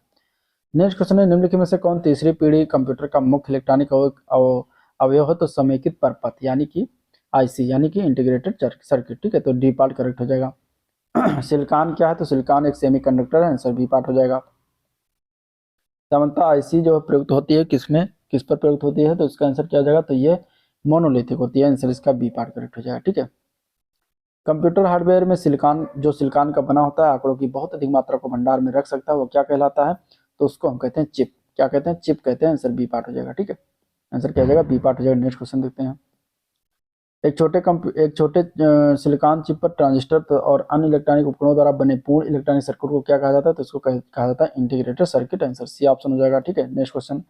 नेक्स्ट क्वेश्चन है, निम्नलिखित में से कौन तीसरी पीढ़ी कंप्यूटर का मुख्य इलेक्ट्रॉनिक अवयव है। तो समेकित परपथ यानी कि आईसी यानी कि इंटीग्रेटेड सर्किट। ठीक है, तो डी पार्ट करेक्ट हो जाएगा। सिलिकॉन क्या है। तो सिलिकॉन एक सेमीकंडक्टर है, आंसर बी पार्ट हो जाएगा। सामान्यतः आईसी जो प्रयुक्त होती है किस पर प्रयुक्त होती है। तो इसका आंसर क्या हो जाएगा। तो ये मोनोलिथिक होती है, आंसर इसका बी पार्ट करेक्ट हो जाएगा। ठीक है, कंप्यूटर हार्डवेयर में सिलिकॉन जो सिलिकॉन का बना होता है आंकड़ों की बहुत अधिक मात्रा को भंडार में रख सकता है, वो क्या कहलाता है? तो उसको हम कहते हैं चिप। क्या कहते हैं? चिप कहते हैं। आंसर बी पार्ट हो जाएगा। ठीक है, आंसर क्या हो जाएगा? बी पार्ट हो जाएगा। नेक्स्ट क्वेश्चन देखते हैं। एक छोटे सिलिकॉन चिप पर ट्रांजिस्टर और अन्य इलेक्ट्रॉनिक उपकरणों द्वारा बने पूर्ण इलेक्ट्रॉनिक सर्किट को क्या कहा जाता है? तो इसको कहा जाता है integrated circuit. Answer C option हो जाएगा। ठीक है, नेक्स्ट क्वेश्चन।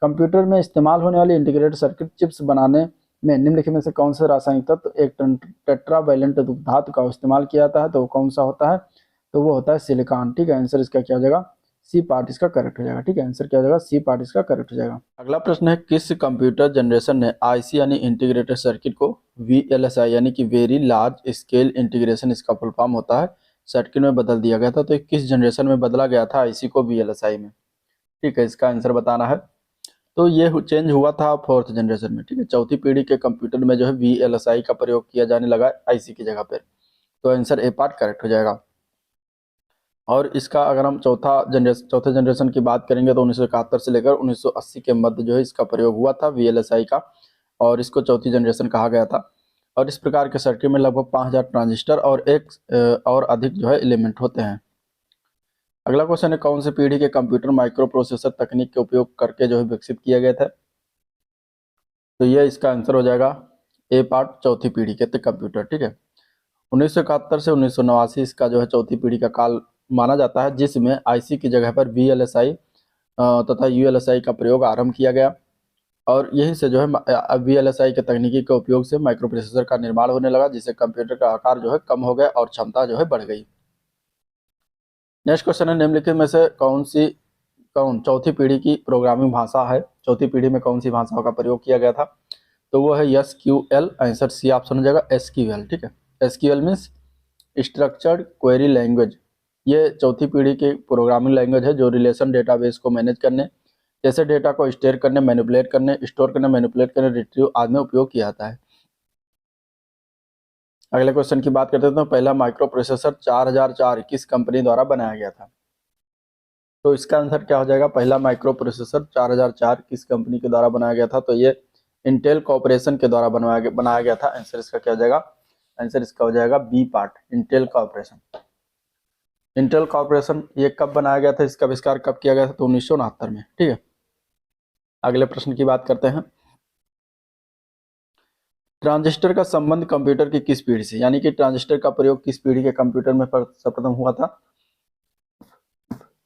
कंप्यूटर में इस्तेमाल होने वाली इंटीग्रेटेड सर्किट चिप्स बनाने में निम्नलिखित में से कौन से रासायनिक तत्व एक टेट्रावैलेंट धातु का इस्तेमाल किया जाता है? तो वो कौन सा होता है? तो वो होता है सिलिकॉन। ठीक है, आंसर इसका क्या हो जाएगा? सी पार्ट इसका करेक्ट हो जाएगा। ठीक है, आंसर क्या हो जाएगा? सी पार्ट इसका करेक्ट हो जाएगा। अगला प्रश्न है, किस कंप्यूटर जनरेशन ने आईसी यानी इंटीग्रेटेड सर्किट को वीएलएसआई यानी कि वेरी लार्ज स्केल इंटीग्रेशन, इसका फुल फॉर्म होता है, सर्किट में बदल दिया गया था? तो किस जनरेशन में बदला गया था आईसी को वीएलएसआई में? ठीक है, इसका आंसर बताना है। तो ये चेंज हुआ था फोर्थ जनरेशन में। ठीक है, चौथी पीढ़ी के कंप्यूटर में जो है वीएलएसआई का प्रयोग किया जाने लगा आईसी की जगह पर। तो आंसर ए पार्ट करेक्ट हो जाएगा। और इसका अगर हम चौथे जनरेशन की बात करेंगे तो 1971 से लेकर 1980 के मध्य जो है इसका प्रयोग हुआ था वीएलएसआई का, और इसको चौथी जनरेशन कहा गया था। और इस प्रकार के सर्किट में लगभग 5000 ट्रांजिस्टर और और अधिक जो है एलिमेंट होते हैं। अगला क्वेश्चन है, कौन सी पीढ़ी के कंप्यूटर माइक्रो प्रोसेसर तकनीक के उपयोग करके जो है विकसित किए गए थे? तो ये इसका आंसर हो जाएगा ए पार्ट, चौथी पीढ़ी के कंप्यूटर। ठीक है, 1971 से 1989 इसका जो है चौथी पीढ़ी का काल माना जाता है, जिसमें आईसी की जगह पर वीएलएसआई तथा यूएलएसआई का प्रयोग आरंभ किया गया। और यहीं से जो है वीएलएसआई के तकनीकी के उपयोग से माइक्रो प्रोसेसर का निर्माण होने लगा, जिससे कंप्यूटर का आकार जो है कम हो गया और क्षमता जो है बढ़ गई। नेक्स्ट क्वेश्चन है, निम्नलिखित में से कौन चौथी पीढ़ी की प्रोग्रामिंग भाषा है? चौथी पीढ़ी में कौन सी भाषाओं का प्रयोग किया गया था? तो वो है एसक्यूएल। आंसर सी ऑप्शन हो जाएगा, एसक्यूएल। ठीक है, SQL means structured query language. ये चौथी पीढ़ी की प्रोग्रामिंग लैंग्वेज है जो रिलेशन डेटाबेस को मैनेज करने, जैसे डेटा को स्टोर करने, मैनिपुलेट करने, रिट्रीव आदि में उपयोग किया जाता है। अगले क्वेश्चन की बात करते हैं तो पहला माइक्रो प्रोसेसर 4004 किस कंपनी द्वारा बनाया गया था? तो इसका आंसर क्या हो जाएगा? पहला माइक्रो प्रोसेसर 4004 किस कंपनी के द्वारा बनाया गया था? तो ये इंटेल कॉर्पोरेशन के द्वारा बनाया गया था। आंसर इसका क्या हो जाएगा? आंसर इसका हो जाएगा B part, Intel corporation. Intel corporation ये कब बनाया गया था? इसका आविष्कार कब किया गया था? तो 1969 में। ठीक है, अगले प्रश्न की बात करते हैं। ट्रांजिस्टर का संबंध कंप्यूटर की किस पीढ़ी से, यानी कि ट्रांजिस्टर का प्रयोग किस पीढ़ी के कंप्यूटर में सर्वप्रथम हुआ था?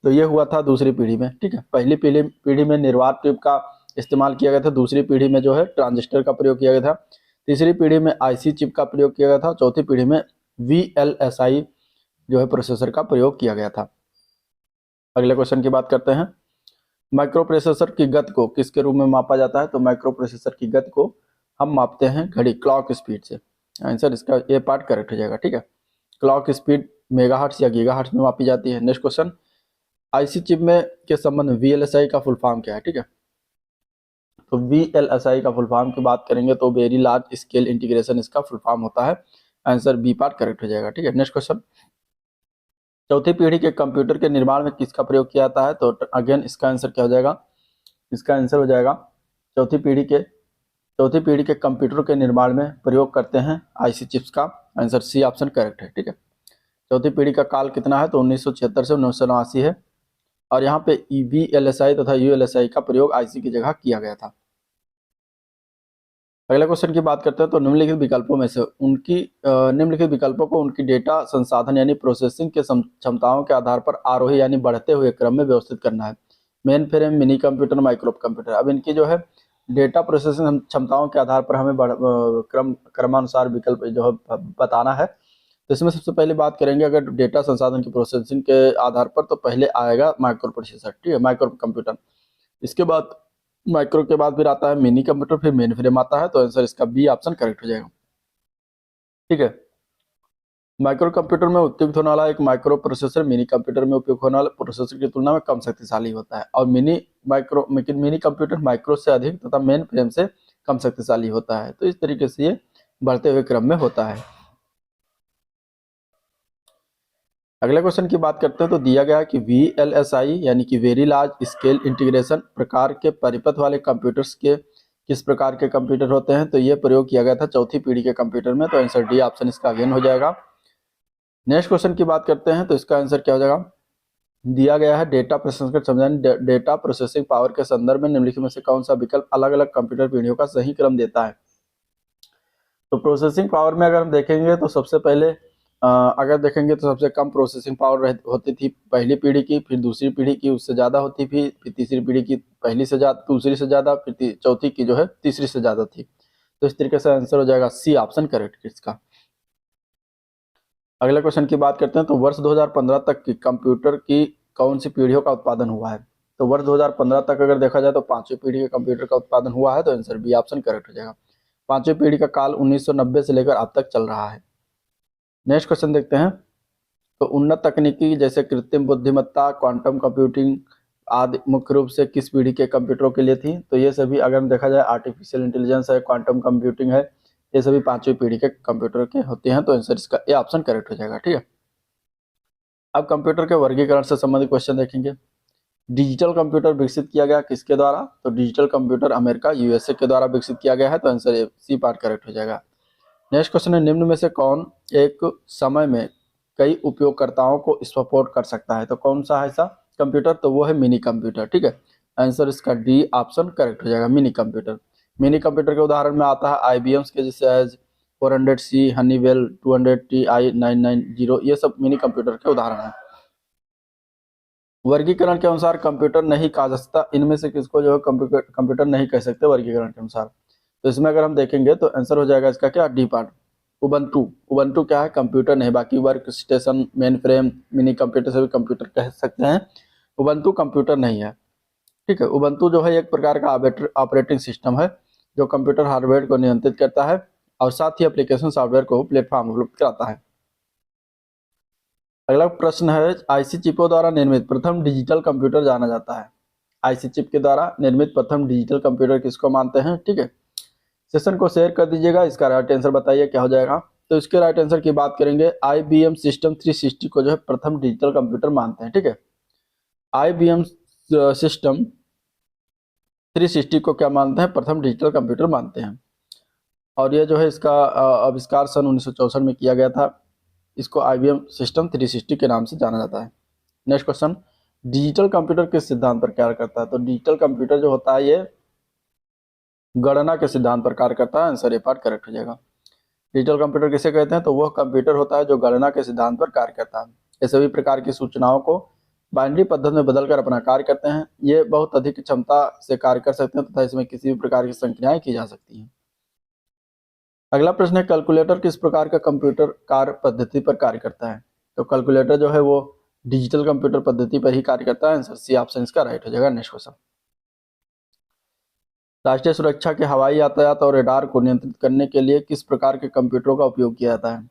तो ये हुआ था दूसरी पीढ़ी में। ठीक है, पहली पीढ़ी में निर्वात ट्यूब का इस्तेमाल किया गया था, दूसरी पीढ़ी में जो है ट्रांजिस्टर का प्रयोग किया गया था, तीसरी पीढ़ी में आईसी चिप का प्रयोग किया गया था, चौथी पीढ़ी में वीएलएसआई जो है प्रोसेसर का प्रयोग किया गया था। अगले क्वेश्चन की बात करते हैं। माइक्रो प्रोसेसर की गति को किसके रूप में मापा जाता है? तो माइक्रो प्रोसेसर की गति को हम मापते हैं घड़ी, क्लॉक स्पीड से। आंसर इसका ए पार्ट करेक्ट हो जाएगा। ठीक है, क्लॉक स्पीड मेगाहर्ट्ज या गीगाहर्ट्ज में मापी जाती है। नेक्स्ट क्वेश्चन, आईसी चिप में के संबंध में वीएलएसआई का फुल फॉर्म क्या है? ठीक है, तो वीएलएसआई का फुल फॉर्म की बात करेंगे तो वेरी लार्ज स्केल इंटीग्रेशन इसका फुल फॉर्म होता है। आंसर बी पार्ट करेक्ट हो जाएगा। ठीक है, नेक्स्ट क्वेश्चन, चौथी पीढ़ी के कंप्यूटर के निर्माण में किसका प्रयोग किया जाता है? तो अगेन इसका आंसर क्या हो जाएगा? इसका आंसर हो जाएगा चौथी पीढ़ी के कंप्यूटर के निर्माण में प्रयोग करते हैं आईसी चिप्स का। आंसर सी ऑप्शन करेक्ट है। ठीक है, चौथी पीढ़ी का काल कितना है? तो 1976 से 1989 है, और यहाँ पे वीएलएसआई तथा यूएलएसआई का प्रयोग आईसी की जगह किया गया था। अगले क्वेश्चन की बात करते हैं तो निम्नलिखित विकल्पों को उनकी डेटा संसाधन यानी प्रोसेसिंग के क्षमताओं के आधार पर आरोही यानी बढ़ते हुए क्रम में व्यवस्थित करना है। Main frame, mini computer, micro computer. अब इनकी जो है डेटा प्रोसेसिंग क्षमताओं के आधार पर हमें क्रमानुसार विकल्प जो है बताना है। तो इसमें सबसे पहले बात करेंगे अगर डेटा संसाधन की प्रोसेसिंग के आधार पर, तो पहले आएगा माइक्रो प्रोसेसर। ठीक है, माइक्रो कंप्यूटर। इसके बाद माइक्रो के बाद फिर आता है मिनी कंप्यूटर, फिर मेन फ्रेम आता है। तो आंसर इसका बी ऑप्शन करेक्ट हो जाएगा। ठीक है, माइक्रो कंप्यूटर में उपयोग होने वाला एक माइक्रो प्रोसेसर मिनी कंप्यूटर में उपयोग होने वाले प्रोसेसर की तुलना में कम शक्तिशाली होता है, और मिनी कंप्यूटर माइक्रो से अधिक तथा मेन फ्रेम से कम शक्तिशाली होता है। तो इस तरीके से ये बढ़ते हुए क्रम में होता है। अगले क्वेश्चन की बात करते हैं तो दिया गया है कि वीएलएसआई यानी कि वेरी लार्ज स्केल इंटीग्रेशन प्रकार के परिपथ वाले कंप्यूटर्स के किस प्रकार के कंप्यूटर होते हैं, तो ये प्रयोग किया गया था चौथी पीढ़ी के कंप्यूटर में, तो आंसर डी ऑप्शन इसका अगेन हो जाएगा। नेक्स्ट क्वेश्चन की बात करते हैं, तो इसका आंसर क्या हो जाएगा, दिया गया है डेटा प्रोसेसिंग समझाने डेटा प्रोसेसिंग पावर के संदर्भ में निम्नलिखित में से कौन सा विकल्प अलग अलग कंप्यूटर पीढ़ियों का सही क्रम देता है। तो प्रोसेसिंग पावर में अगर हम देखेंगे तो सबसे पहले अगर देखेंगे तो सबसे कम प्रोसेसिंग पावर होती थी पहली पीढ़ी की, फिर दूसरी पीढ़ी की उससे ज़्यादा होती थी, फिर तीसरी पीढ़ी की पहली से ज़्यादा, दूसरी से ज़्यादा, फिर चौथी की जो है तीसरी से ज़्यादा थी। तो इस तरीके से आंसर हो जाएगा सी ऑप्शन करेक्ट इसका। अगले क्वेश्चन की बात करते हैं, तो वर्ष 2015 तक की कंप्यूटर की कौन सी पीढ़ियों का उत्पादन हुआ है। तो वर्ष 2015 तक अगर देखा जाए तो पांचवी पीढ़ी के कंप्यूटर का उत्पादन हुआ है, तो आंसर बी ऑप्शन करेक्ट हो जाएगा। पांचवी पीढ़ी का काल 1990 से लेकर अब तक चल रहा है। नेक्स्ट क्वेश्चन देखते हैं, तो उन्नत तकनीकी जैसे कृत्रिम बुद्धिमत्ता, क्वांटम कंप्यूटिंग आदि मुख्य रूप से किस पीढ़ी के कंप्यूटरों के लिए थी। तो ये सभी अगर देखा जाए आर्टिफिशियल इंटेलिजेंस है, क्वांटम कंप्यूटिंग है, ये सभी पांचवी पीढ़ी के कंप्यूटर के होते हैं, तो आंसर इसका ए ऑप्शन करेक्ट हो जाएगा। ठीक है, अब कंप्यूटर के वर्गीकरण से संबंधित क्वेश्चन देखेंगे। डिजिटल कंप्यूटर विकसित किया गया किसके द्वारा, तो डिजिटल कंप्यूटर अमेरिका यूएसए के द्वारा विकसित किया गया है, तो आंसर सी पार्ट करेक्ट हो जाएगा। नेक्स्ट क्वेश्चन है, निम्न में से कौन एक समय में कई उपयोगकर्ताओं को सपोर्ट कर सकता है। तो कौन सा है ऐसा कंप्यूटर, तो वो है मिनी कंप्यूटर। ठीक है, आंसर इसका डी ऑप्शन करेक्ट हो जाएगा, मिनी कंप्यूटर। मिनी कंप्यूटर के उदाहरण में आता है IBM के जैसे एज 400C, हनीवेल 200TI 990, ये सब मिनी कंप्यूटर के उदाहरण हैं। वर्गीकरण के अनुसार कंप्यूटर नहीं कहा जा सकता, इनमें से किसको जो है कंप्यूटर नहीं कह सकते वर्गीकरण के अनुसार। तो इसमें अगर हम देखेंगे तो आंसर हो जाएगा इसका क्या, डी पार्ट, उबंटू। उबंटू क्या है, कंप्यूटर नहीं, बाकी work station, main frame, mini computer से भी कंप्यूटर कह सकते हैं, उबंटू कंप्यूटर नहीं है। ठीक है, उबंटू जो है एक प्रकार का ऑपरेटिंग सिस्टम है जो कंप्यूटर हार्डवेयर को नियंत्रित करता है और साथ ही एप्लीकेशन सॉफ्टवेयर को प्लेटफॉर्म उपलब्ध कराता है। अगला प्रश्न है, आईसी चिपों द्वारा निर्मित प्रथम डिजिटल कंप्यूटर जाना जाता है। आईसी चिप के द्वारा निर्मित प्रथम डिजिटल कंप्यूटर किसको मानते हैं। ठीक है, सेशन को शेयर कर दीजिएगा, इसका राइट आंसर बताइए क्या हो जाएगा। तो इसके राइट आंसर की बात करेंगे, IBM सिस्टम 360 को जो है प्रथम डिजिटल कंप्यूटर मानते हैं। ठीक है, IBM सिस्टम 360 को क्या मानते हैं, प्रथम डिजिटल कंप्यूटर मानते हैं। और ये जो है इसका आविष्कार सन 1964 में किया गया था। इसको IBM सिस्टम 360 के नाम से जाना जाता है। नेक्स्ट क्वेश्चन, डिजिटल कंप्यूटर किस सिद्धांत पर कार्य करता है। तो डिजिटल कंप्यूटर जो होता है ये गणना के सिद्धांत पर कार्य करता है, आंसर ए पार्ट करेक्ट हो जाएगा। डिजिटल कंप्यूटर किसे कहते हैं, तो वह कंप्यूटर होता है जो गणना के सिद्धांत पर कार्य करता है। ये सभी प्रकार की सूचनाओं को बाइनरी पद्धति में बदलकर अपना कार्य करते हैं। ये बहुत अधिक क्षमता से कार्य कर सकते हैं तथा इसमें किसी भी प्रकार की संक्रियाएं की जा सकती हैं। अगला प्रश्न है, कैलकुलेटर किस प्रकार का कंप्यूटर कार्य पद्धति पर कार्य करता है। तो कैलकुलेटर जो है वो डिजिटल कंप्यूटर पद्धति पर ही कार्य करता है, आंसर सी ऑप्शन इसका राइट हो जाएगा। नेक्स्ट क्वेश्चन, राष्ट्रीय सुरक्षा के हवाई यातायात और रेडार को नियंत्रित करने के लिए किस प्रकार के कंप्यूटरों का उपयोग किया जाता है।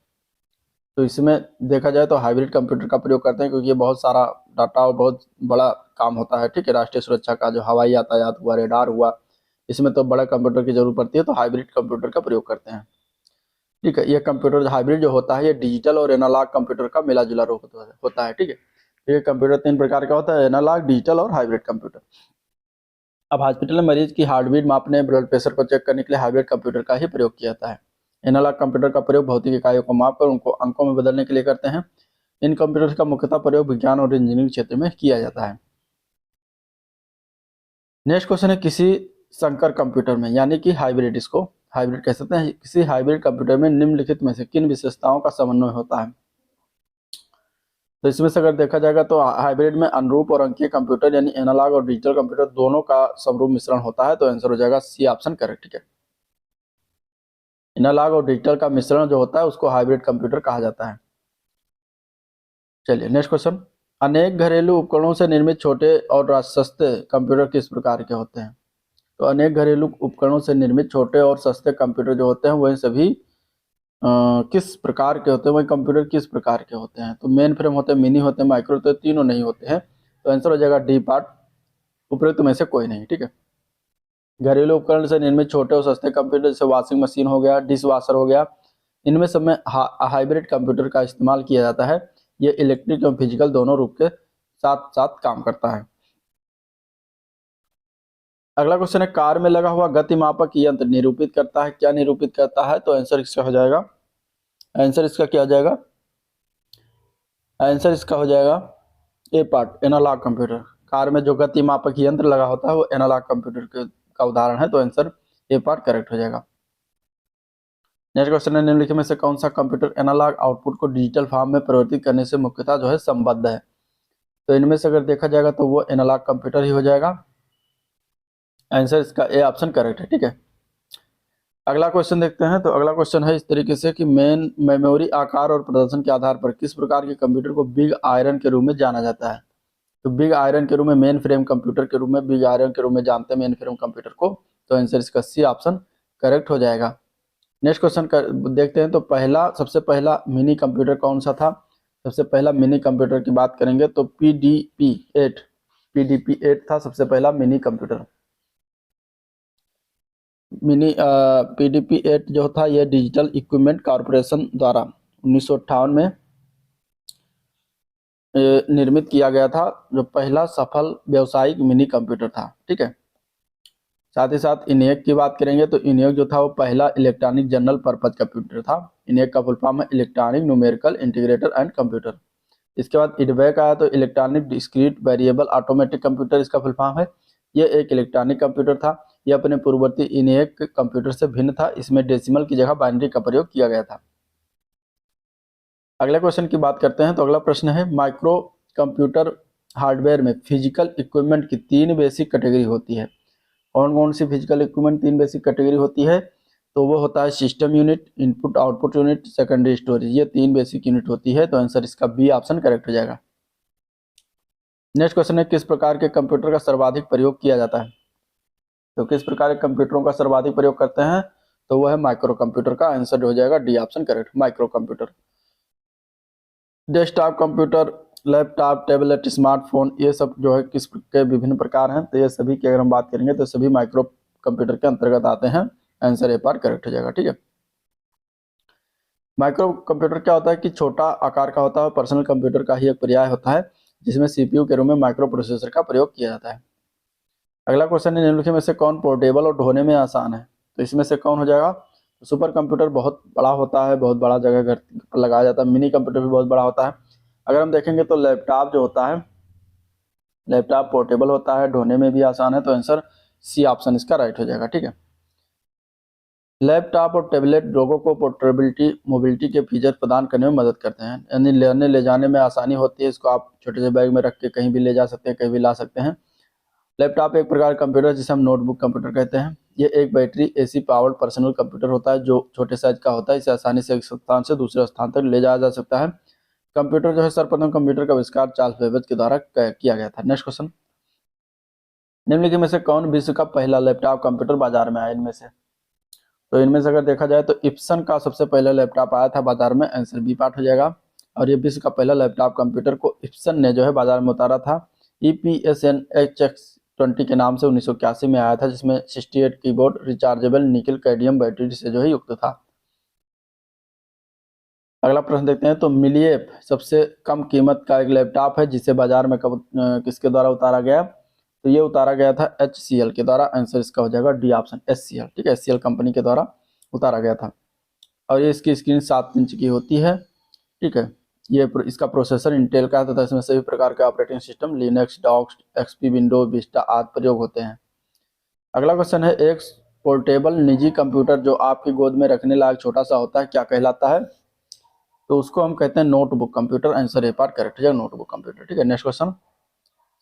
तो इसमें देखा जाए तो हाइब्रिड कंप्यूटर का प्रयोग करते हैं, क्योंकि ये बहुत सारा डाटा और बहुत बड़ा काम होता है। ठीक है, राष्ट्रीय सुरक्षा का जो हवाई यातायात हुआ, रेडार हुआ, इसमें तो बड़ा कंप्यूटर की जरूरत पड़ती है, तो हाइब्रिड कंप्यूटर का प्रयोग करते हैं। ठीक है, ये कंप्यूटर हाइब्रिड जो होता है ये डिजिटल और एनालॉग कंप्यूटर का मिला जुला रूप होता है। ठीक है, ये कंप्यूटर 3 प्रकार का होता है, एनालॉग, डिजिटल और हाइब्रिड कंप्यूटर। अब हॉस्पिटल में मरीज की हार्ट बीट मापने, ब्लड प्रेशर को चेक करने के लिए हाइब्रिड कंप्यूटर का ही प्रयोग किया जाता है। एनालॉग कंप्यूटर का प्रयोग भौतिक इकाइयों को मापकर उनको अंकों में बदलने के लिए करते हैं। इन कंप्यूटर्स का मुख्यतः प्रयोग विज्ञान और इंजीनियरिंग क्षेत्र में किया जाता है। नेक्स्ट क्वेश्चन है, किसी संकर कंप्यूटर में यानी कि हाइब्रिड, इसको हाइब्रिड कह सकते हैं, किसी हाइब्रिड कंप्यूटर में निम्नलिखित में से किन विशेषताओं का समन्वय होता है। तो इसमें से अगर देखा जाएगा तो हाइब्रिड में अनुरूप और अंकीय कंप्यूटर यानी एनालॉग और डिजिटल कंप्यूटर दोनों का समरूप मिश्रण होता है, तो आंसर हो जाएगा सी ऑप्शन करेक्ट। ठीक है, एनालॉग और डिजिटल का मिश्रण जो होता है उसको हाइब्रिड कंप्यूटर कहा जाता है। चलिए नेक्स्ट क्वेश्चन, अनेक घरेलू उपकरणों से निर्मित छोटे और सस्ते कंप्यूटर किस प्रकार के होते हैं। तो अनेक घरेलू उपकरणों से निर्मित छोटे और सस्ते कंप्यूटर जो होते हैं वह सभी किस प्रकार के होते हैं, वही कंप्यूटर किस प्रकार के होते हैं। तो मेन फ्रेम होते हैं, मिनी होते हैं, माइक्रो होते हैं, तीनों नहीं होते हैं, तो आंसर हो जाएगा डी पार्ट, उपयुक्त में से कोई नहीं। ठीक है, घरेलू उपकरण से निर्मित छोटे और सस्ते कंप्यूटर जैसे वॉशिंग मशीन हो गया, डिश वॉशर हो गया, इनमें सब में हाइब्रिड कंप्यूटर का इस्तेमाल किया जाता है। ये इलेक्ट्रिक और फिजिकल दोनों रूप के साथ साथ काम करता है। अगला क्वेश्चन है, कार में लगा हुआ गति मापक यंत्र निरूपित करता है, क्या निरूपित करता है? तो आंसर इसका हो जाएगा, आंसर इसका क्या हो जाएगा? आंसर इसका हो जाएगा ए पार्ट, एनालॉग कंप्यूटर। कार में जो गति मापक यंत्र लगा होता है वो एनालॉग कंप्यूटर का उदाहरण है, तो आंसर ए पार्ट करेक्ट हो जाएगा। नेक्स्ट क्वेश्चन है, निम्नलिखित में से कौन सा कंप्यूटर एनालॉग आउटपुट को डिजिटल फॉर्म में परिवर्तित करने से मुख्यतः जो है संबद्ध है? तो इनमें से अगर देखा जाएगा तो वो एनालॉग कंप्यूटर ही हो जाएगा। आंसर इसका ए ऑप्शन करेक्ट है, ठीक है। अगला क्वेश्चन देखते हैं। तो अगला क्वेश्चन है इस तरीके से कि मेन मेमोरी आकार और प्रदर्शन के आधार पर किस प्रकार के कंप्यूटर को बिग आयरन के रूप में जाना जाता है? तो बिग आयरन के रूप में, मेन फ्रेम कंप्यूटर के रूप में, बिग आयरन के रूप में जानते हैं मेन फ्रेम कंप्यूटर को, तो आंसर इसका सी ऑप्शन करेक्ट हो जाएगा। नेक्स्ट क्वेश्चन देखते हैं। तो सबसे पहला मिनी कंप्यूटर कौन सा था? सबसे पहला मिनी कंप्यूटर की बात करेंगे तो PDP-8 था सबसे पहला मिनी कंप्यूटर। PDP-8 जो था यह डिजिटल इक्विपमेंट कॉरपोरेशन द्वारा 1958 में निर्मित किया गया था, जो पहला सफल व्यावसायिक मिनी कंप्यूटर था, ठीक है। साथ ही साथ इनियक की बात करेंगे तो इनियक जो था वो पहला इलेक्ट्रॉनिक जनरल पर्पज कंप्यूटर था। इनियक का फुल फॉर्म है electronic numerical integrator and computer. इसके बाद इडवेक आया तो electronic discrete variable automatic computer इसका फुल फॉर्म है। यह एक इलेक्ट्रॉनिक कंप्यूटर था। यह अपने पूर्ववर्ती इनियक कंप्यूटर से भिन्न था। इसमें डेसिमल की जगह बाइनरी का प्रयोग किया गया था। अगले क्वेश्चन की बात करते हैं। तो अगला प्रश्न है, माइक्रो कंप्यूटर हार्डवेयर में फिजिकल इक्विपमेंट की 3 बेसिक कैटेगरी होती है। कौन कौन सी फिजिकल इक्विपमेंट 3 बेसिक कैटेगरी होती है? तो वो होता है system unit, input output unit, secondary storage. ये 3 बेसिक यूनिट होती है, तो आंसर इसका बी ऑप्शन करेक्ट हो जाएगा। नेक्स्ट क्वेश्चन है, किस प्रकार के कंप्यूटर का सर्वाधिक प्रयोग किया जाता है? तो किस प्रकार के कंप्यूटरों का सर्वाधिक प्रयोग करते हैं? तो वो है माइक्रो कंप्यूटर का। आंसर हो जाएगा D option correct, micro computer. Desktop computer, laptop, tablet, smartphone, ये सब जो है किस के विभिन्न प्रकार हैं? तो ये सभी की अगर हम बात करेंगे तो सभी माइक्रो कंप्यूटर के अंतर्गत आते हैं। आंसर ए पार्ट करेक्ट हो जाएगा, ठीक है। माइक्रो कंप्यूटर क्या होता है कि छोटा आकार का होता है, पर्सनल कंप्यूटर का ही एक पर्याय होता है, जिसमें सीपीयू के रूप में माइक्रो प्रोसेसर का प्रयोग किया जाता है। अगला क्वेश्चन है, निम्नलिखित में से कौन पोर्टेबल और ढोने में आसान है? तो इसमें से कौन हो जाएगा? सुपर कंप्यूटर बहुत बड़ा होता है, बहुत बड़ा जगह घर पर लगाया जाता है। मिनी कंप्यूटर भी बहुत बड़ा होता है। अगर हम देखेंगे तो लैपटॉप जो होता है, लैपटॉप पोर्टेबल होता है, ढोने में भी आसान है, तो आंसर सी ऑप्शन इसका राइट हो जाएगा, ठीक है। लैपटॉप और टैबलेट लोगों को पोर्टेबिलिटी, मोबिलिटी के फीचर प्रदान करने में मदद करते हैं, यानी लेने ले जाने में आसानी होती है। इसको आप छोटे से बैग में रख के कहीं भी ले जा सकते हैं, कहीं भी ला सकते हैं। लैपटॉप एक प्रकार का कंप्यूटर जिसे हम नोटबुक कंप्यूटर कहते हैं। ये एक battery AC powered personal computer होता है, जो छोटे साइज का होता है। इसे आसानी से एक स्थान से दूसरे स्थान तक ले जाया जा सकता है। कंप्यूटर जो है, सर्वप्रथम कंप्यूटर का आविष्कार चार्ल्स बेबेज के द्वारा किया गया था। नेक्स्ट क्वेश्चन, निम्नलिखित में से कौन विश्व का पहला लैपटॉप कंप्यूटर बाजार में आया? इनमें से तो इनमें से अगर देखा जाए तो इप्सन का सबसे पहला लैपटॉप आया था बाजार में। आंसर बी पार्ट हो जाएगा। और ये विश्व का पहला लैपटॉप कंप्यूटर को इप्सन ने जो है बाजार में उतारा था। EPSN HX20 के नाम से 1981 में आया था, जिसमें 68 कीबोर्ड, रिचार्जेबल निकल कैडमियम बैटरी से जो है युक्त था। अगला प्रश्न देखते हैं। तो मिलिएप सबसे कम कीमत का एक लैपटॉप है, जिसे बाजार में किसके द्वारा उतारा गया? तो ये उतारा गया था HCL के द्वारा। आंसर इसका हो जाएगा डी ऑप्शन, SCL, ठीक है। SCL कंपनी के द्वारा उतारा गया था। और ये इसकी स्क्रीन 7 इंच की होती है, ठीक है। ये इसका प्रोसेसर इंटेल का है तथा इसमें सभी प्रकार के operating system Linux, DOS, XP, window, Vista आदि प्रयोग होते हैं। अगला क्वेश्चन है, एक पोर्टेबल निजी कंप्यूटर जो आपकी गोद में रखने लायक छोटा सा होता है, क्या कहलाता है? तो उसको हम कहते हैं notebook computer. Answer A part correct है, नोटबुक कंप्यूटर, ठीक है। नेक्स्ट क्वेश्चन,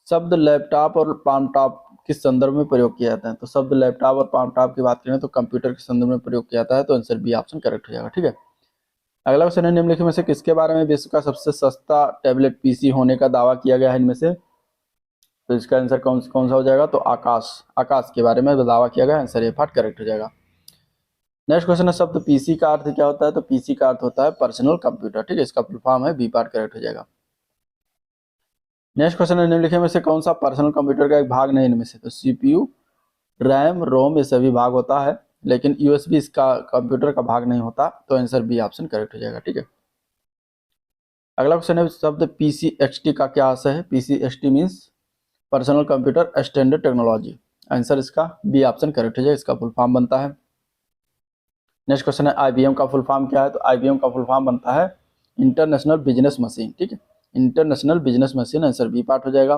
शब्द लैपटॉप और पामटॉप किस संदर्भ में प्रयोग किया जाता है? तो शब्द लैपटॉप और पामटॉप की बात करें तो कंप्यूटर के संदर्भ में प्रयोग किया जाता है, तो आंसर बी ऑप्शन करेक्ट हो जाएगा, ठीक है। अगला क्वेश्चन है, निम्नलिखित में से किसके बारे में विश्व का सबसे सस्ता टैबलेट PC होने का दावा किया गया है? इनमें से तो इसका आंसर कौन सा हो जाएगा? तो आकाश के बारे में दावा किया गया। आंसर ए पार्ट करेक्ट हो जाएगा। नेक्स्ट क्वेश्चन है, शब्द PC का अर्थ क्या होता है? तो PC का अर्थ होता है पर्सनल कंप्यूटर, ठीक है। इसका फुल फॉर्म है, बी पार्ट करेक्ट हो जाएगा। नेक्स्ट क्वेश्चन है, निम्नलिखित में से कौन सा पर्सनल कंप्यूटर का एक भाग नहीं? इनमें से तो CPU, रैम, रोम ये सभी भाग होता है, लेकिन USB इसका कंप्यूटर का भाग नहीं होता, तो आंसर बी ऑप्शन करेक्ट हो जाएगा, ठीक है। अगला क्वेश्चन है, शब्द PCXT का क्या अर्थ है? PCXT means personal computer standard technology. Answer इसका बी ऑप्शन करेक्ट हो जाएगा, इसका फुल फॉर्म बनता है। नेक्स्ट क्वेश्चन है IBM का फुल फॉर्म क्या है, तो IBM का फुल फॉर्म बनता है इंटरनेशनल बिजनेस मशीन, ठीक है, international business machine, answer B part हो जाएगा।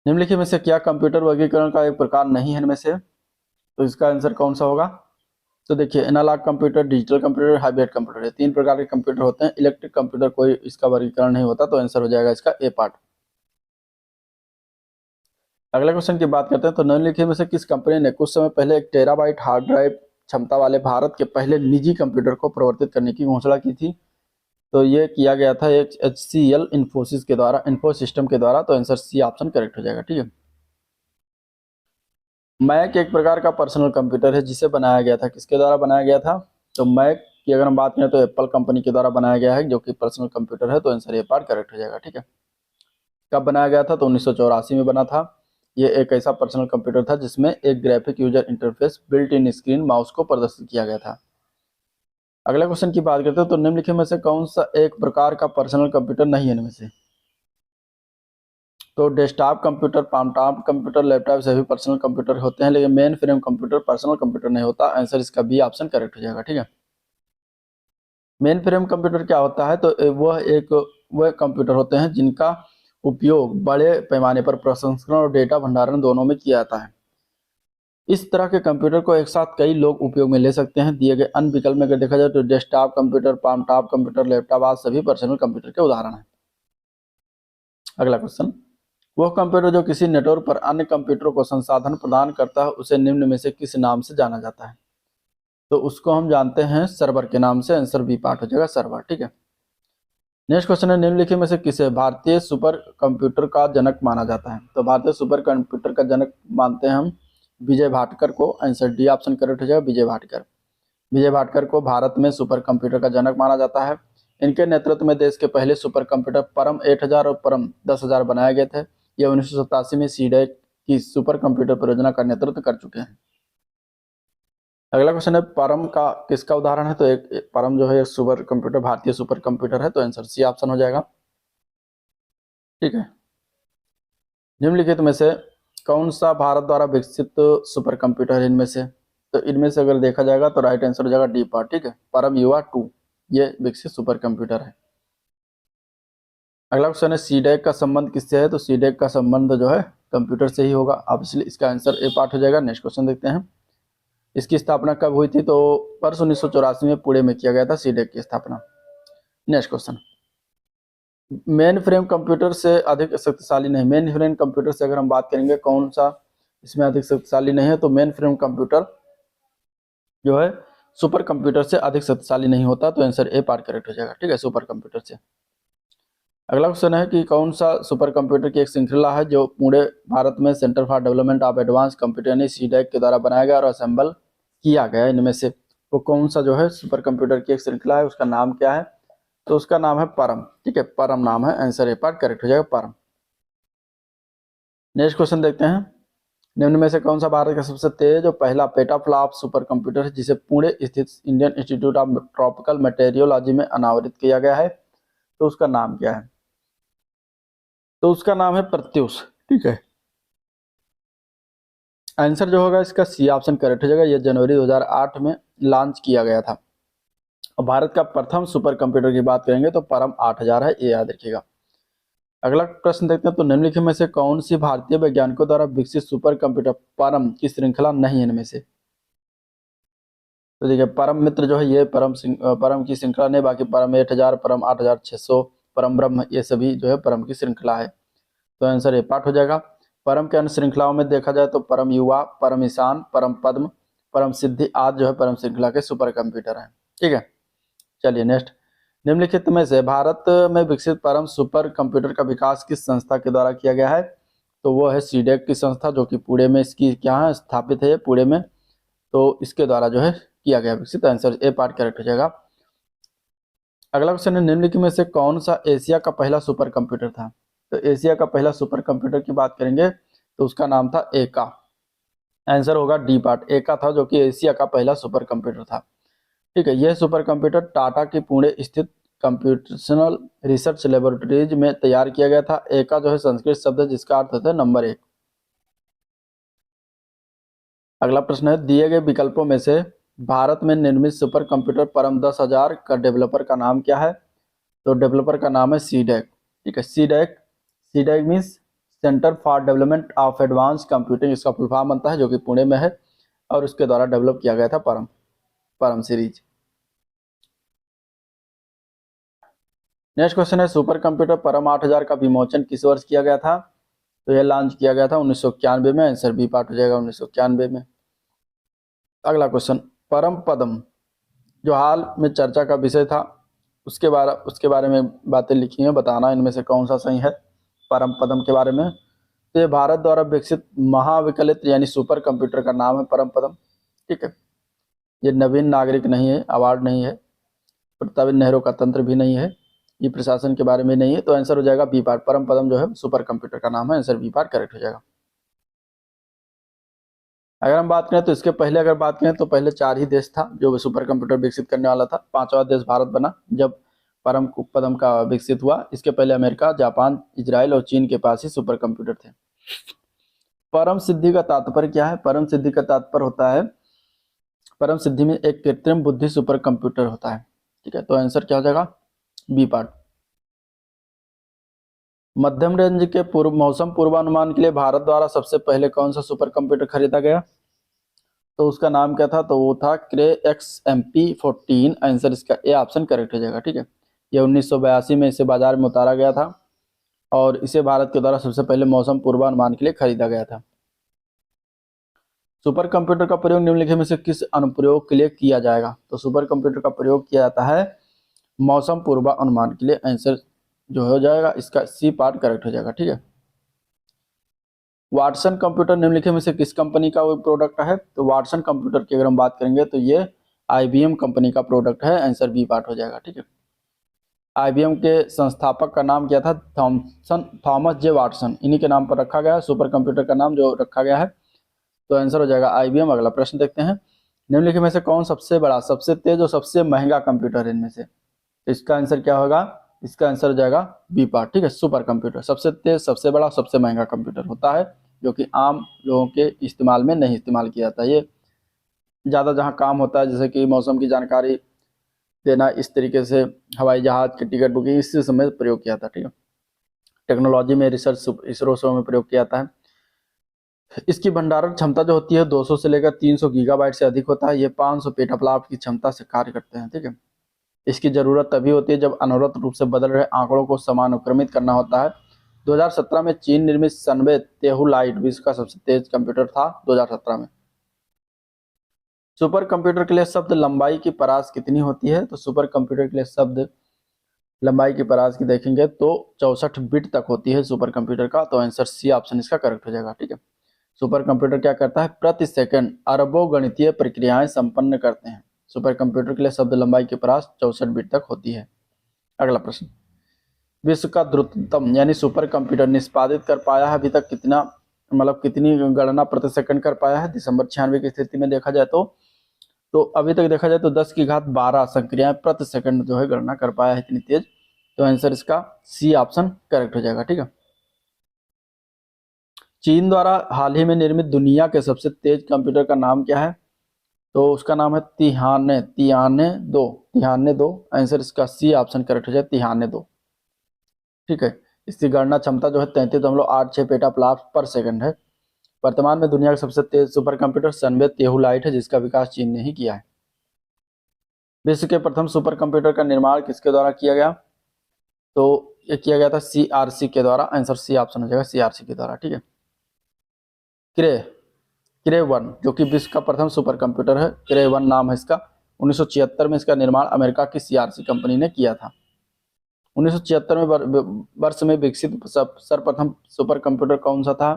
निम्नलिखित में से क्या कंप्यूटर वर्गीकरण का एक प्रकार नहीं है इनमें से, तो इसका आंसर कौन सा होगा, तो देखिए analogue computer, digital computer, hybrid computer, ये 3 प्रकार के कंप्यूटर होते हैं। इलेक्ट्रिक कंप्यूटर कोई इसका वर्गीकरण नहीं होता, तो आंसर हो जाएगा इसका ए पार्ट। अगले क्वेश्चन की बात करते हैं, तो निम्नलिखित में से किस कंपनी ने कुछ समय पहले 1 टेराबाइट हार्ड ड्राइव क्षमता वाले भारत के पहले निजी कंप्यूटर को प्रवर्तित करने की घोषणा की थी, तो ये किया गया था एक HCL इन्फोसिस के द्वारा, इन्फोसिस्टम के द्वारा, तो आंसर सी ऑप्शन करेक्ट हो जाएगा, ठीक है। मैक एक प्रकार का पर्सनल कंप्यूटर है जिसे बनाया गया था, किसके द्वारा बनाया गया था, तो मैक की अगर हम बात करें तो एप्पल कंपनी के द्वारा बनाया गया है, जो कि पर्सनल कंप्यूटर है, तो आंसर ये पार्ट करेक्ट हो जाएगा, ठीक है। कब बनाया गया था, तो 1984 में बना था। ये एक ऐसा पर्सनल कंप्यूटर था जिसमें एक graphic user interface, built in screen, mouse को प्रदर्शित किया गया था। अगला क्वेश्चन की बात करते हैं, तो निम्नलिखित में से कौन सा एक प्रकार का पर्सनल कंप्यूटर नहीं है इनमें से, तो desktop computer, palmtop computer, laptop सभी पर्सनल कंप्यूटर होते हैं, लेकिन main frame computer personal computer नहीं होता, आंसर इसका बी ऑप्शन करेक्ट हो जाएगा, ठीक है। मेन फ्रेम कंप्यूटर क्या होता है, तो वह कंप्यूटर होते हैं जिनका उपयोग बड़े पैमाने पर प्रसंस्करण और डेटा भंडारण दोनों में किया जाता है। इस तरह के कंप्यूटर को एक साथ कई लोग उपयोग में ले सकते हैं। दिए गए अन्य विकल्प में अगर देखा जाए तो desktop computer, palmtop computer, laptop आज सभी पर्सनल कंप्यूटर के उदाहरण हैं। अगला क्वेश्चन, वह कंप्यूटर जो किसी नेटवर्क पर अन्य कंप्यूटरों को संसाधन प्रदान करता है उसे निम्न में से किस नाम से जाना जाता है, तो उसको हम जानते हैं सर्वर के नाम से, आंसर बी पार्ट हो जाएगा, सर्वर, ठीक है। नेक्स्ट क्वेश्चन है, निम्नलिखित में से किसे भारतीय सुपर कंप्यूटर का जनक माना जाता है, तो भारतीय सुपर कंप्यूटर का जनक मानते हैं हम विजय भाटकर को, आंसर डी ऑप्शन करेक्ट हो जाएगा, विजय भाटकर। विजय भाटकर को भारत में सुपर कंप्यूटर का जनक माना जाता है। इनके नेतृत्व में देश के पहले सुपर कंप्यूटर परम 8000 और परम 10000 बनाए गए थे। ये 1987 में सीडेक की सुपर कंप्यूटर परियोजना का नेतृत्व कर चुके हैं। अगला क्वेश्चन है, परम का किसका उदाहरण है, तो एक परम जो है एक सुपर कंप्यूटर, भारतीय सुपर कंप्यूटर है, तो आंसर सी ऑप्शन हो जाएगा, ठीक है। निम्नलिखित में से कौन सा भारत द्वारा विकसित सुपर कंप्यूटर है इनमें से, तो इनमें से अगर देखा जाएगा तो राइट आंसर हो जाएगा डी पार्ट, ठीक है, परम युवा 2 ये विकसित सुपर कंप्यूटर है। अगला क्वेश्चन है, सीडेक का संबंध किससे है, तो सीडेक का संबंध जो है कंप्यूटर से ही होगा, अब इसलिए इसका आंसर ए पार्ट हो जाएगा। नेक्स्ट क्वेश्चन देखते हैं, इसकी स्थापना कब हुई थी, तो वर्ष 1984 में पुणे में किया गया था सीडेक की स्थापना। Next question, main frame computer से अधिक शक्तिशाली नहीं, मेन फ्रेम कंप्यूटर से अगर हम बात करेंगे कौन सा इसमें अधिक शक्तिशाली नहीं है, तो मेन फ्रेम कंप्यूटर जो है सुपर कंप्यूटर से अधिक शक्तिशाली नहीं होता, तो आंसर ए पार्ट करेक्ट हो जाएगा, ठीक है, सुपर कंप्यूटर से। अगला क्वेश्चन है कि कौन सा सुपर कंप्यूटर की एक श्रृंखला है जो पुणे भारत में centre for development of advance computer यानी सीडेक के द्वारा बनाया गया और असेंबल किया गया, इनमें से वो कौन सा जो है सुपर कंप्यूटर की एक श्रृंखला है, उसका नाम क्या है, तो उसका नाम है परम, ठीक है, परम नाम है, आंसर ए पार्ट करेक्ट हो जाएगा, परम। नेक्स्ट क्वेश्चन देखते हैं, निम्न में से कौन सा भारत का सबसे तेज और पहला पेटाफ्लॉप सुपर कंप्यूटर है जिसे पुणे स्थित Indian institute of tropical meteorology में अनावरित किया गया है, तो उसका नाम क्या है, तो उसका नाम है प्रत्यूष, ठीक है, आंसर जो होगा इसका सी ऑप्शन करेक्ट हो जाएगा। यह जनवरी 2008 में लॉन्च किया गया था। और भारत का प्रथम सुपर कंप्यूटर की बात करेंगे तो परम 8000 है, ये याद रखिएगा। अगला प्रश्न देखते हैं, तो निम्नलिखित में से कौन सी भारतीय वैज्ञानिकों द्वारा विकसित सुपर कंप्यूटर परम की श्रृंखला नहीं है इनमें से, तो देखिए परम मित्र जो है ये परम की श्रृंखला नहीं, बाकी परम 8000, परम 8600, परम ब्रह्म ये सभी जो है परम की श्रृंखला है, तो आंसर ए पार्ट हो जाएगा। परम के अन्य श्रृंखलाओं में देखा जाए तो परम युवा, परम ईशान, परम पद्म, परम सिद्धि आदि जो है परम श्रृंखला के सुपर कंप्यूटर हैं, ठीक है। चलिए नेक्स्ट, निम्नलिखित में से भारत में विकसित परम सुपर कंप्यूटर का विकास किस संस्था के द्वारा किया गया है, तो वो है सीडेक की संस्था, जो कि पुणे में इसकी क्या है स्थापित है पुणे में, तो इसके द्वारा जो है किया गया विकसित, आंसर ए पार्ट करेक्ट हो जाएगा। अगला क्वेश्चन है, निम्नलिखित में से कौन सा एशिया का पहला सुपर कंप्यूटर था, तो एशिया का पहला सुपर कंप्यूटर की बात करेंगे तो उसका नाम था एका, आंसर होगा डी पार्ट, एका था जो कि एशिया का पहला सुपर कंप्यूटर था, ठीक है। यह सुपर कंप्यूटर टाटा की पुणे स्थित कंप्यूटेशनल रिसर्च लेबोरेटरीज में तैयार किया गया था। एका जो है संस्कृत शब्द है जिसका अर्थ होता है नंबर 1। अगला प्रश्न है, दिए गए विकल्पों में से भारत में निर्मित सुपर कंप्यूटर परम 10,000 का डेवलपर का नाम क्या है? तो डेवलपर का नाम है सीडैक। ठीक है, CDAC. CDAC means centre for development of advance computing, इसका फुल फॉर्म बनता है, जो कि पुणे में है और उसके द्वारा डेवलप किया गया था परम परम सीरीज। नेक्स्ट क्वेश्चन है, सुपर कंप्यूटर परम 8000 का विमोचन किस वर्ष किया गया था? तो यह लॉन्च किया गया था 1991 में। आंसर बी पार्ट हो जाएगा, 1991 में। अगला क्वेश्चन, परम पदम जो हाल में चर्चा का विषय था, उसके बारे में बातें लिखी हैं, बताना इनमें से कौन सा सही है परम पदम के बारे में। तो ये भारत द्वारा विकसित महाविकलित यानी सुपर कंप्यूटर का नाम है परम पदम। ठीक है, ये नवीन नागरिक नहीं है, अवार्ड नहीं है, प्रताप नेहरू का तंत्र भी नहीं है, ये प्रशासन के बारे में नहीं है। तो आंसर हो जाएगा बी पार्ट, परम पदम जो है सुपर कंप्यूटर का नाम है। आंसर बी पार्ट करेक्ट हो जाएगा। अगर हम बात करें तो इसके पहले अगर बात करें तो पहले 4 ही देश था जो सुपर कंप्यूटर विकसित करने वाला था। 5वां देश भारत बना जब परम पदम का विकसित हुआ। इसके पहले अमेरिका, जापान, इजराइल और चीन के पास ही सुपर कंप्यूटर थे। परम सिद्धि का तात्पर्य क्या है? परम सिद्धि का तात्पर्य होता है, परम सिद्धि में एक कृत्रिम बुद्धि सुपर कंप्यूटर होता है। ठीक है, तो आंसर क्या हो जाएगा? B part. मध्यम रेंज के मौसम पूर्वानुमान के लिए भारत द्वारा सबसे पहले कौन सा सुपर कंप्यूटर खरीदा गया? तो उसका नाम क्या था? तो वो था क्रे XMP14। आंसर इसका ए ऑप्शन करेक्ट हो जाएगा। ठीक है, ये 1982 में इसे बाजार में उतारा गया था और इसे भारत के द्वारा सबसे पहले मौसम पूर्वानुमान के लिए खरीदा गया था। सुपर कंप्यूटर का प्रयोग निम्नलिखित में से किस अनुप्रयोग के लिए किया जाएगा? तो सुपर कंप्यूटर का प्रयोग किया जाता है मौसम पूर्वानुमान के लिए। आंसर जो हो जाएगा इसका सी पार्ट करेक्ट हो जाएगा। ठीक है, वाटसन कंप्यूटर निम्नलिखित में से किस कंपनी का वो प्रोडक्ट है? तो वाटसन कंप्यूटर की अगर हम बात करेंगे तो ये IBM कंपनी का प्रोडक्ट है। आंसर बी पार्ट हो जाएगा। ठीक है, IBM के संस्थापक का नाम क्या था? थॉमस जे वाटसन, इन्हीं के नाम पर रखा गया है सुपर कंप्यूटर का नाम जो रखा गया है। तो आंसर हो जाएगा IBM। अगला प्रश्न देखते हैं, निम्नलिखित में से कौन सबसे बड़ा, सबसे तेज और सबसे महंगा कंप्यूटर है इनमें से? तो इसका आंसर क्या होगा? इसका आंसर हो जाएगा बी पार्ट। ठीक है, सुपर कंप्यूटर सबसे तेज, सबसे बड़ा, सबसे महंगा कंप्यूटर होता है जो कि आम लोगों के इस्तेमाल में नहीं इस्तेमाल किया जाता है। ये ज़्यादा जहाँ काम होता है, जैसे कि मौसम की जानकारी देना, इस तरीके से हवाई जहाज की टिकट बुकिंग, इस समय प्रयोग किया जाता है। ठीक है, टेक्नोलॉजी में रिसर्च इसरो में प्रयोग किया जाता है। इसकी भंडारण क्षमता जो होती है 200 से लेकर 300 गीगाबाइट से अधिक होता है। ये 500 पेटाफ्लॉप की क्षमता से कार्य करते हैं। ठीक है, इसकी जरूरत तभी होती है जब अनवरत रूप से बदल रहे आंकड़ों को समानुक्रमित करना होता है। 2017 में चीन निर्मित सनवे तेहुलाइट विश्व का सबसे तेज कंप्यूटर था 2017 में। सुपर कंप्यूटर के लिए शब्द लंबाई की परास कितनी होती है? तो सुपर कंप्यूटर के लिए शब्द लंबाई की परास की देखेंगे तो 64 बिट तक होती है सुपर कंप्यूटर का। तो आंसर सी ऑप्शन इसका करेक्ट हो जाएगा। ठीक है, सुपर कंप्यूटर क्या करता है? प्रति सेकंड अरबों गणितीय प्रक्रियाएं संपन्न करते हैं। सुपर कंप्यूटर के लिए शब्द लंबाई की परास 64 बिट तक होती है। अगला प्रश्न, विश्व का द्रुततम यानी सुपर कंप्यूटर निष्पादित कर पाया है अभी तक कितना, मतलब कितनी गणना प्रति सेकंड कर पाया है? दिसंबर 96 की स्थिति में देखा जाए तो अभी तक देखा जाए तो 10⁻12 संक्रियाएं प्रति सेकंड जो है गणना कर पाया है, इतनी तेज। तो आंसर इसका सी ऑप्शन करेक्ट हो जाएगा। ठीक है, चीन द्वारा हाल ही में निर्मित दुनिया के सबसे तेज कंप्यूटर का नाम क्या है? तो उसका नाम है तिहाने दो। आंसर इसका सी ऑप्शन करेक्ट हो जाए, तिहाने दो। ठीक है, इसकी गणना क्षमता जो है 33.86 पेटाफ्लॉप्स पर सेकंड है। वर्तमान में दुनिया का सबसे तेज सुपर कंप्यूटर सनवे तेहुलाइट है, जिसका विकास चीन ने ही किया है। विश्व के प्रथम सुपर कंप्यूटर का निर्माण किसके द्वारा किया गया? तो ये किया गया था CRC के द्वारा। आंसर सी ऑप्शन हो जाएगा, CRC के द्वारा। ठीक है, क्रे 1 जो कि विश्व का प्रथम सुपर कंप्यूटर है, क्रे 1 नाम है इसका। 1976 में इसका निर्माण अमेरिका की CRC कंपनी ने किया था। 1976 में वर्ष में विकसित सर्वप्रथम सुपर कंप्यूटर कौन सा था?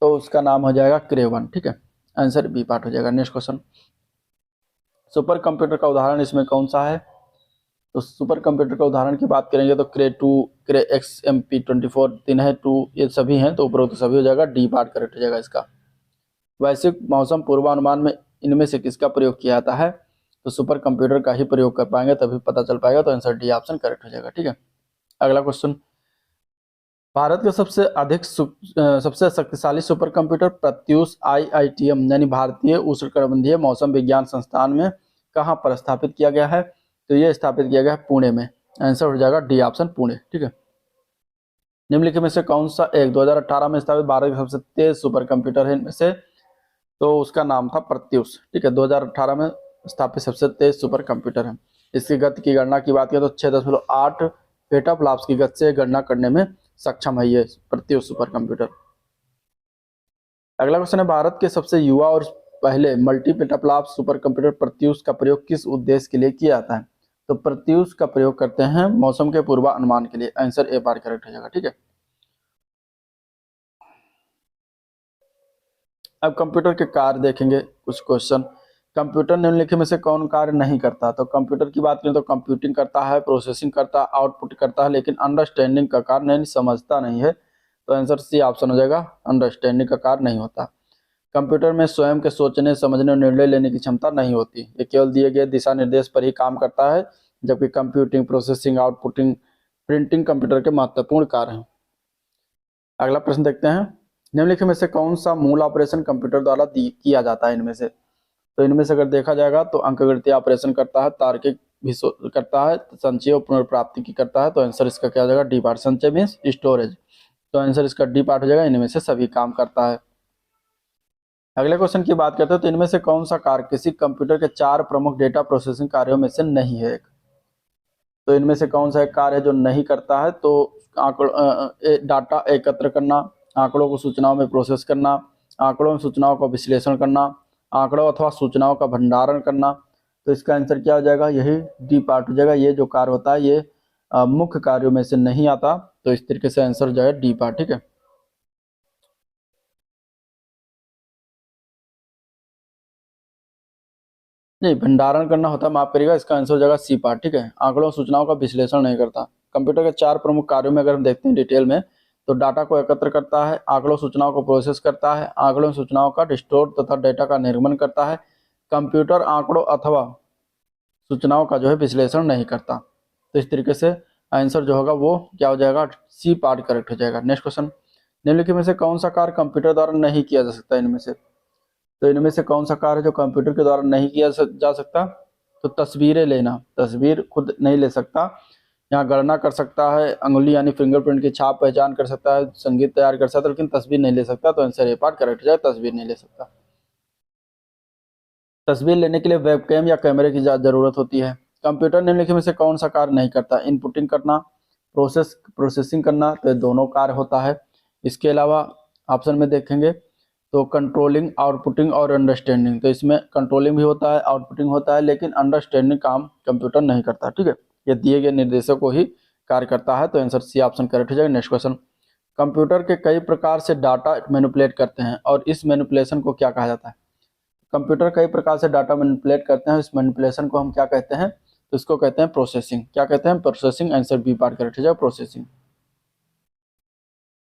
तो उसका नाम हो जाएगा क्रे 1। ठीक है, आंसर बी पार्ट हो जाएगा। नेक्स्ट क्वेश्चन, सुपर कंप्यूटर का उदाहरण इसमें कौन सा है? तो सुपर कंप्यूटर का उदाहरण की बात करेंगे तो क्रे 2, क्रे XMP24 तीन है, 2 ये सभी हैं, तो उपरोक्त सभी हो जाएगा, डी पार्ट करेक्ट हो जाएगा इसका। वैश्विक मौसम पूर्वानुमान में इनमें से किसका प्रयोग किया जाता है? तो सुपर कंप्यूटर का ही प्रयोग कर पाएंगे तभी पता चल पाएगा। तो आंसर डी ऑप्शन करेक्ट हो जाएगा। ठीक है, अगला क्वेश्चन, भारत का सबसे शक्तिशाली सुपर कंप्यूटर प्रत्यूष IITM यानी भारतीय उष्णकटिबंधीय मौसम विज्ञान संस्थान में कहाँ पर स्थापित किया गया है? तो ये स्थापित किया गया है पुणे में। आंसर हो जाएगा डी ऑप्शन, पुणे। ठीक है। निम्नलिखित में से कौन सा एक 2018 में स्थापित भारत का सबसे तेज सुपर कंप्यूटर है इनमें से? तो उसका नाम था प्रत्यूष। ठीक है, 2018 में स्थापित सबसे तेज सुपर कंप्यूटर है। इसकी गति की गणना की बात करें तो 6.8 पेटाफ्लॉप्स की गति से गणना करने में सक्षम है ये प्रत्यूष सुपर कंप्यूटर। अगला क्वेश्चन है, भारत के सबसे युवा और पहले multi petaflops super computer Pratyush का प्रयोग किस उद्देश्य के लिए किया जाता है? तो प्रत्यूष का प्रयोग करते हैं मौसम के पूर्वानुमान के लिए। आंसर ए बार करेक्ट हो जाएगा। ठीक है। अब कंप्यूटर के कार्य देखेंगे कुछ क्वेश्चन। कंप्यूटर निम्नलिखित में से कौन कार्य नहीं करता? तो कंप्यूटर की बात करें तो कंप्यूटिंग करता है, प्रोसेसिंग करता है, आउटपुट करता है, लेकिन अंडरस्टैंडिंग का कार्य नहीं, समझता नहीं है। तो आंसर सी ऑप्शन हो जाएगा, अंडरस्टैंडिंग का कार्य नहीं होता। कंप्यूटर में स्वयं के सोचने, समझने और निर्णय लेने की क्षमता नहीं होती। ये केवल दिए गए दिशा निर्देश पर ही काम करता है, जबकि computing, processing, outputting, printing computer के महत्वपूर्ण कार्य हैं। अगला प्रश्न देखते हैं, निम्नलिखित में से कौन सा मूल ऑपरेशन कंप्यूटर द्वारा किया जाता है इनमें से? तो इनमें से अगर देखा जाएगा तो अंकगणितीय ऑपरेशन करता है, तार्किक भी करता है, संचय और पुनर्प्राप्ति की करता है। तो आंसर इसका क्या हो जाएगा? D part. संचय मीन्स स्टोरेज, तो आंसर इसका डी पार्ट हो जाएगा। इनमें से सभी काम करता है। अगले क्वेश्चन की बात करते हैं, तो इनमें से कौन सा कार्य किसी कंप्यूटर के 4 प्रमुख डेटा प्रोसेसिंग कार्यों में से नहीं है? तो इनमें से कौन सा एक कार्य है जो नहीं करता है? तो डाटा एकत्र करना, आंकड़ों को सूचनाओं में प्रोसेस करना, आंकड़ों में सूचनाओं का विश्लेषण करना, आंकड़ों अथवा सूचनाओं का भंडारण करना। तो इसका आंसर क्या हो जाएगा? यही डी पार्ट हो जाएगा। ये जो कार्य होता है ये मुख्य कार्यों में से नहीं आता। तो इस तरीके से आंसर हो जाएगा डी पार्ट। ठीक है। नहीं, भंडारण करना होता है, माफ करिएगा, इसका आंसर हो जाएगा सी पार्ट। ठीक है। आंकड़ों सूचनाओं का विश्लेषण नहीं करता। कंप्यूटर के 4 प्रमुख कार्यों में अगर हम देखते हैं डिटेल में, तो डाटा को एकत्र करता है, आंकड़ों सूचनाओं को प्रोसेस करता है, आंकड़ों सूचनाओं का डिस्टोर तथा डेटा का निर्गमन करता है। कंप्यूटर आंकड़ों अथवा सूचनाओं का जो है विश्लेषण नहीं करता। तो इस तरीके से आंसर जो होगा वो क्या हो जाएगा? सी पार्ट करेक्ट हो जाएगा। नेक्स्ट क्वेश्चन, निम्नलिखित में से कौन सा कार्य कंप्यूटर द्वारा नहीं किया जा सकता इनमें से? तो इनमें से कौन सा कार्य है जो कंप्यूटर के द्वारा नहीं किया जा सकता? तो तस्वीरें लेना। तस्वीर खुद नहीं ले सकता, यहाँ गणना कर सकता है, अंगुली यानी फिंगरप्रिंट की छाप पहचान कर सकता है, संगीत तैयार कर सकता है, लेकिन तस्वीर नहीं ले सकता। तो आंसर ए पार्ट करेक्ट हो जाएगा, तस्वीर नहीं ले सकता। तस्वीर लेने के लिए वेबकैम या कैमरे की जरूरत होती है। कंप्यूटर निम्नलिखित में से कौन सा कार्य नहीं करता? इनपुटिंग करना, प्रोसेसिंग करना। तो दोनों कार्य होता है। इसके अलावा ऑप्शन में देखेंगे तो कंट्रोलिंग, आउटपुटिंग और अंडरस्टैंडिंग। तो इसमें कंट्रोलिंग भी होता है, आउटपुटिंग होता है, लेकिन अंडरस्टैंडिंग काम कंप्यूटर नहीं करता। ठीक है, ये दिए गए निर्देशों को ही कार्य करता है। तो आंसर सी ऑप्शन करेक्ट हो जाएगा। नेक्स्ट क्वेश्चन, कंप्यूटर के कई प्रकार से डाटा मैनिपुलेट करते हैं और इस मैनिपुलेशन को क्या कहा जाता है? कंप्यूटर कई प्रकार से डाटा मैनिपुलेट करते हैं, इस मैनिपुलेशन को हम क्या कहते हैं? तो इसको कहते हैं प्रोसेसिंग। क्या कहते हैं? Processing. Answer B part correct हो जाएगा, प्रोसेसिंग।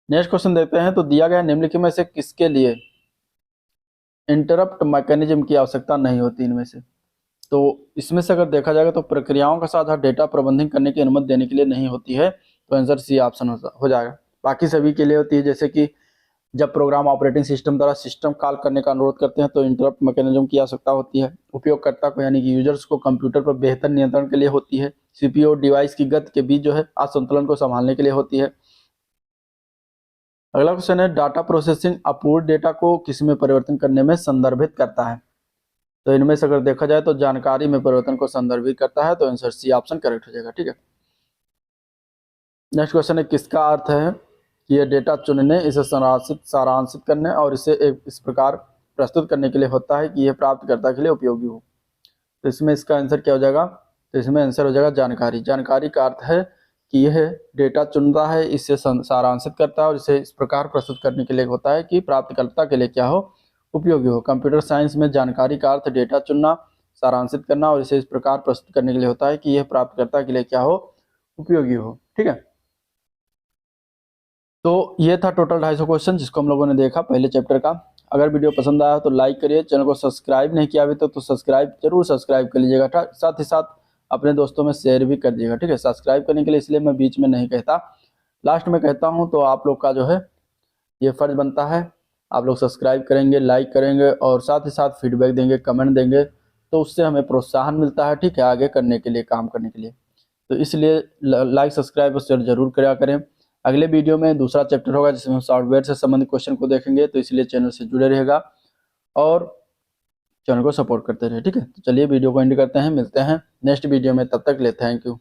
नेक्स्ट क्वेश्चन देखते हैं, तो दिया गया निम्नलिखित में से किसके लिए इंटरप्ट मैकेनिज्म की आवश्यकता नहीं होती इनमें से? तो इसमें से अगर देखा जाएगा तो प्रक्रियाओं का साझा डेटा प्रबंधन करने की अनुमति देने के लिए नहीं होती है। तो आंसर सी ऑप्शन हो जाएगा। बाकी सभी के लिए होती है, जैसे कि जब प्रोग्राम ऑपरेटिंग सिस्टम द्वारा सिस्टम कॉल करने का अनुरोध करते हैं तो इंटरप्ट मैकेनिज्म की आवश्यकता होती है। उपयोगकर्ता को यानी कि यूजर्स को कंप्यूटर पर बेहतर नियंत्रण के लिए होती है। सीपीयू और डिवाइस की गति के बीच जो है असंतुलन को संभालने के लिए होती है। अगला क्वेश्चन है, डाटा प्रोसेसिंग अपूर्ण डेटा को किस में परिवर्तन करने में संदर्भित करता है? तो इनमें से अगर देखा जाए तो जानकारी में परिवर्तन को संदर्भित करता है। तो आंसर सी ऑप्शन करेक्ट हो जाएगा। ठीक है। नेक्स्ट क्वेश्चन है, किसका अर्थ है कि यह डेटा चुनने, इसे सारांशित करने और इसे इस प्रकार प्रस्तुत करने के लिए होता है कि यह प्राप्तकर्ता के लिए उपयोगी हो? तो इसमें इसका आंसर क्या हो जाएगा? तो इसमें आंसर हो जाएगा जानकारी। जानकारी का अर्थ है कि यह डेटा चुनता है, इसे सारांशित करता है और इसे इस प्रकार प्रस्तुत करने के लिए होता है कि प्राप्तकर्ता के लिए क्या हो? उपयोगी हो। कंप्यूटर साइंस में जानकारी का अर्थ डेटा चुनना, सारांशित करना और इसे इस प्रकार प्रस्तुत करने के लिए होता है कि यह प्राप्तकर्ता के लिए क्या हो? उपयोगी हो। ठीक है। तो ये था टोटल 250 क्वेश्चन जिसको हम लोगों ने देखा पहले चैप्टर का। अगर वीडियो पसंद आया तो लाइक करिए, चैनल को सब्सक्राइब नहीं किया अभी तक तो सब्सक्राइब जरूर सब्सक्राइब कर लीजिएगा। साथ ही साथ अपने दोस्तों में शेयर भी कर दीजिएगा। ठीक है, सब्सक्राइब करने के लिए इसलिए मैं बीच में नहीं कहता, लास्ट में कहता हूँ तो आप लोग का जो है ये फ़र्ज़ बनता है, आप लोग सब्सक्राइब करेंगे, लाइक करेंगे और साथ ही साथ फीडबैक देंगे, कमेंट देंगे, तो उससे हमें प्रोत्साहन मिलता है, ठीक है, आगे करने के लिए, काम करने के लिए। तो इसलिए लाइक, सब्सक्राइब और शेयर ज़रूर करा करें। अगले वीडियो में दूसरा चैप्टर होगा जिसमें हम सॉफ्टवेयर से संबंधित क्वेश्चन को देखेंगे, तो इसलिए चैनल से जुड़े रहेगा और चैनल को सपोर्ट करते रहे, ठीक है। तो चलिए वीडियो को एंड करते हैं, मिलते हैं नेक्स्ट वीडियो में, तब तक के लिए थैंक यू।